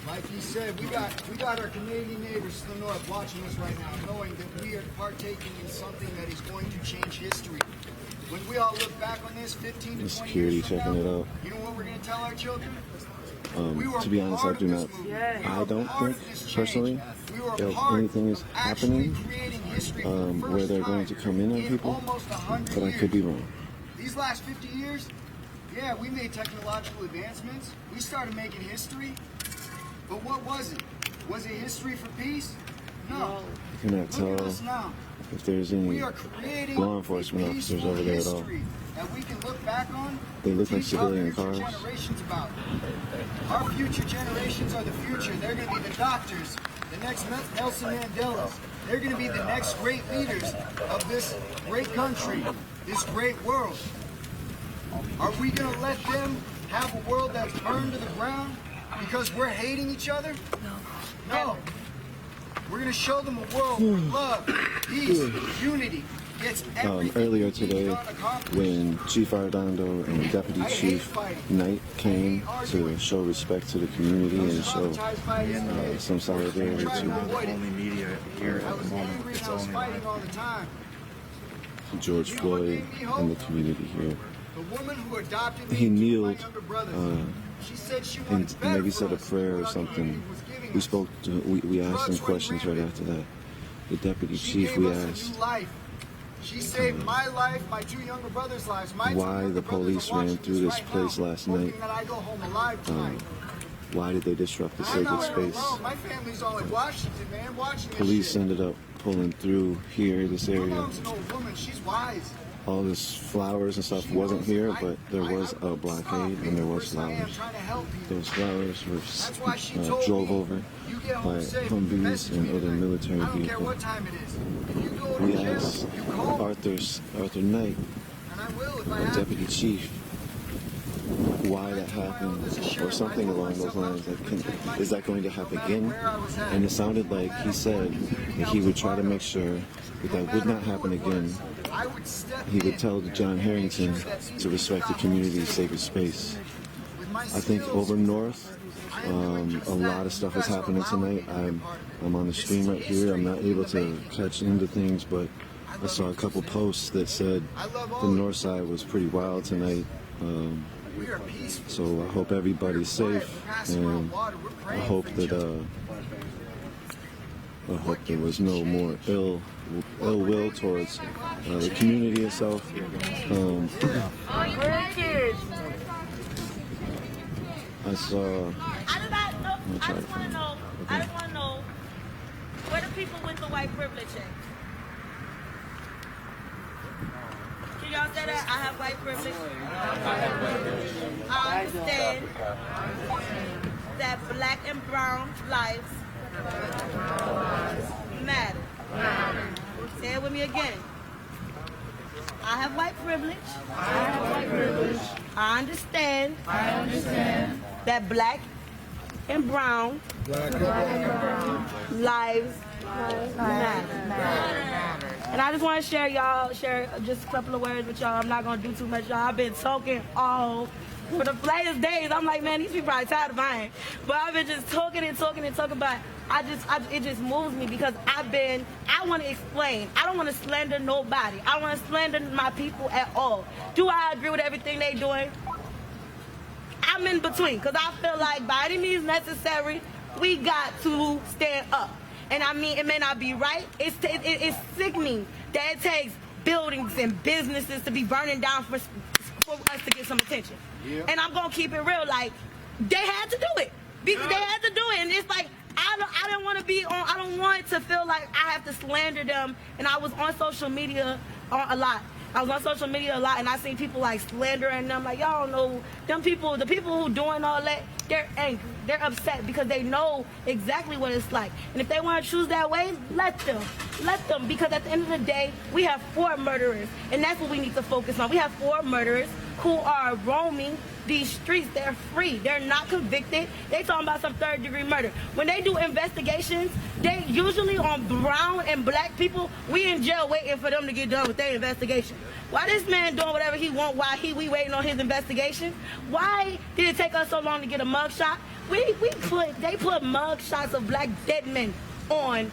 Like he said, we got our Canadian neighbors to the north watching us right now, knowing that we are partaking in something that is going to change history. When we all look back on this 15 to 20 Security years from checking now, it out. you know what we're going to tell our children? To be honest, I do not. I don't think personally that anything is happening where they're going to come in on people, but I could be wrong. These last 50 years, yeah, we made technological advancements. We started making history. But what was it? Was it history for peace? No. I cannot tell if there's any law enforcement officers over there at all. That we can look back on. They look like civilian cars. About. Our future generations are the future. They're going to be the doctors, the next Nelson Mandelas. They're going to be the next great leaders of this great country, this great world. Are we going to let them have a world that's burned to the ground because we're hating each other? No. We're going to show them a world where love, peace, unity gets everything. Earlier today, when Chief Arredondo and Deputy Chief Knight came to show respect to the community and show some solidarity to only media here at the moment. It's only George Floyd and the community here. The woman who adopted He me, kneeled she said she and wanted better maybe for said a us. prayer or something. We spoke to, we asked him questions right after that. The deputy chief, we asked She saved my life, my 2 younger brothers' lives. why the police ran through this place last night. That I go home alive tonight. Why did they disrupt the sacred space? My family's all in Washington, man, watching this Police shit. ended up pulling through here, this My area. mom's an old woman, she's wise. All this flowers and stuff wasn't here, but there was a blockade and there was flowers. Those flowers were drove over by Humvees and other military vehicles. We asked Arthur Knight, our deputy chief, why that happened or something along those lines. Is that going to happen again? And it sounded like he said that he would try to make sure that would not happen again. He would tell John Harrington to respect the community's sacred space. I think over north, a lot of stuff is happening tonight. I'm on the stream right here. I'm not able to catch into things, but I saw a couple posts that said the north side was pretty wild tonight. So I hope everybody's safe, and I hope that there was no more ill will towards the community itself. I saw. I just want to know where the people with the white privilege at? Can y'all say that? I have white privilege. I understand that black and brown lives matter. Say it with me again. I have white privilege. I understand that black and brown lives matter. And I just want to share just a couple of words with y'all. I'm not going to do too much, y'all. I've been talking all for the latest days. I'm like, man, these people are tired of mine. But I've been just talking, but it just moves me because I want to explain. I don't want to slander nobody. I don't want to slander my people at all. Do I agree with everything they doing? I'm in between because I feel like by any means necessary, we got to stand up. And I mean, it may not be right. It's sickening that it takes buildings and businesses to be burning down for us to get some attention. Yeah. And I'm gonna keep it real. Like, they had to do it. Because they had to do it. And it's like, I don't want to be on. I don't want to feel like I have to slander them. And I was on social media a lot. I was on social media a lot, and I seen people like slandering them. Like, y'all don't know them people. The people who doing all that, they're angry. They're upset because they know exactly what it's like. And if they want to choose that way, let them. Let them. Because at the end of the day, we have 4 murderers, and that's what we need to focus on. We have 4 murderers who are roaming these streets. They're free. They're not convicted. They talking about some 3rd-degree murder. When they do investigations, they usually on brown and black people, we in jail waiting for them to get done with their investigation. Why this man doing whatever he want while we waiting on his investigation? Why did it take us so long to get a mug shot? They put mug shots of black dead men on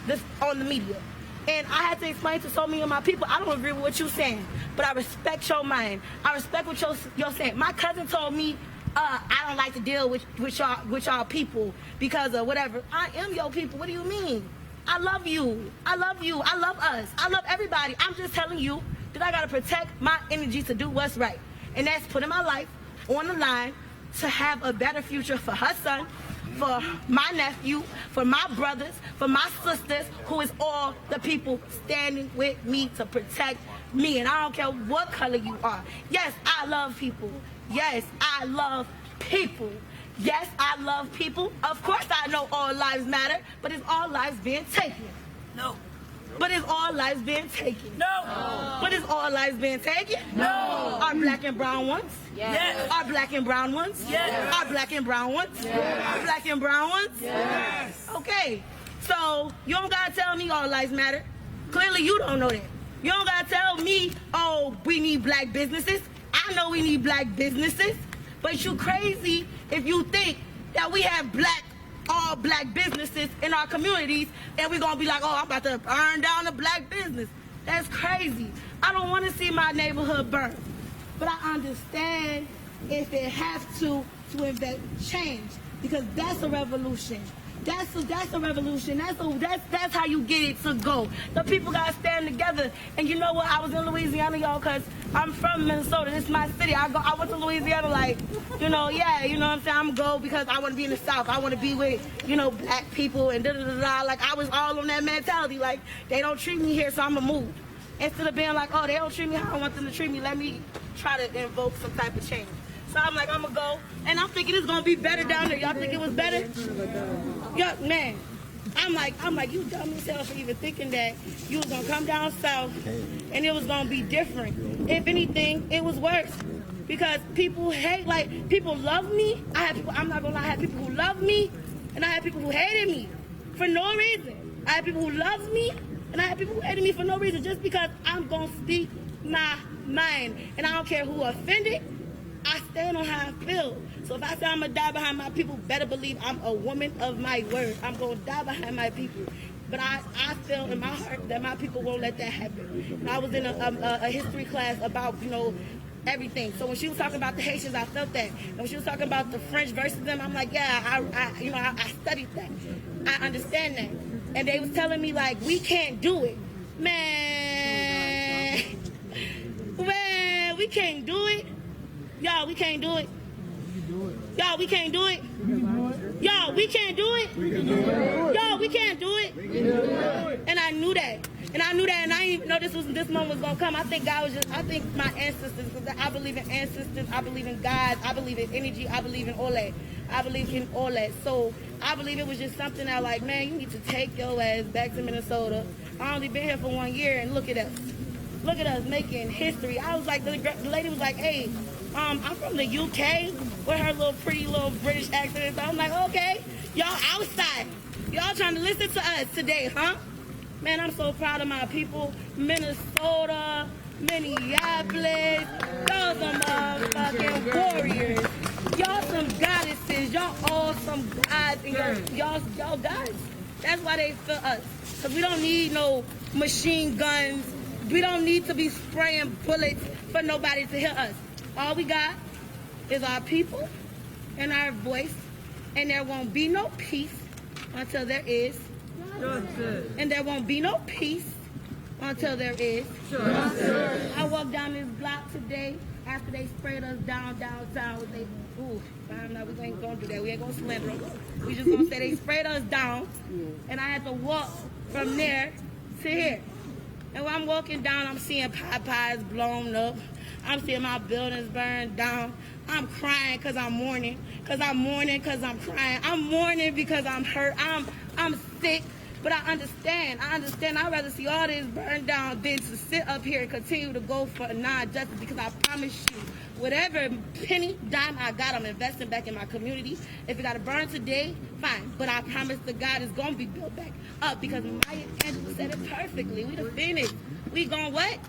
the media. And I had to explain to so many of my people, I don't agree with what you're saying, but I respect your mind. I respect what you're saying. My cousin told me, I don't like to deal with y'all people because of whatever. I am your people. What do you mean? I love you. I love you. I love us. I love everybody. I'm just telling you that I got to protect my energy to do what's right. And that's putting my life on the line to have a better future for her son, for my nephew, for my brothers, for my sisters, who is all the people standing with me to protect me. And I don't care what color you are. Yes, I love people. Yes, I love people. Yes, I love people. Of course I know all lives matter, but is all lives being taken? No. But is all lives being taken? No. But is all lives being taken? No. Are black and brown ones? Yes. Are black and brown ones? Yes. Are black and brown ones? Yes. Are black and brown ones? Yes. Okay. So you don't gotta tell me all lives matter. Clearly you don't know that. You don't gotta tell me, oh, we need black businesses. I know we need black businesses, but you crazy if you think that we have all black businesses in our communities and we're gonna be like, oh, I'm about to burn down a black business. That's crazy. I don't want to see my neighborhood burn, but I understand if it has to invent change, because that's a revolution. That's a revolution. That's how you get it to go. The people gotta stand together. And you know what? I was in Louisiana, y'all, because I'm from Minnesota. This is my city. I went to Louisiana like, yeah, you know what I'm saying? I'm go because I want to be in the South. I want to be with, black people and da-da-da-da. Like, I was all on that mentality. Like, they don't treat me here, so I'm going to move. Instead of being like, oh, they don't treat me how I want them to treat me, let me try to invoke some type of change. So I'm like, I'm going to go. And I'm thinking it's going to be better down there. Y'all think it was better? Yeah, man. I'm like, you dumb yourself for even thinking that you was going to come down south and it was going to be different. If anything, it was worse. Because people hate, like, people love me. I'm not going to lie, I had people who loved me and I had people who hated me for no reason. I had people who loved me and I had people who hated me for no reason, just because I'm going to speak my mind. And I don't care who offended. I stand on how I feel. So if I say I'm going to die behind my people, better believe I'm a woman of my word. I'm going to die behind my people. But I feel in my heart that my people won't let that happen. And I was in a history class about, everything. So when she was talking about the Haitians, I felt that. And when she was talking about the French versus them, I'm like, yeah, I studied that. I understand that. And they was telling me, like, we can't do it. Man, we can't do it. Y'all, we can't do it. Y'all, we can't do it. Y'all, we can't do it. Y'all, we can't do it. And I knew that. And I didn't even know this moment was gonna come. I think my ancestors, because I believe in ancestors, I believe in God, I believe in energy, I believe in all that. I believe in all that. So I believe it was just something that, like, man, you need to take your ass back to Minnesota. I only been here for 1 year, and look at us. Look at us making history. I was like, the lady was like, hey, I'm from the UK with her pretty little British accent. So I'm like, okay, y'all outside. Y'all trying to listen to us today, huh? Man, I'm so proud of my people. Minnesota, Minneapolis, y'all some motherfucking warriors. Y'all some goddesses. Y'all all some gods. And y'all gods. That's why they feel us. Because we don't need no machine guns. We don't need to be spraying bullets for nobody to hear us. All we got is our people and our voice, and there won't be no peace until there is justice. And there won't be no peace until there is justice. I walked down this block today after they sprayed us downtown. Ooh, no, we ain't gonna do that. We ain't gonna slander them. We just gonna say they sprayed us down, and I had to walk from there to here. And when I'm walking down, I'm seeing Popeyes blown up. I'm seeing my buildings burned down. I'm crying because I'm mourning. Because I'm mourning because I'm crying. I'm mourning because I'm hurt. I'm sick. But I understand. I'd rather see all this burned down than to sit up here and continue to go for non-justice, because I promise you, whatever penny, dime I got, I'm investing back in my community. If it got to burn today, fine. But I promise to God it's going to be built back up, because Maya Angelou said it perfectly. We the Phoenix. We gon' what?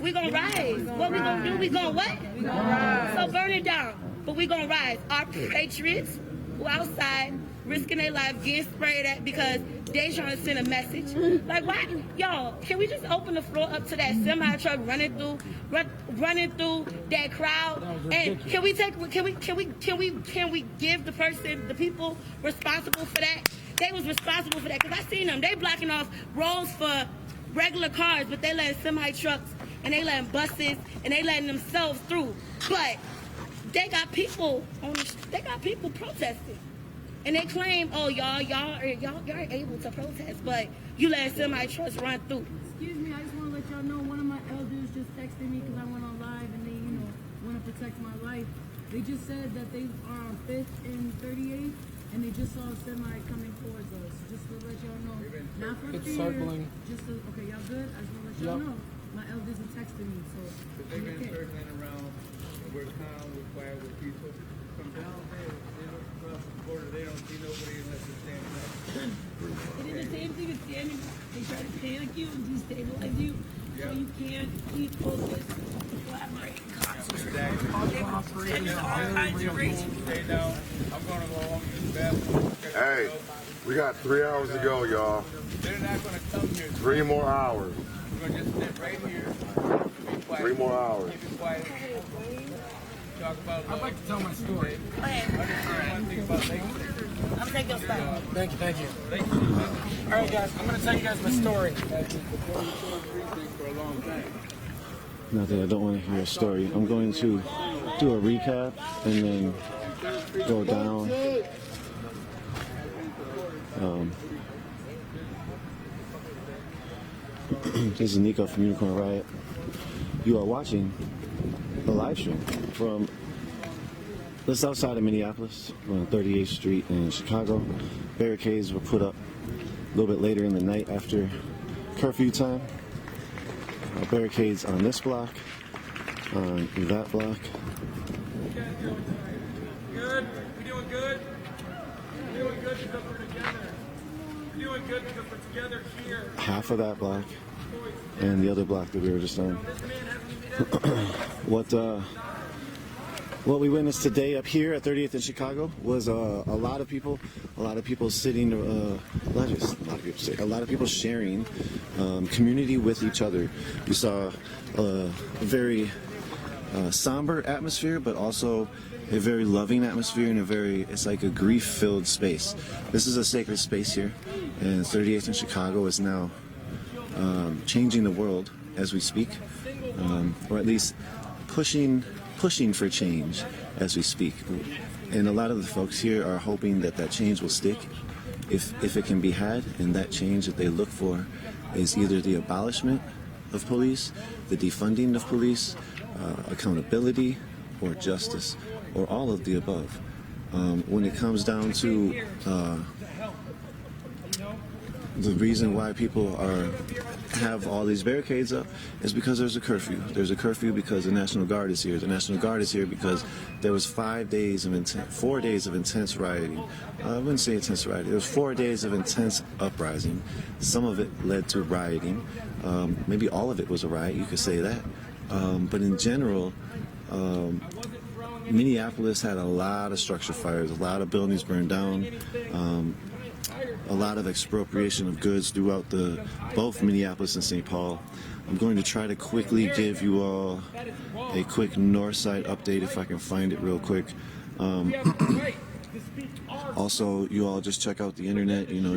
We gon' rise. What we gon' do? We gon' what? We gon' rise. So burn it down. But we gon' rise. Our patriots who outside risking their life getting sprayed at because they trying to send a message. Like, why? Y'all, can we just open the floor up to that semi truck running through that crowd? And can we give the people responsible for that? They was responsible for that, because I seen them. They blocking off roads for regular cars, but they letting semi trucks and they letting buses and they letting themselves through. But they got people protesting. And they claim, oh, y'all are able to protest, but you let semi-trucks run through. Excuse me, I just want to let y'all know, one of my elders just texted me because I went on live and they, want to protect my life. They just said that they are on 5th and 38th, and they just saw a semi coming towards us. Just to let y'all know, not for it's fear, circling. just to, okay, y'all good? I just want to let y'all know. My elders are texting me, so they've been circling around, and we're calm, we're quiet, we're peaceful. From down there, they look across the border, they don't see nobody unless they're standing up. They did the same thing as standing. They try to panic you and destabilize you, so you can't keep focused, collaborate, concentrate, cooperate, all kinds of reasons. Stay down. I'm going to go home and use the bathroom. Hey, we got 3 hours to go, y'all. They're not going to come here. 3 more hours. We're going to just sit right here. Be quiet. 3 more hours. Keep it quiet. Talk about love. I'd like to tell my story. Go ahead. I'm taking your stuff. Thank you. All right, guys, I'm going to tell you guys my story. Not that I don't want to hear a story. I'm going to do a recap and then go down. This is Nico from Unicorn Riot. You are watching a live stream from just outside of Minneapolis, on 38th Street in Chicago. Barricades were put up a little bit later in the night after curfew time. Barricades on this block, on that block. Good? We doing good? We're doing good because we're together. We're doing good because we're together here. Half of that block and the other block that we were just on. What we witnessed today up here at 30th in Chicago was a lot of people sitting, a lot of people sharing community with each other. We saw a very somber atmosphere, but also a very loving atmosphere, and it's like a grief-filled space. This is a sacred space here, and 38th in Chicago is now changing the world as we speak, or at least pushing for change as we speak. And a lot of the folks here are hoping that that change will stick if it can be had, and that change that they look for is either the abolishment of police, the defunding of police, accountability, or justice, or all of the above. When it comes down to the reason why people have all these barricades up is because there's a curfew. There's a curfew because the National Guard is here. The National Guard is here because there was 4 days of intense rioting. I wouldn't say intense rioting. There was 4 days of intense uprising. Some of it led to rioting. Maybe all of it was a riot, you could say that. But in general, Minneapolis had a lot of structure fires, a lot of buildings burned down, a lot of expropriation of goods throughout both Minneapolis and St. Paul. I'm going to try to quickly give you all a quick north side update if I can find it real quick. Also, you all just check out the internet. You know,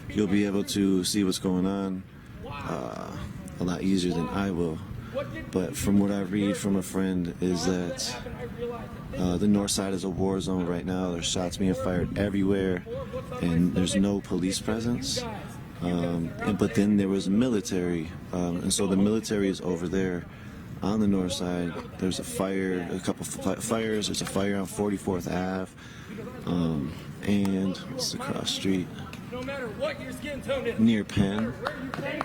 you'll be able to see what's going on a lot easier than I will. But from what I read from a friend is that the north side is a war zone right now. There's shots being fired everywhere, and there's no police presence. But then there was military, and so the military is over there on the north side. There's a fire, a couple fires. There's a fire on 44th Ave, and it's across the street near Penn,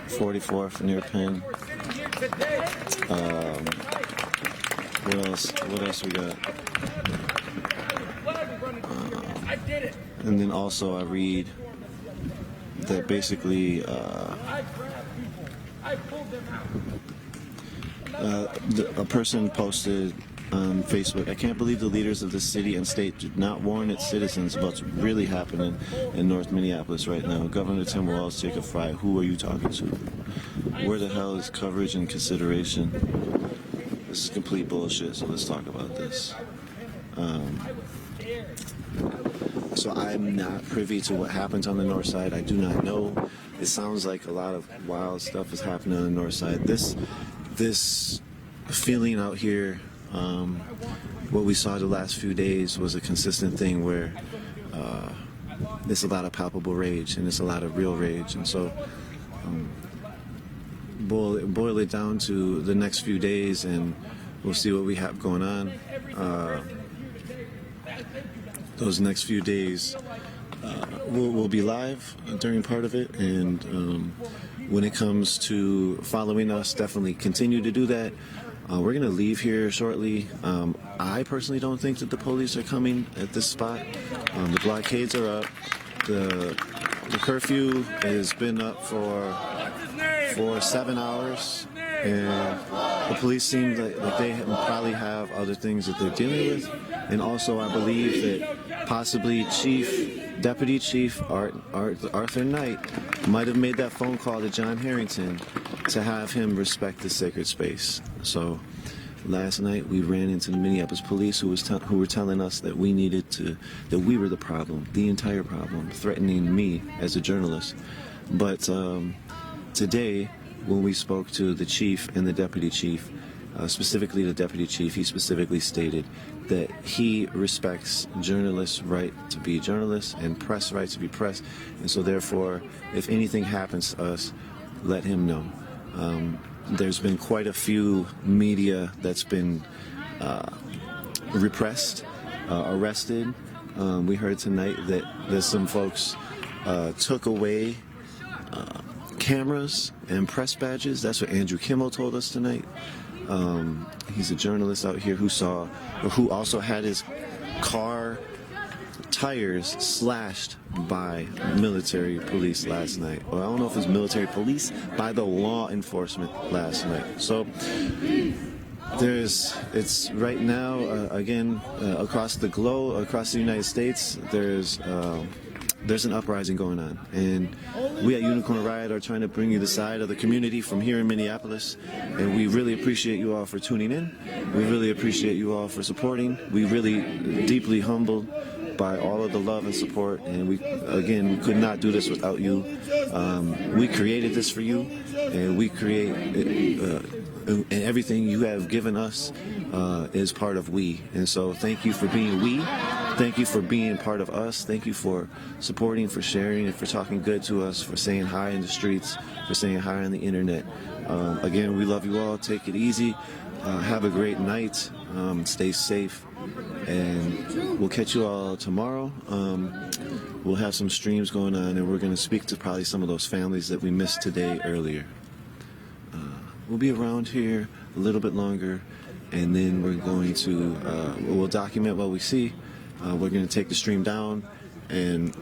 44th near Penn. What else we got? And then also I read that basically a person posted on Facebook, I can't believe the leaders of the city and state did not warn its citizens about what's really happening in North Minneapolis right now. Governor Tim Walz, take a fry. Who are you talking to? Where the hell is coverage and consideration? This is complete bullshit, so let's talk about this. So I'm not privy to what happens on the north side. I do not know. It sounds like a lot of wild stuff is happening on the north side. This feeling out here, what we saw the last few days was a consistent thing where there's a lot of palpable rage and there's a lot of real rage. And so boil it down to the next few days and we'll see what we have going on. Those next few days we'll be live during part of it, and when it comes to following us, definitely continue to do that. We're going to leave here shortly. I personally don't think that the police are coming at this spot. The blockades are up. The curfew has been up for 7 hours, and the police seem like they probably have other things that they're dealing with. And also, I believe that possibly Deputy Chief Arthur Knight might have made that phone call to John Harrington to have him respect the sacred space. So last night we ran into the Minneapolis police who were telling us that that we were the problem, the entire problem, threatening me as a journalist. But today, when we spoke to the chief and the deputy chief, specifically the deputy chief, he specifically stated that he respects journalists' right to be journalists and press right to be press, and so therefore, if anything happens to us, let him know. There's been quite a few media that's been repressed, arrested. We heard tonight that there's some folks took away cameras and press badges. That's what Andrew Kimmel told us tonight. He's a journalist out here who also had his car tires slashed by military police last night. Or I don't know if it's military police, by the law enforcement last night. So it's right now, again, across the globe, across the United States, there's an uprising going on, and we at Unicorn Riot are trying to bring you the side of the community from here in Minneapolis, and we really appreciate you all for tuning in. We really appreciate you all for supporting. We really deeply humbled by all of the love and support, and we could not do this without you. We created this for you, and we create and everything you have given us is part of we, and so thank you for being we. Thank you for being part of us. Thank you for supporting, for sharing, and for talking good to us, for saying hi in the streets, for saying hi on the internet. Again, we love you all. Take it easy. Have a great night. Stay safe. And we'll catch you all tomorrow. We'll have some streams going on, and we're going to speak to probably some of those families that we missed today earlier. We'll be around here a little bit longer, and then we're going to, we'll document what we see. We're going to take the stream down, and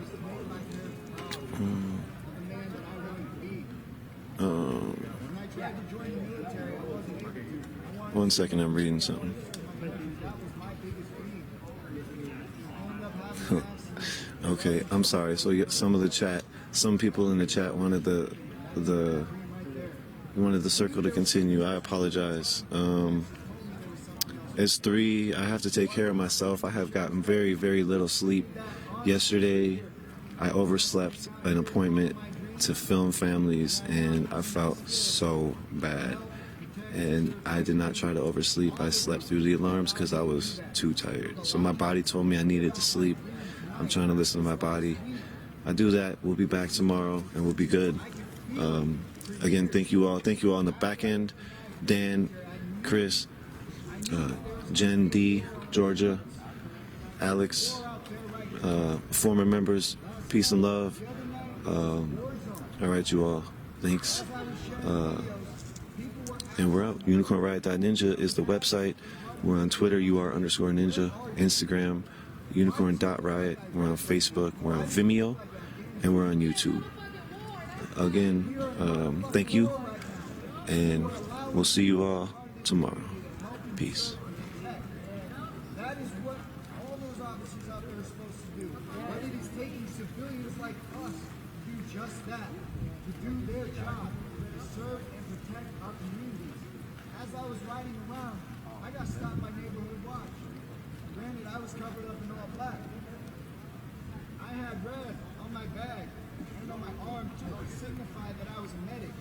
one second, I'm reading something. Okay, I'm sorry. So some people in the chat wanted the circle to continue. I apologize. It's 3. I have to take care of myself. I have gotten very, very little sleep. Yesterday, I overslept an appointment to film families, and I felt so bad. And I did not try to oversleep. I slept through the alarms because I was too tired. So my body told me I needed to sleep. I'm trying to listen to my body. I do that. We'll be back tomorrow, and we'll be good. Again, thank you all. Thank you all on the back end. Dan, Chris, Jen, D, Georgia, Alex, former members, peace and love. All right, you all. Thanks. And we're out. UnicornRiot.Ninja is the website. We're on Twitter, UR_Ninja, Instagram, Unicorn.Riot. We're on Facebook. We're on Vimeo. And we're on YouTube. Again, thank you. And we'll see you all tomorrow. Peace. That is what all those officers out there are supposed to do. But it is taking civilians like us to do just that, to do their job, to serve and protect our communities. As I was riding around, I got stopped by Neighborhood Watch. Granted, I was covered up in all black. I had red on my bag and on my arm to signify that I was a medic.